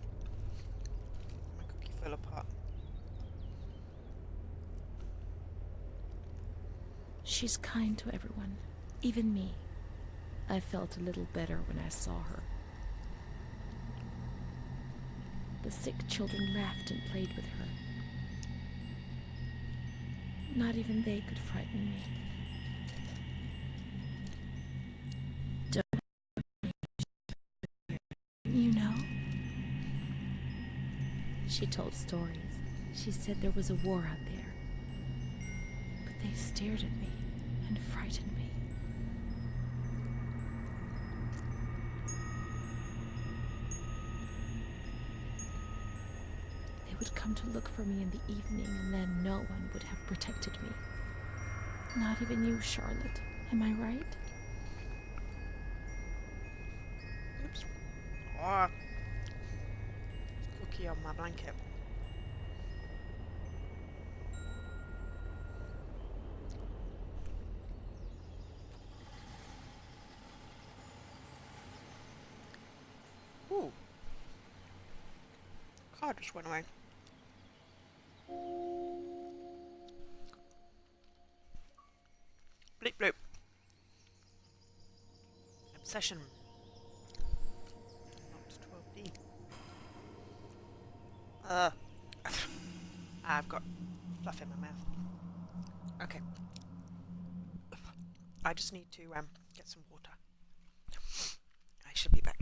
Speaker 1: My cookie fell apart.
Speaker 2: She's kind to everyone, even me. I felt a little better when I saw her. The sick children laughed and played with her. Not even they could frighten me. Don't you know? She told stories. She said there was a war out there. But they stared at me and frightened me. They would come to look for me in the evening, and then no one would have protected me. Not even you, Charlotte. Am I right?
Speaker 1: Oops. Oh. Cookie on my blanket. Ooh. Car just went away. Bleep bloop. Obsession. Not 12D. I've got fluff in my mouth. Okay. I just need to get some water. I should be back.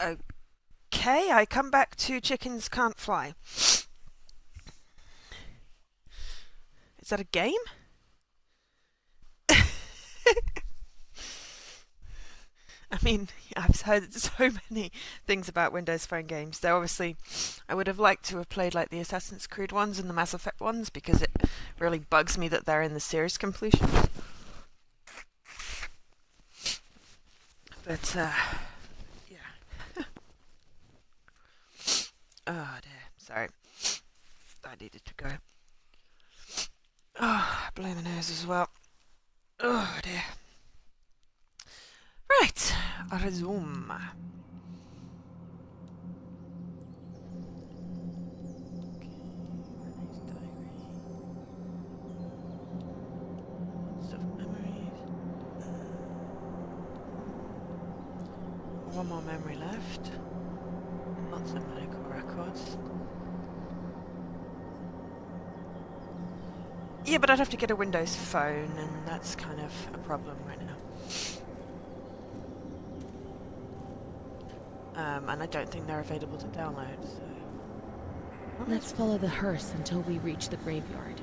Speaker 1: Okay, I come back to chickens can't fly. Is that a game? I mean, I've heard so many things about Windows Phone games. Though obviously, I would have liked to have played like the Assassin's Creed ones and the Mass Effect ones because it really bugs me that they're in the series completion. But yeah. Oh dear, sorry. I needed to go. Oh, blow my nose as well. Oh dear. Right, resume. One more memory left. Lots of medical records. Yeah, but I'd have to get a Windows phone, and that's kind of a problem right now. And I don't think they're available to download, so...
Speaker 2: Let's follow the hearse until we reach the graveyard.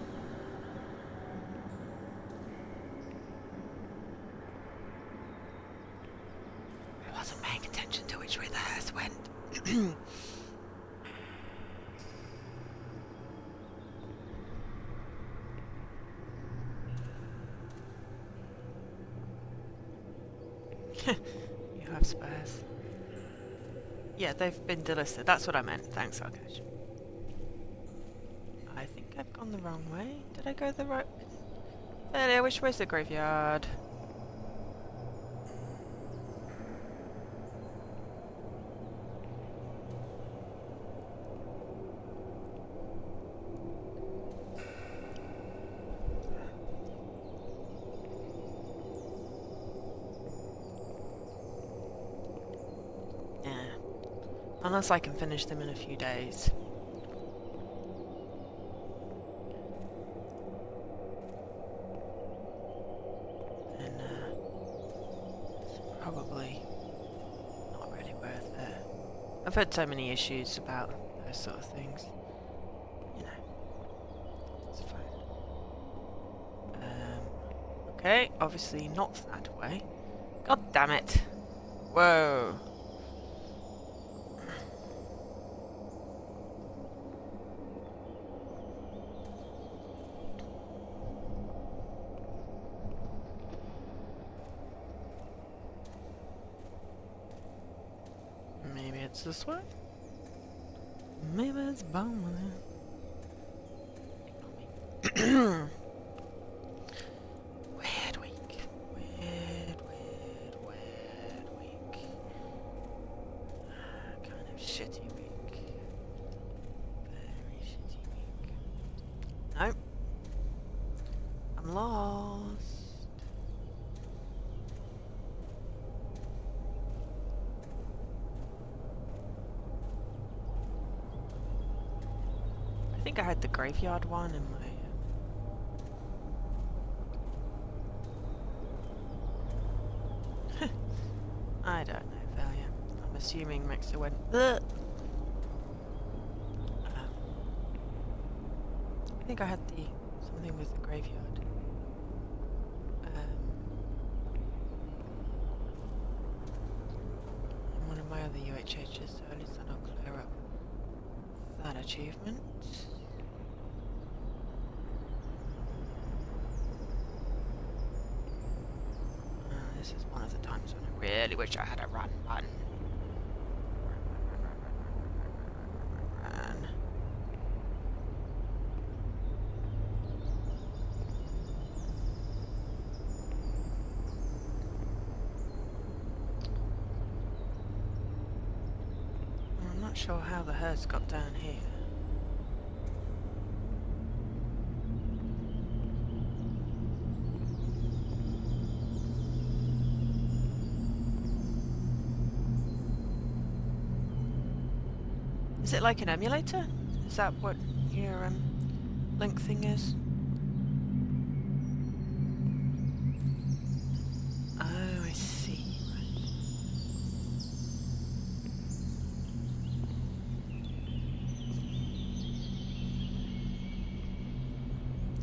Speaker 1: I wasn't paying attention to which way the hearse went. You have spares. Yeah, they've been delisted. That's what I meant. Thanks, Arkash. I think I've gone the wrong way. Did I go the right way? Earlier, which way's the graveyard? Unless I can finish them in a few days. And it's probably not really worth it. I've had so many issues about those sort of things. You know, it's fine. Okay, obviously not that way. God damn it. Whoa. Maybe it's this way? Maybe it's bone. Weird week. Weird week. Kind of shitty week. Very shitty week. Nope. I'm lost. I think I had the graveyard one in my... I don't know, Valia. I'm assuming Mixer went... Ugh! I think I had the... something with the graveyard. In one of my other UHHs, so at least then I'll clear up that achievement. This is one of the times when I really wish I had a run button. Run. I'm not sure how the hearse got down here. Is it like an emulator? Is that what your link thing is? Oh, I see. Right.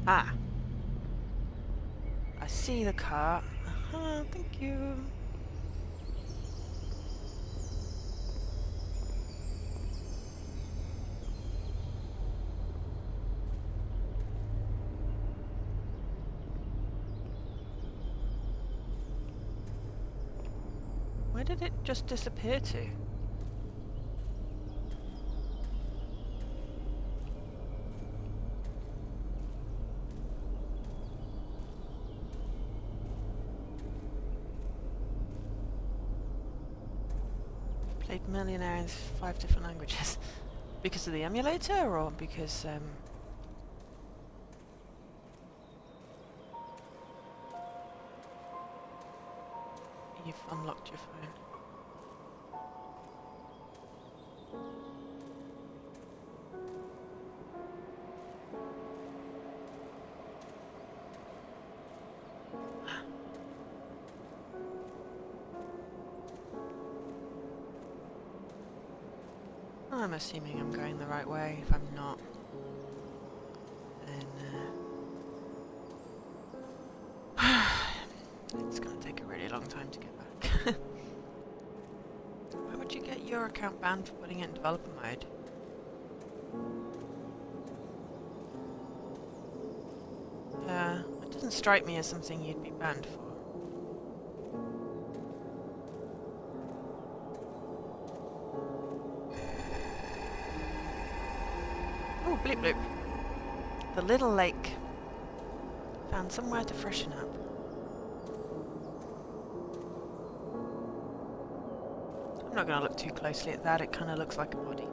Speaker 1: Ah, I see the car. Thank you. Where did it just disappear to? Played Millionaire in 5 different languages. Because of the emulator, or because, you've unlocked your phone? I'm assuming I'm going the right way. If I'm not, then it's gonna take a really long time to get back. Why would you get your account banned for putting it in developer mode? It doesn't strike me as something you'd be banned for. Oh, bleep bloop. The little lake. Found somewhere to freshen up. I'm not going to look too closely at that, it kind of looks like a body.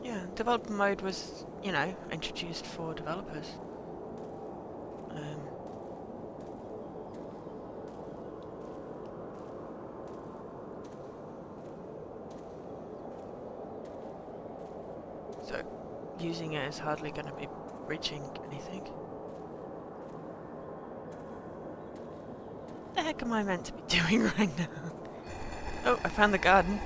Speaker 1: Yeah, developer mode was, you know, introduced for developers. So, using it is hardly going to be breaching anything. What the heck am I meant to be doing right now? Oh, I found the garden.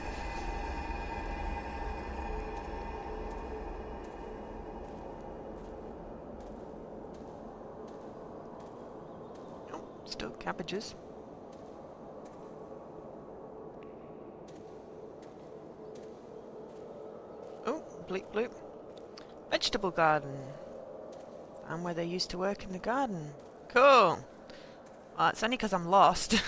Speaker 1: Still cabbages. Oh, bleep bloop. Vegetable garden. Found where they used to work in the garden. Cool. Well, it's only because I'm lost.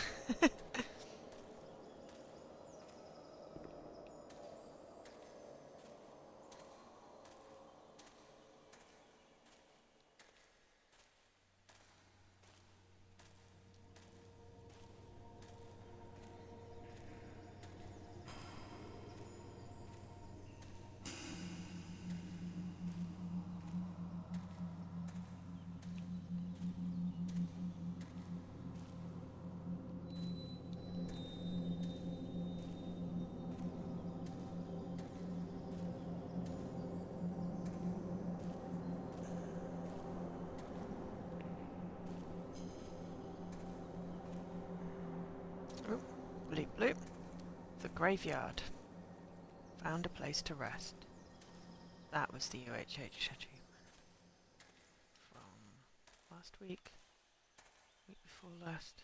Speaker 1: Oh, bleep bloop. The graveyard. Found a place to rest. That was the UHH achievement. From last week. Week before last.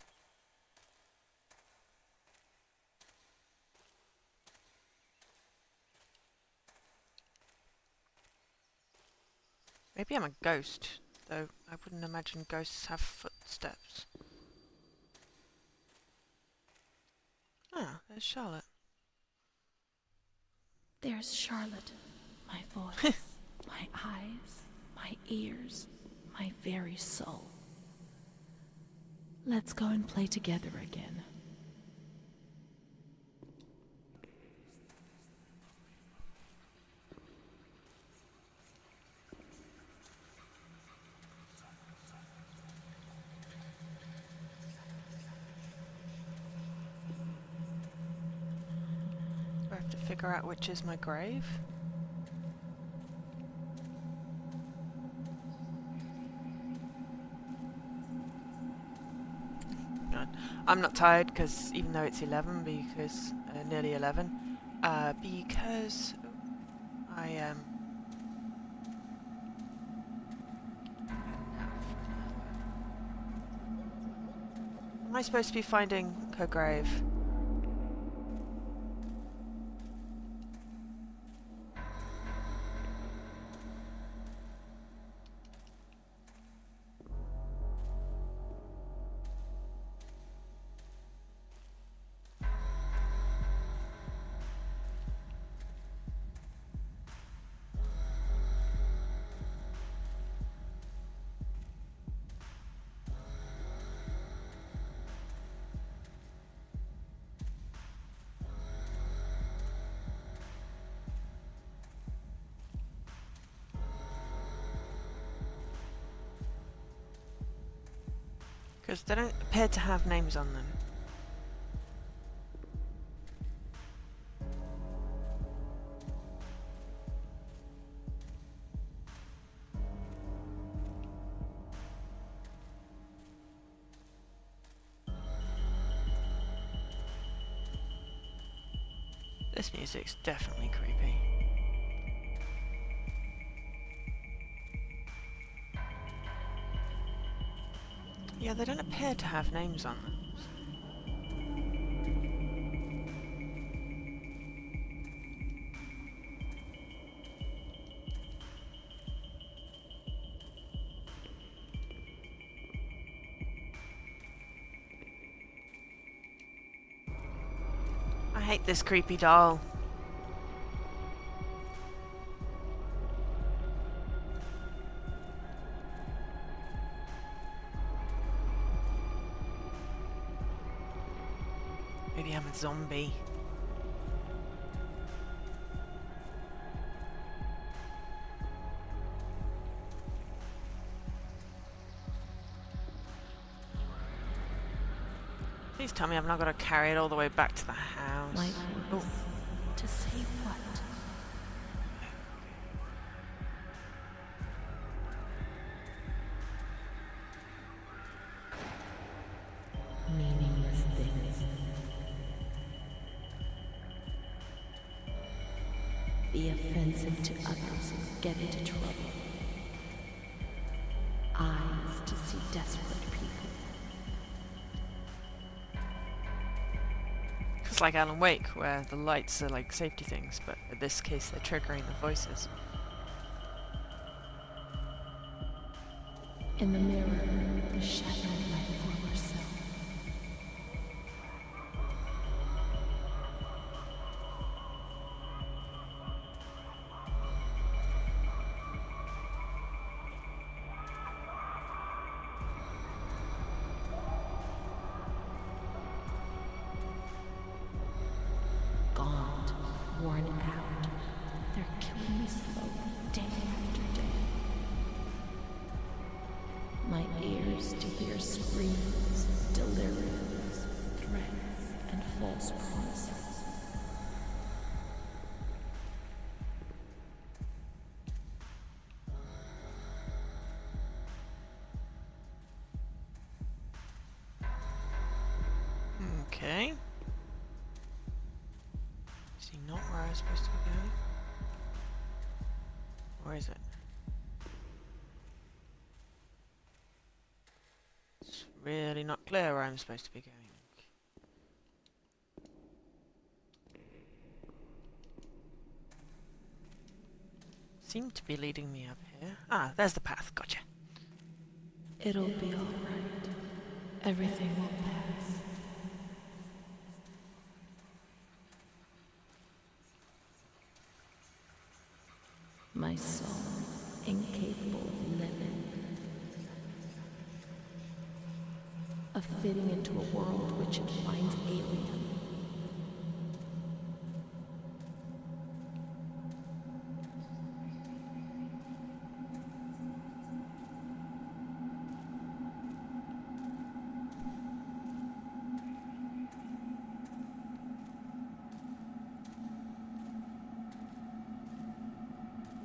Speaker 1: Maybe I'm a ghost, though I wouldn't imagine ghosts have footsteps. Ah, there's Charlotte.
Speaker 2: There's Charlotte, my voice, my eyes, my ears, my very soul. Let's go and play together again.
Speaker 1: have to figure out which is my grave. God. I'm not tired because even though it's 11, because nearly 11, because I am. Am I supposed to be finding her grave? Because they don't appear to have names on them. This music's definitely creepy. Yeah, they don't appear to have names on them. I hate this creepy doll. Maybe I'm a zombie. Please tell me I've not got to carry it all the way back to the house.
Speaker 2: My voice. To say what? Meaningless things. Be offensive to others and get into trouble. Eyes to see desperate people.
Speaker 1: It's like Alan Wake, where the lights are like safety things, but in this case they're triggering the voices.
Speaker 2: In the mirror, the shadow of my former self. Gaunt, worn out, they're killing me slowly, day after day. My ears to hear screams, deliriums, threats, and false promises.
Speaker 1: Okay. Is he not where I was supposed to be going? Where is it? It's really not clear where I'm supposed to be going. Seemed to be leading me up here. Ah, there's the path. Gotcha.
Speaker 2: It'll be all right. Everything will pass. My soul, incapable of living, of fitting into a world which it finds alien.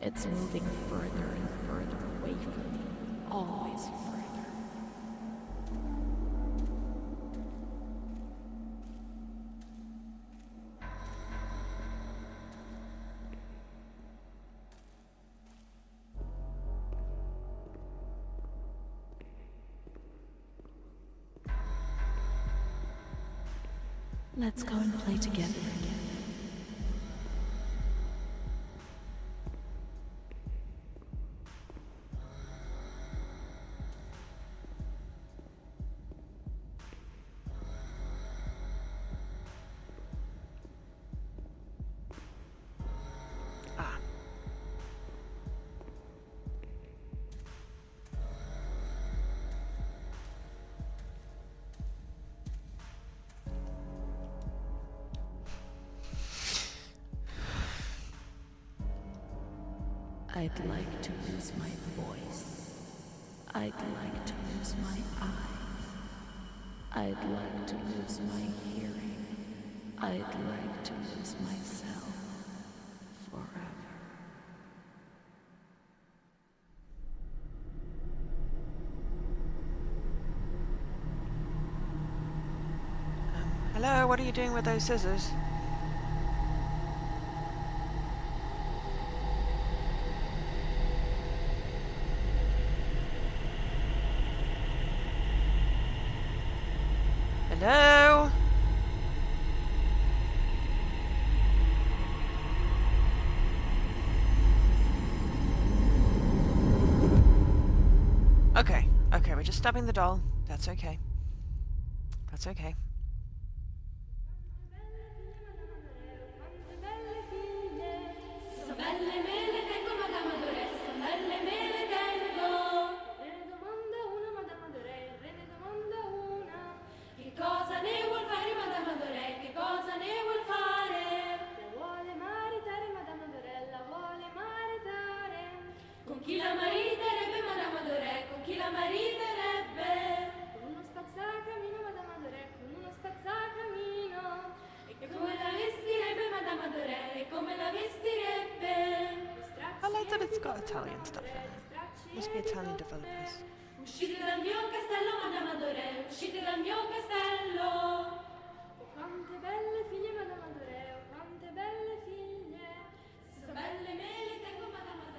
Speaker 2: It's moving further and further away from me, always further. Let's go and play together again.
Speaker 1: Ah.
Speaker 2: I'd like to lose my voice. I'd like to lose my eyes. I'd like to lose my hearing. I'd like to lose myself forever.
Speaker 1: Hello, what are you doing with those scissors? Hello? Okay, we're just stabbing the doll. That's okay. That's okay.
Speaker 3: Chi la mariterebbe Madame Adoré, con chi la mariterebbe? Con uno spazzacamino Madame Adoré, con uno spazzacamino. E come la vestirebbe Madame Adoré, e come la vestirebbe?
Speaker 1: I like that it's got Italian stuff in it. Must be Italian developers.
Speaker 3: Uscite dal mio castello Madame Adoré, uscite dal mio castello. Oh, quante belle figlie Madame Adoré, oh, quante belle figlie. Se belle me le tengo Madame Adoré.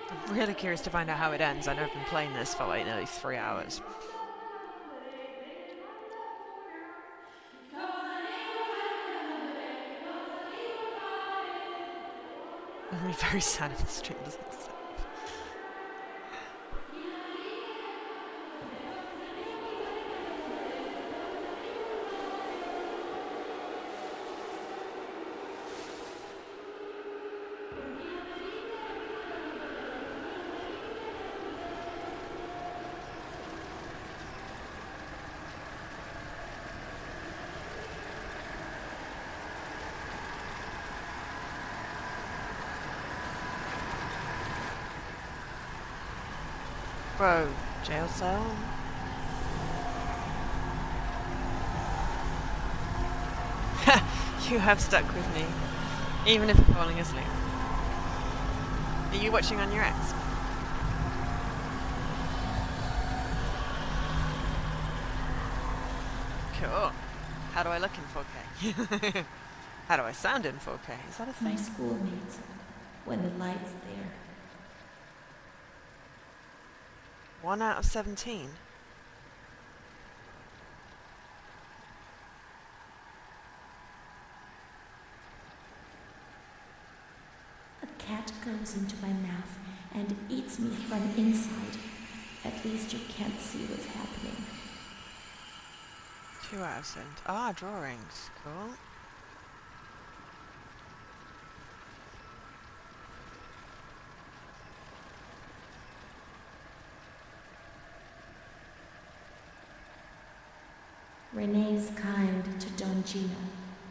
Speaker 1: I'm really curious to find out how it ends. I know I've been playing this for like nearly 3 hours. I'm gonna be very sad if the stream doesn't save. Bro, jail cell? You have stuck with me, even if you're falling asleep. Are you watching on your X? Cool. How do I look in 4K? How do I sound in 4K? Is that a thing?
Speaker 2: My schoolmates, when the light's there.
Speaker 1: 1 out of 17.
Speaker 2: A cat goes into my mouth and eats me from inside. At least you can't see what's happening.
Speaker 1: 2 out of 17. Ah, drawings. Cool.
Speaker 2: Rene's kind to Don Gino,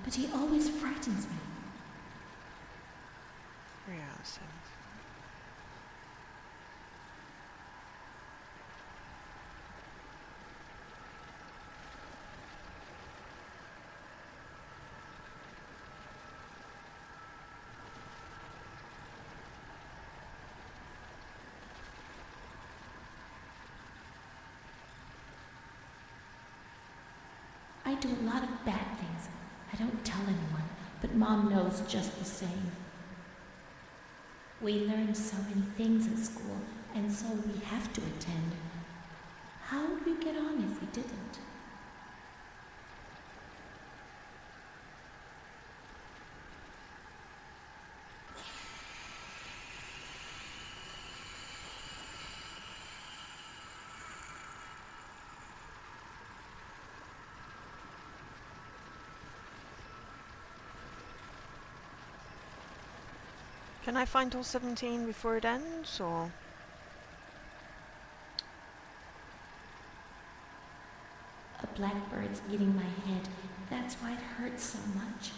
Speaker 2: but he always frightens me.
Speaker 1: 3 out of 17.
Speaker 2: do a lot of bad things. I don't tell anyone, but Mom knows just the same. We learn so many things at school, and so we have to attend. How would we get on if we didn't?
Speaker 1: Can I find all 17 before it ends, or...?
Speaker 2: A blackbird's eating my head. That's why it hurts so much.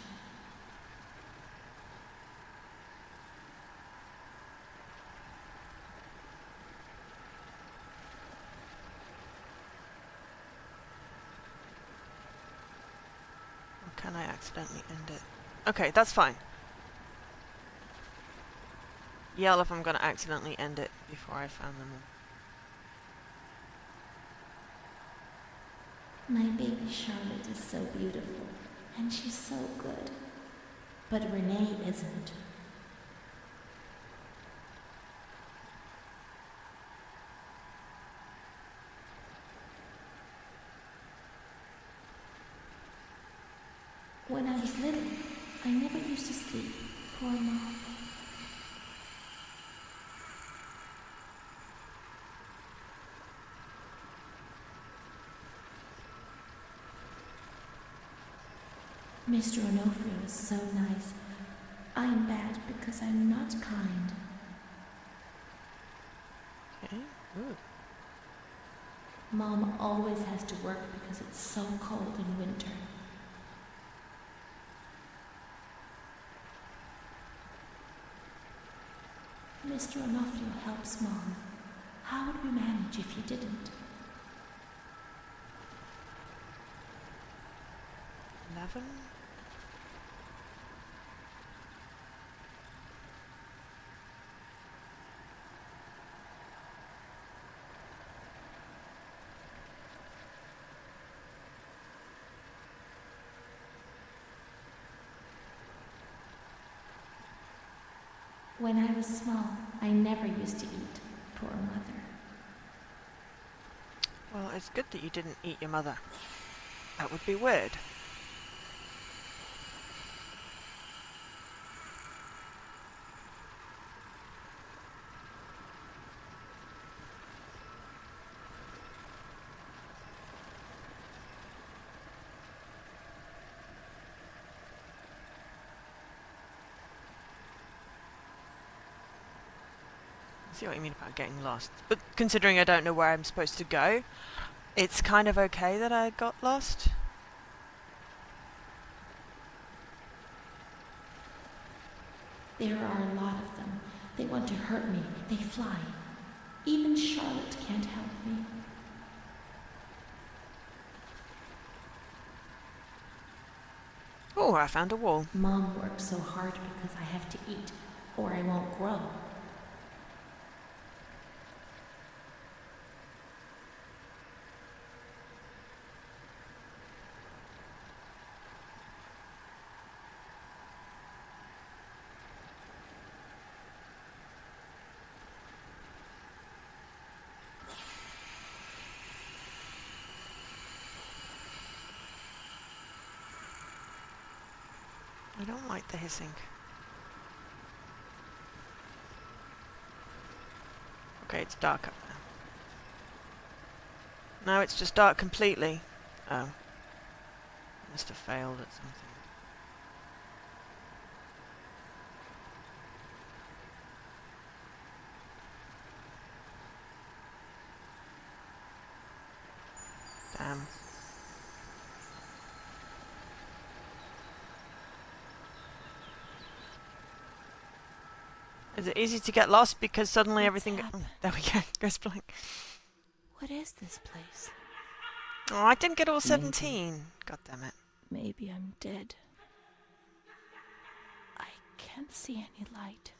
Speaker 1: Or can I accidentally end it? Okay, that's fine. Yell if I'm gonna accidentally end it before I found them all.
Speaker 2: My baby Charlotte is so beautiful, and she's so good. But Renee isn't. When I was little, I never used to sleep. Poor Mom. Mr. Onofrio is so nice. I'm bad because I'm not kind.
Speaker 1: Okay. Ooh.
Speaker 2: Mom always has to work because it's so cold in winter. Mr. Onofrio helps Mom. How would we manage if he didn't?
Speaker 1: 11?
Speaker 2: When I was small, I never used to eat. Poor mother.
Speaker 1: Well, it's good that you didn't eat your mother. That would be weird. I see what you mean about getting lost. But considering I don't know where I'm supposed to go, it's kind of okay that I got lost.
Speaker 2: There are a lot of them. They want to hurt me. They fly. Even Charlotte can't help me.
Speaker 1: Oh, I found a wall.
Speaker 2: Mom works so hard because I have to eat, or I won't grow.
Speaker 1: I don't like the hissing. Okay, it's dark up now. Now it's just dark completely. Oh. Must have failed at something. Damn. Is it easy to get lost because suddenly
Speaker 2: What's
Speaker 1: everything...
Speaker 2: happened?
Speaker 1: there we go. Goes blank.
Speaker 2: What is this place?
Speaker 1: Oh, I didn't get all
Speaker 2: Maybe.
Speaker 1: 17. God damn it.
Speaker 2: Maybe I'm dead. I can't see any light.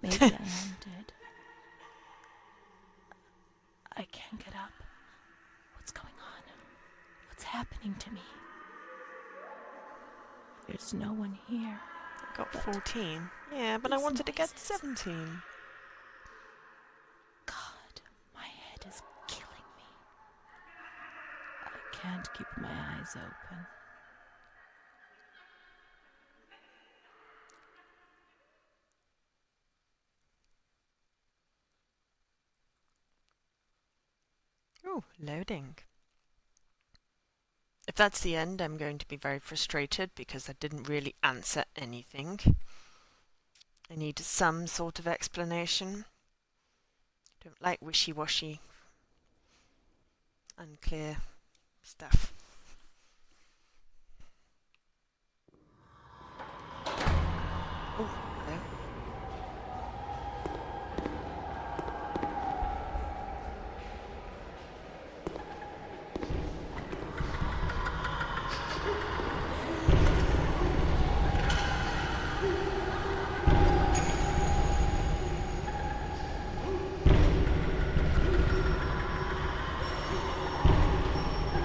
Speaker 2: Maybe I am dead. I can't get up. What's going on? What's happening to me? There's no one here.
Speaker 1: I got
Speaker 2: But
Speaker 1: 14. Yeah, but I
Speaker 2: these
Speaker 1: wanted to get
Speaker 2: noises.
Speaker 1: 17.
Speaker 2: God, my head is killing me. I can't keep my eyes open.
Speaker 1: Oh, loading. If that's the end, I'm going to be very frustrated because I didn't really answer anything. I need some sort of explanation. Don't like wishy-washy, unclear stuff. Oh, hello.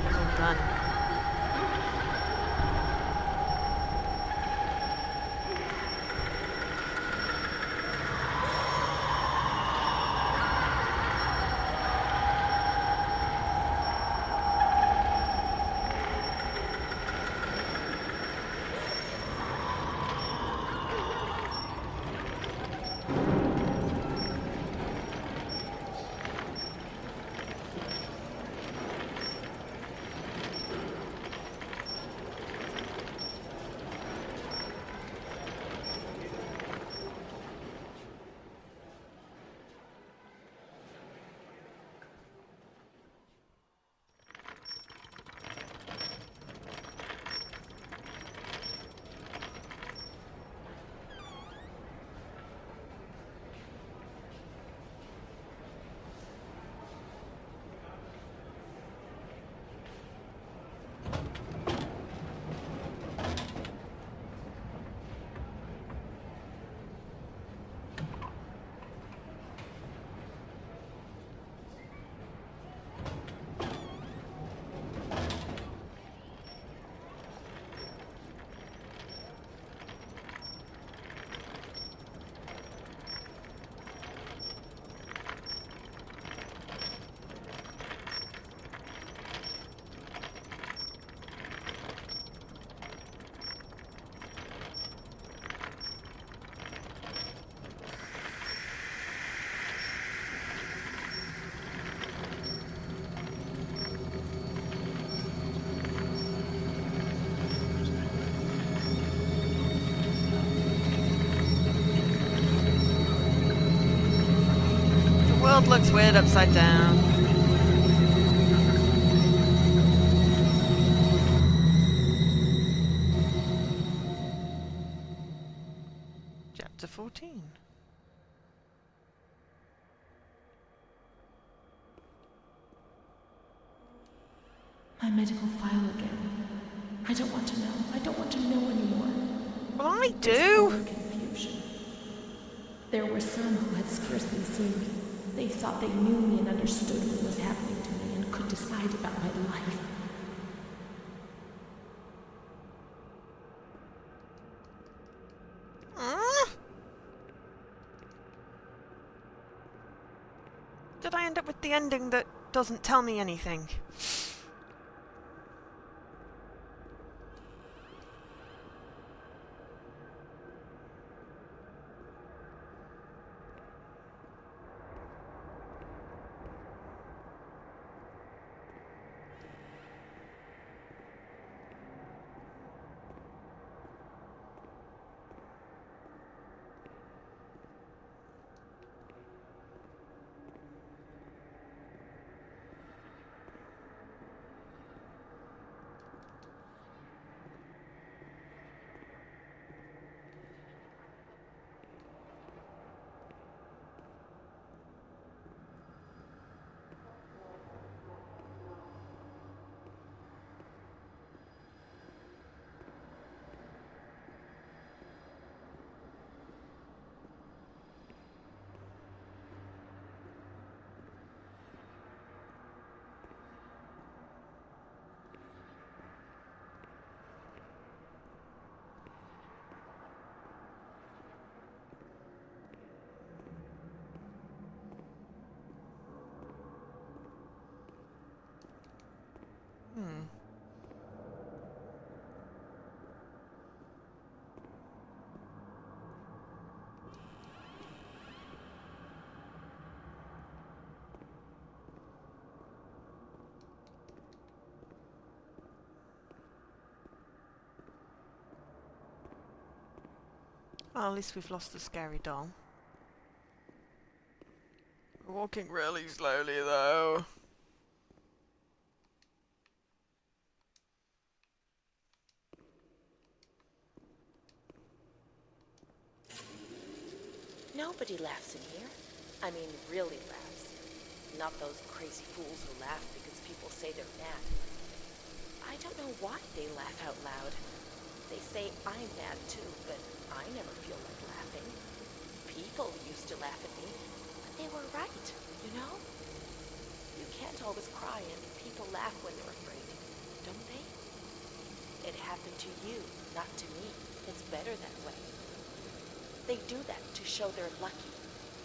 Speaker 1: Well done. The world looks weird upside down. Chapter 14.
Speaker 2: My medical file again. I don't want to know. I don't want to know anymore.
Speaker 1: Well, I
Speaker 2: There's
Speaker 1: do!
Speaker 2: only confusion. There were some who had scarcely seen me. They thought they knew me and understood what was happening to me and could decide about my life.
Speaker 1: Did I end up with the ending that doesn't tell me anything? Well, at least we've lost the scary doll. We're walking really slowly though.
Speaker 2: Nobody laughs in here. I mean, really laughs. Not those crazy fools who laugh because people say they're mad. I don't know why they laugh out loud. They say I'm mad too, but I never feel like laughing. People used to laugh at me, but they were right, you know? You can't always cry and people laugh when they're afraid, don't they? It happened to you, not to me. It's better that way. They do that to show they're lucky.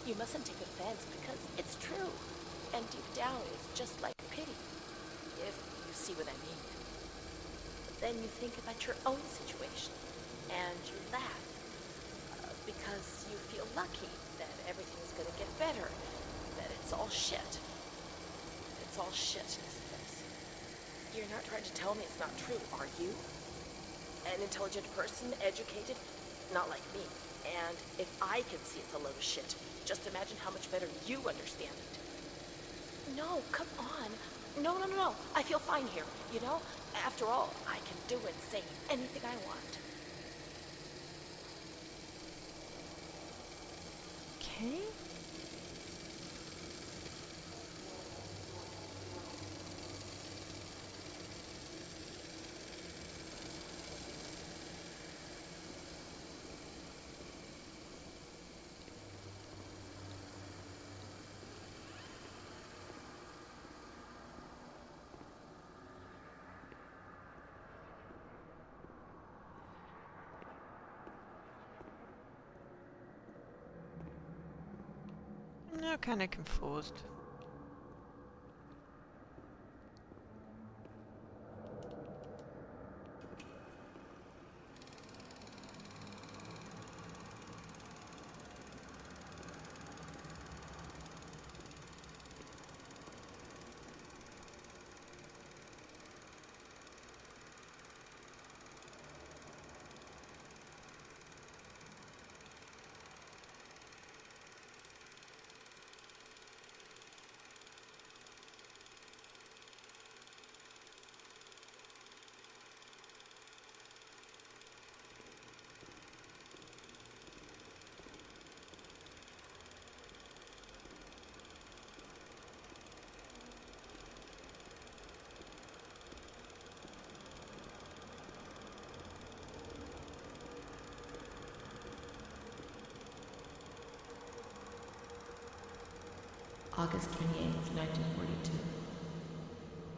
Speaker 2: You mustn't take offense because it's true. And deep down, it's just like pity, if you see what I mean. But then you think about your own situation, and you laugh, because you feel lucky that everything's gonna get better, that it's all shit. It's all shit in this place. You're not trying to tell me it's not true, are you? An intelligent person, educated, not like me. And if I can see it's a load of shit, just imagine how much better you understand it. No, come on. No. I feel fine here, you know? After all, I can do and say anything I want.
Speaker 1: Okay. No, kind of confused.
Speaker 4: August 28th, 1942.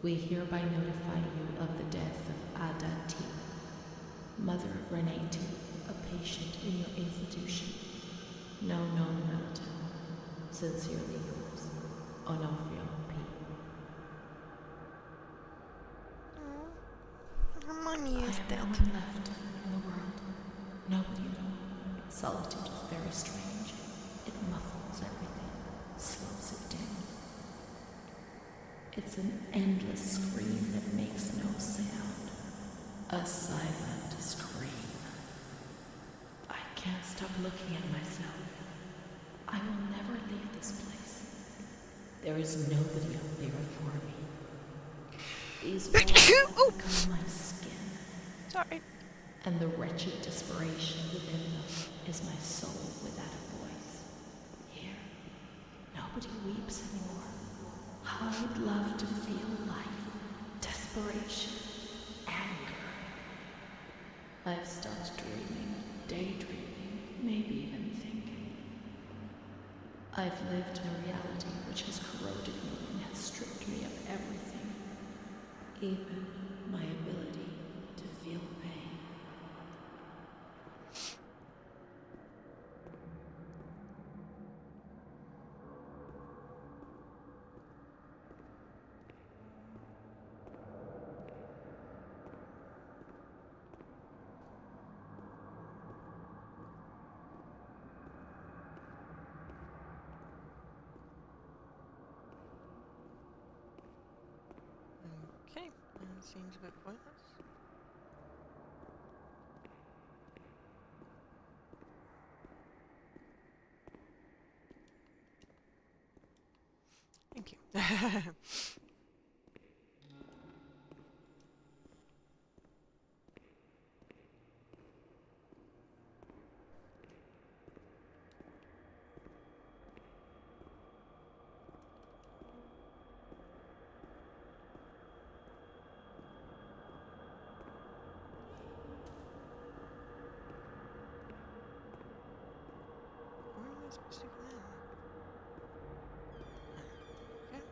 Speaker 4: We hereby notify you of the death of Ada T., mother of Renee T., a patient in your institution. No known relative. Sincerely yours, Onofrio P.
Speaker 1: Hermione
Speaker 4: I
Speaker 1: is
Speaker 4: have
Speaker 1: dead.
Speaker 4: no one left in the world. Nobody at all. Solitude is very strange. It muffles everything, slows it down. It's an endless scream that makes no sound. A silent scream. I can't stop looking at myself. I will never leave this place. There is nobody out there for me. These walls have become my skin,
Speaker 1: Sorry.
Speaker 4: and the wretched desperation within them is my soul without a voice. Here, nobody weeps anymore. I'd love to feel life, desperation, anger. I've stopped dreaming, daydreaming, maybe even thinking. I've lived in a reality which has corroded me and has stripped me of everything, even my ability to feel pain.
Speaker 1: Okay, seems a bit pointless. Thank you. Where am I supposed to go now? Okay.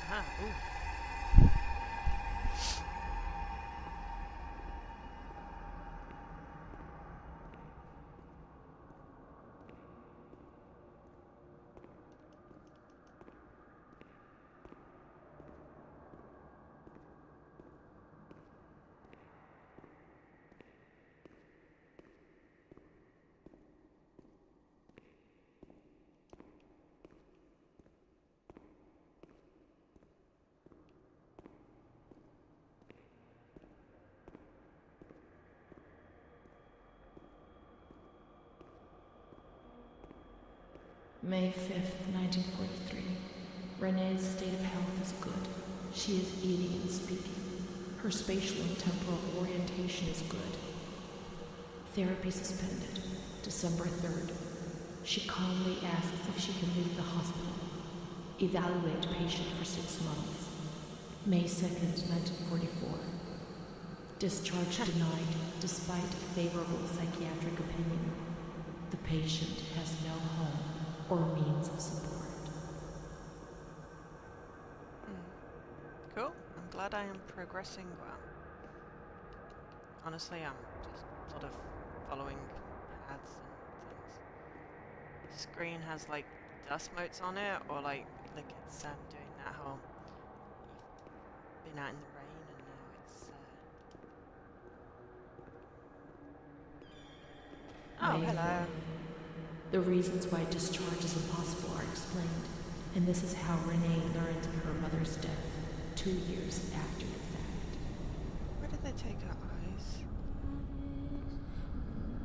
Speaker 1: Aha, ooh.
Speaker 4: May 5th, 1943. Renee's state of health is good. She is eating and speaking. Her spatial and temporal orientation is good. Therapy suspended. December 3rd. She calmly asks if she can leave the hospital. Evaluate patient for 6 months. May 2nd, 1944. Discharge denied despite a favorable psychiatric opinion. The patient has no home or means of support.
Speaker 1: Cool. I'm glad I am progressing well. Honestly, I'm just sort of following paths and things. The screen has like dust motes on it, or like it's doing that whole you've been out in the rain and now it's oh,
Speaker 4: May
Speaker 1: hello.
Speaker 4: 4th. The reasons why discharge is impossible are explained, and this is how Renee learns of her mother's death 2 years after the fact.
Speaker 1: Where did they take her eyes?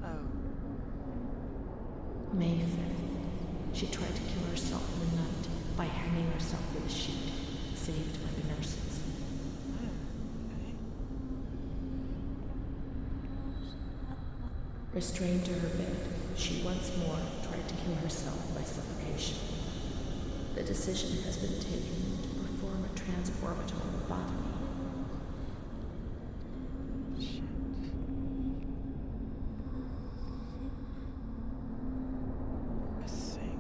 Speaker 1: Oh.
Speaker 4: May 5th. She tried to kill herself in the night by hanging herself with a sheet, saved by the nurses.
Speaker 1: Oh, okay.
Speaker 4: Restrained to her bed, she once more tried to kill herself by suffocation. The decision has been taken to perform a transorbital lobotomy.
Speaker 1: Shit. Missing.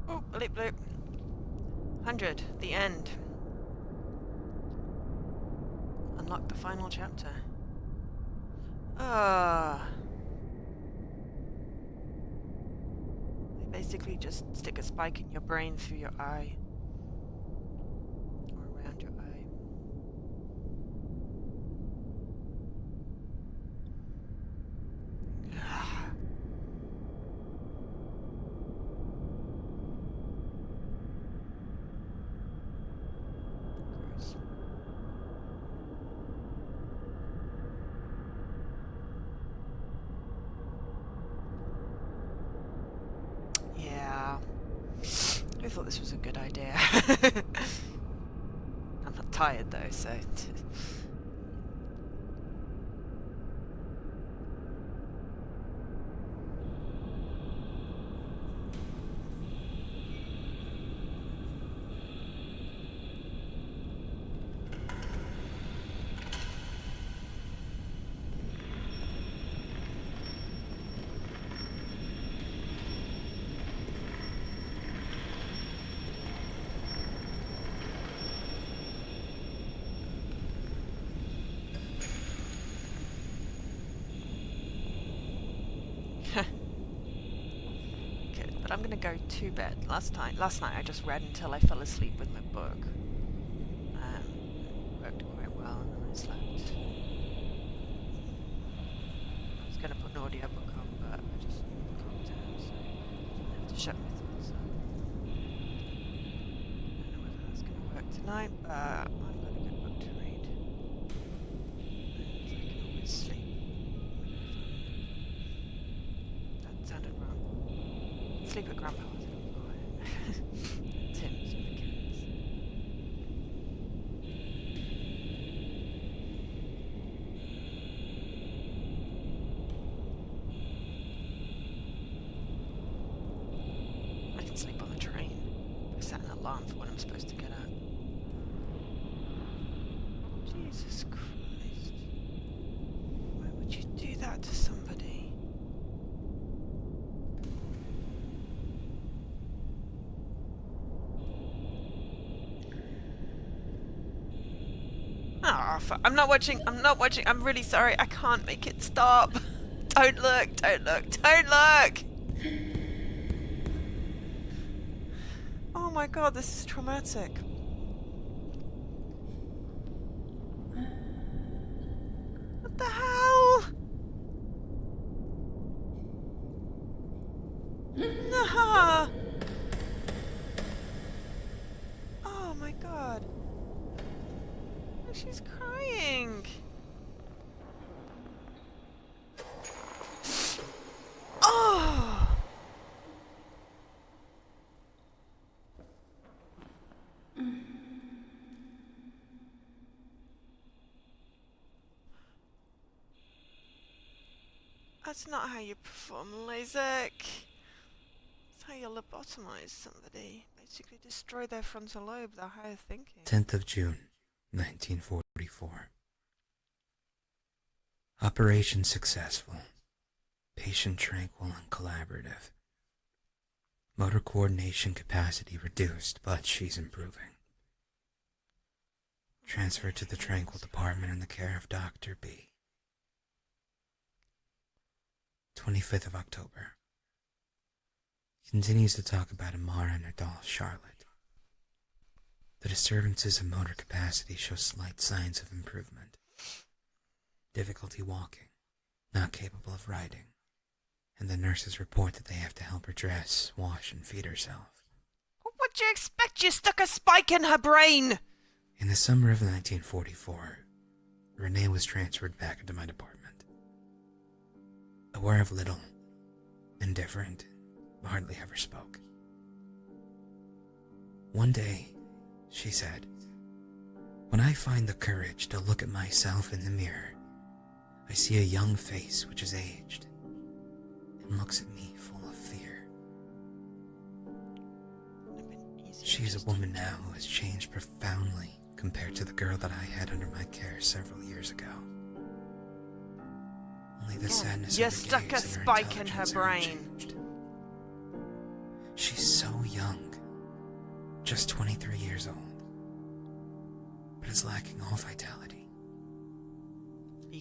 Speaker 1: Oh, bleep bloop. 100, the end. Unlock the final chapter. They basically just stick a spike in your brain through your eye. Or around your eye. Gross. Yeah. I thought this was a good idea. I'm not tired though, so. Good, but I'm gonna go to bed. Last night I just read until I fell asleep with my book. Worked quite well, and then I slept. I was gonna put an audiobook on, but I just calmed down, so I didn't have to shut my thoughts up. I don't know whether that's gonna work tonight, but I've got a good book to read. And I can always sleep. That sounded wrong. Sleep at Grandpa's if I'm quiet. Tim's with the kids. I can sleep on the train. I set an alarm for when I'm supposed to get up. Jesus Christ. Why would you do that to somebody? Oh, I'm not watching. I'm really sorry. I can't make it stop. Don't look. Don't look. Don't look. Oh my god, this is traumatic. What the hell? Nah. Oh my god. She's crying. Oh. That's not how you perform LASIK. That's how you lobotomize somebody. Basically destroy their frontal lobe, their higher thinking.
Speaker 5: 10th of June, 1944. Operation successful. Patient tranquil and collaborative. Motor coordination capacity reduced, but she's improving. Transferred to the tranquil department in the care of Dr. B. 25th of October. Continues to talk about Amara and her doll, Charlotte. The disturbances of motor capacity show slight signs of improvement. Difficulty walking, not capable of riding, and the nurses report that they have to help her dress, wash, and feed herself.
Speaker 1: What do you expect? You stuck a spike in her brain!
Speaker 5: In the summer of 1944, Renee was transferred back into my department. Aware of little, indifferent, hardly ever spoke. One day, she said, "When I find the courage to look at myself in the mirror, I see a young face which is aged and looks at me full of fear. She is a woman now who has changed profoundly compared to the girl that I had under my care several years ago. Only the sadness
Speaker 1: You
Speaker 5: of her
Speaker 1: stuck a
Speaker 5: gaze and her
Speaker 1: spike in her
Speaker 5: intelligence are
Speaker 1: brain.
Speaker 5: unchanged. She's so young, just 23 years old, but is lacking all vitality.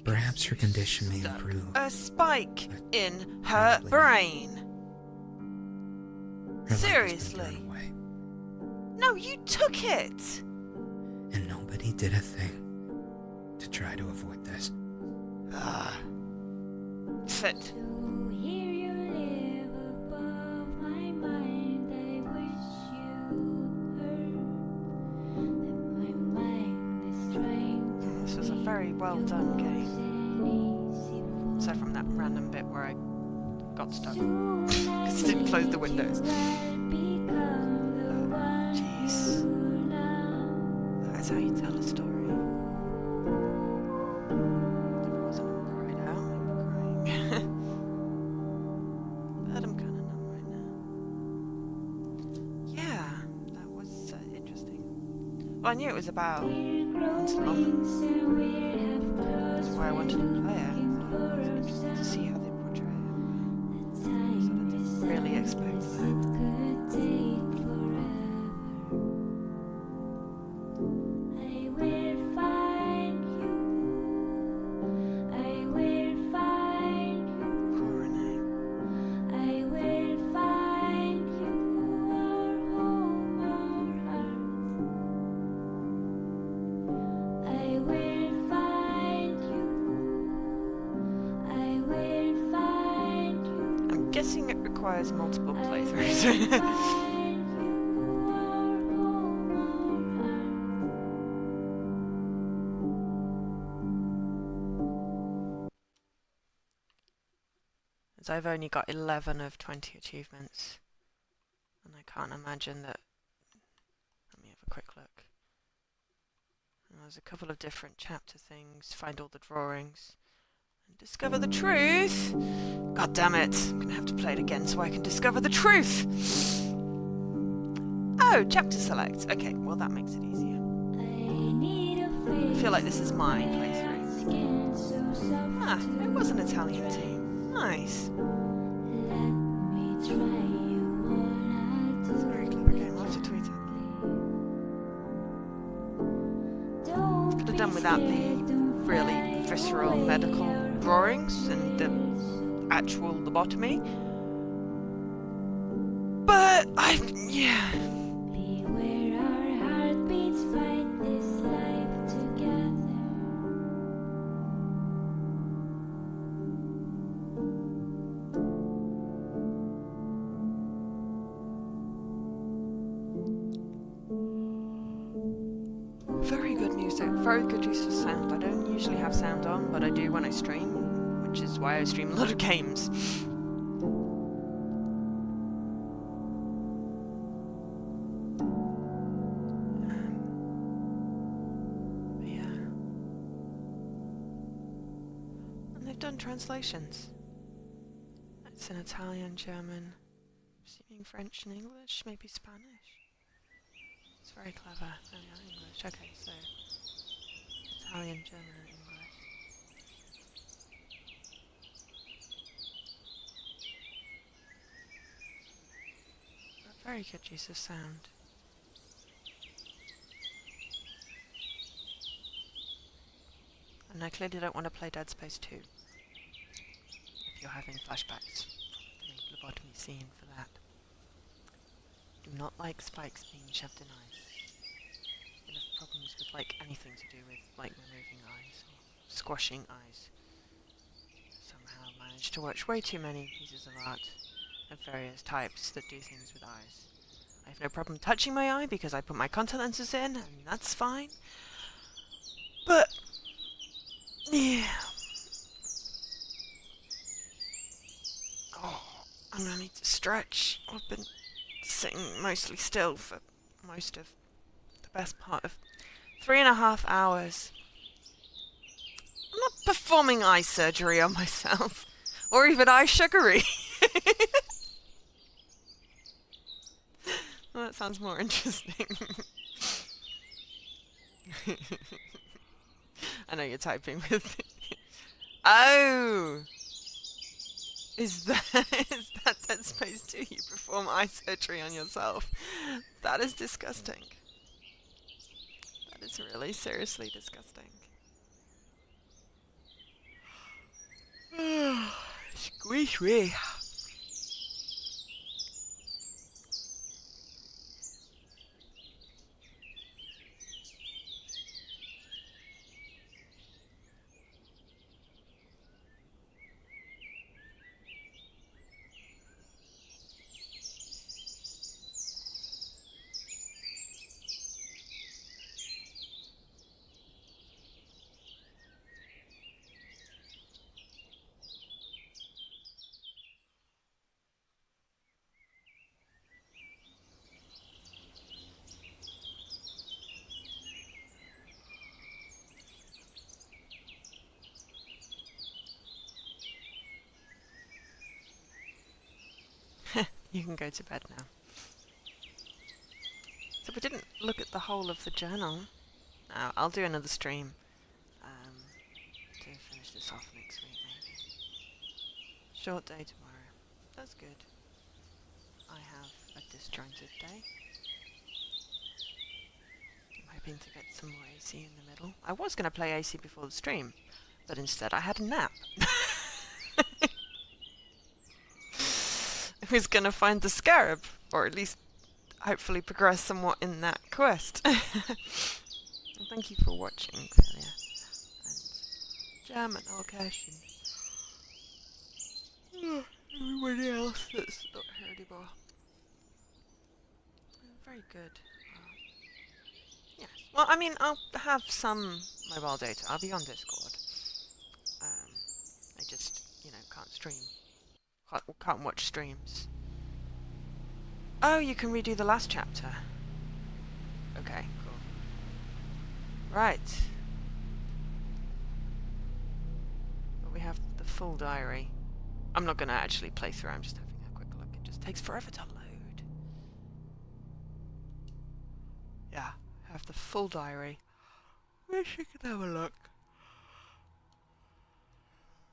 Speaker 5: Perhaps her condition may
Speaker 1: Stuck
Speaker 5: improve.
Speaker 1: a spike
Speaker 5: but
Speaker 1: in her
Speaker 5: probably not.
Speaker 1: brain.
Speaker 5: Her life has been
Speaker 1: Seriously?
Speaker 5: thrown away,
Speaker 1: No, you took it!
Speaker 5: and nobody did a thing to try to avoid this.
Speaker 1: Ah. Fit.
Speaker 3: To hear you live above my mind, I wish you'd heard that my mind is trying to
Speaker 1: This was a very well done game. Aside from that random bit where I got stuck. Because it didn't close the windows. Jeez. That's how you tell a story. If I wasn't cried out, I'd be crying. But I'm kind of numb right now. Yeah, that was interesting. Well, I knew it was about Hans Lomond. That's why I wanted to play it. It was interesting to see how they portray it. So I didn't really expect that. I'm guessing it requires multiple playthroughs. As I've only got 11 of 20 achievements, and I can't imagine that. Let me have a quick look. And there's a couple of different chapter things. Find all the drawings and discover the truth. God damn it! I'm gonna have to play it again so I can discover the truth. Oh, chapter select. Okay, well that makes it easier. I feel like this is my playthrough. Ah, it was an Italian team. Nice. It's a very clever game. I'll have to tweet it. Could have done without the really visceral medical drawings and the actual lobotomy. But yeah. Beware our heartbeats fight this life together. Very good music, very good use of sound. I don't usually have sound on, but I do when I stream, which is why I stream a lot of games. But yeah. And they've done translations. It's in Italian, German, assuming French and English, maybe Spanish. It's very clever. Oh yeah, English. Okay, so Italian, German, and English. A very good use of sound. And I clearly don't want to play Dead Space 2. If you're having flashbacks from the lobotomy scene for that. Do not like spikes being shoved in eyes. Enough problems with like anything to do with like removing eyes or squashing eyes. Somehow managed to watch way too many pieces of art of various types that do things with eyes. I have no problem touching my eye because I put my contact lenses in and that's fine. But yeah. Oh, I'm gonna need to stretch. I've been sitting mostly still for most of the best part of 3.5 hours. I'm not performing eye surgery on myself, or even eye sugary. Well, that sounds more interesting. I know you're typing with. Oh! Is that Dead Space 2? You perform eye surgery on yourself? That is disgusting. That is really seriously disgusting. Squish me. You can go to bed now. So we didn't look at the whole of the journal. No, I'll do another stream to finish this off next week, maybe. Short day tomorrow. That's good. I have a disjointed day. I'm hoping to get some more AC in the middle. I was going to play AC before the stream, but instead I had a nap. I was going to find the scarab, or at least hopefully progress somewhat in that quest. Well, thank you for watching, Clelia, and Jam and Alkesh, and everybody else that's not here anymore. Very good. Yes. Well, I mean, I'll have some mobile data. I'll be on Discord. I just, can't stream. Can't watch streams. Oh, you can redo the last chapter. Okay, cool. Right. But we have the full diary. I'm not going to actually play through, I'm just having a quick look. It just takes forever to load. Yeah, I have the full diary. Wish you could have a look.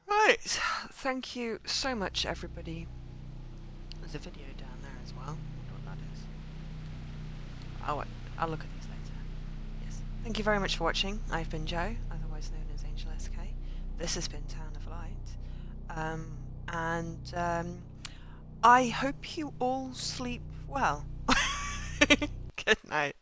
Speaker 1: Right, thank you so much, everybody. There's a video down there as well. I wonder what that is. Oh, I'll look at these later. Yes. Thank you very much for watching. I've been Joe, otherwise known as Angel SK. This has been Town of Light. I hope you all sleep well. Good night.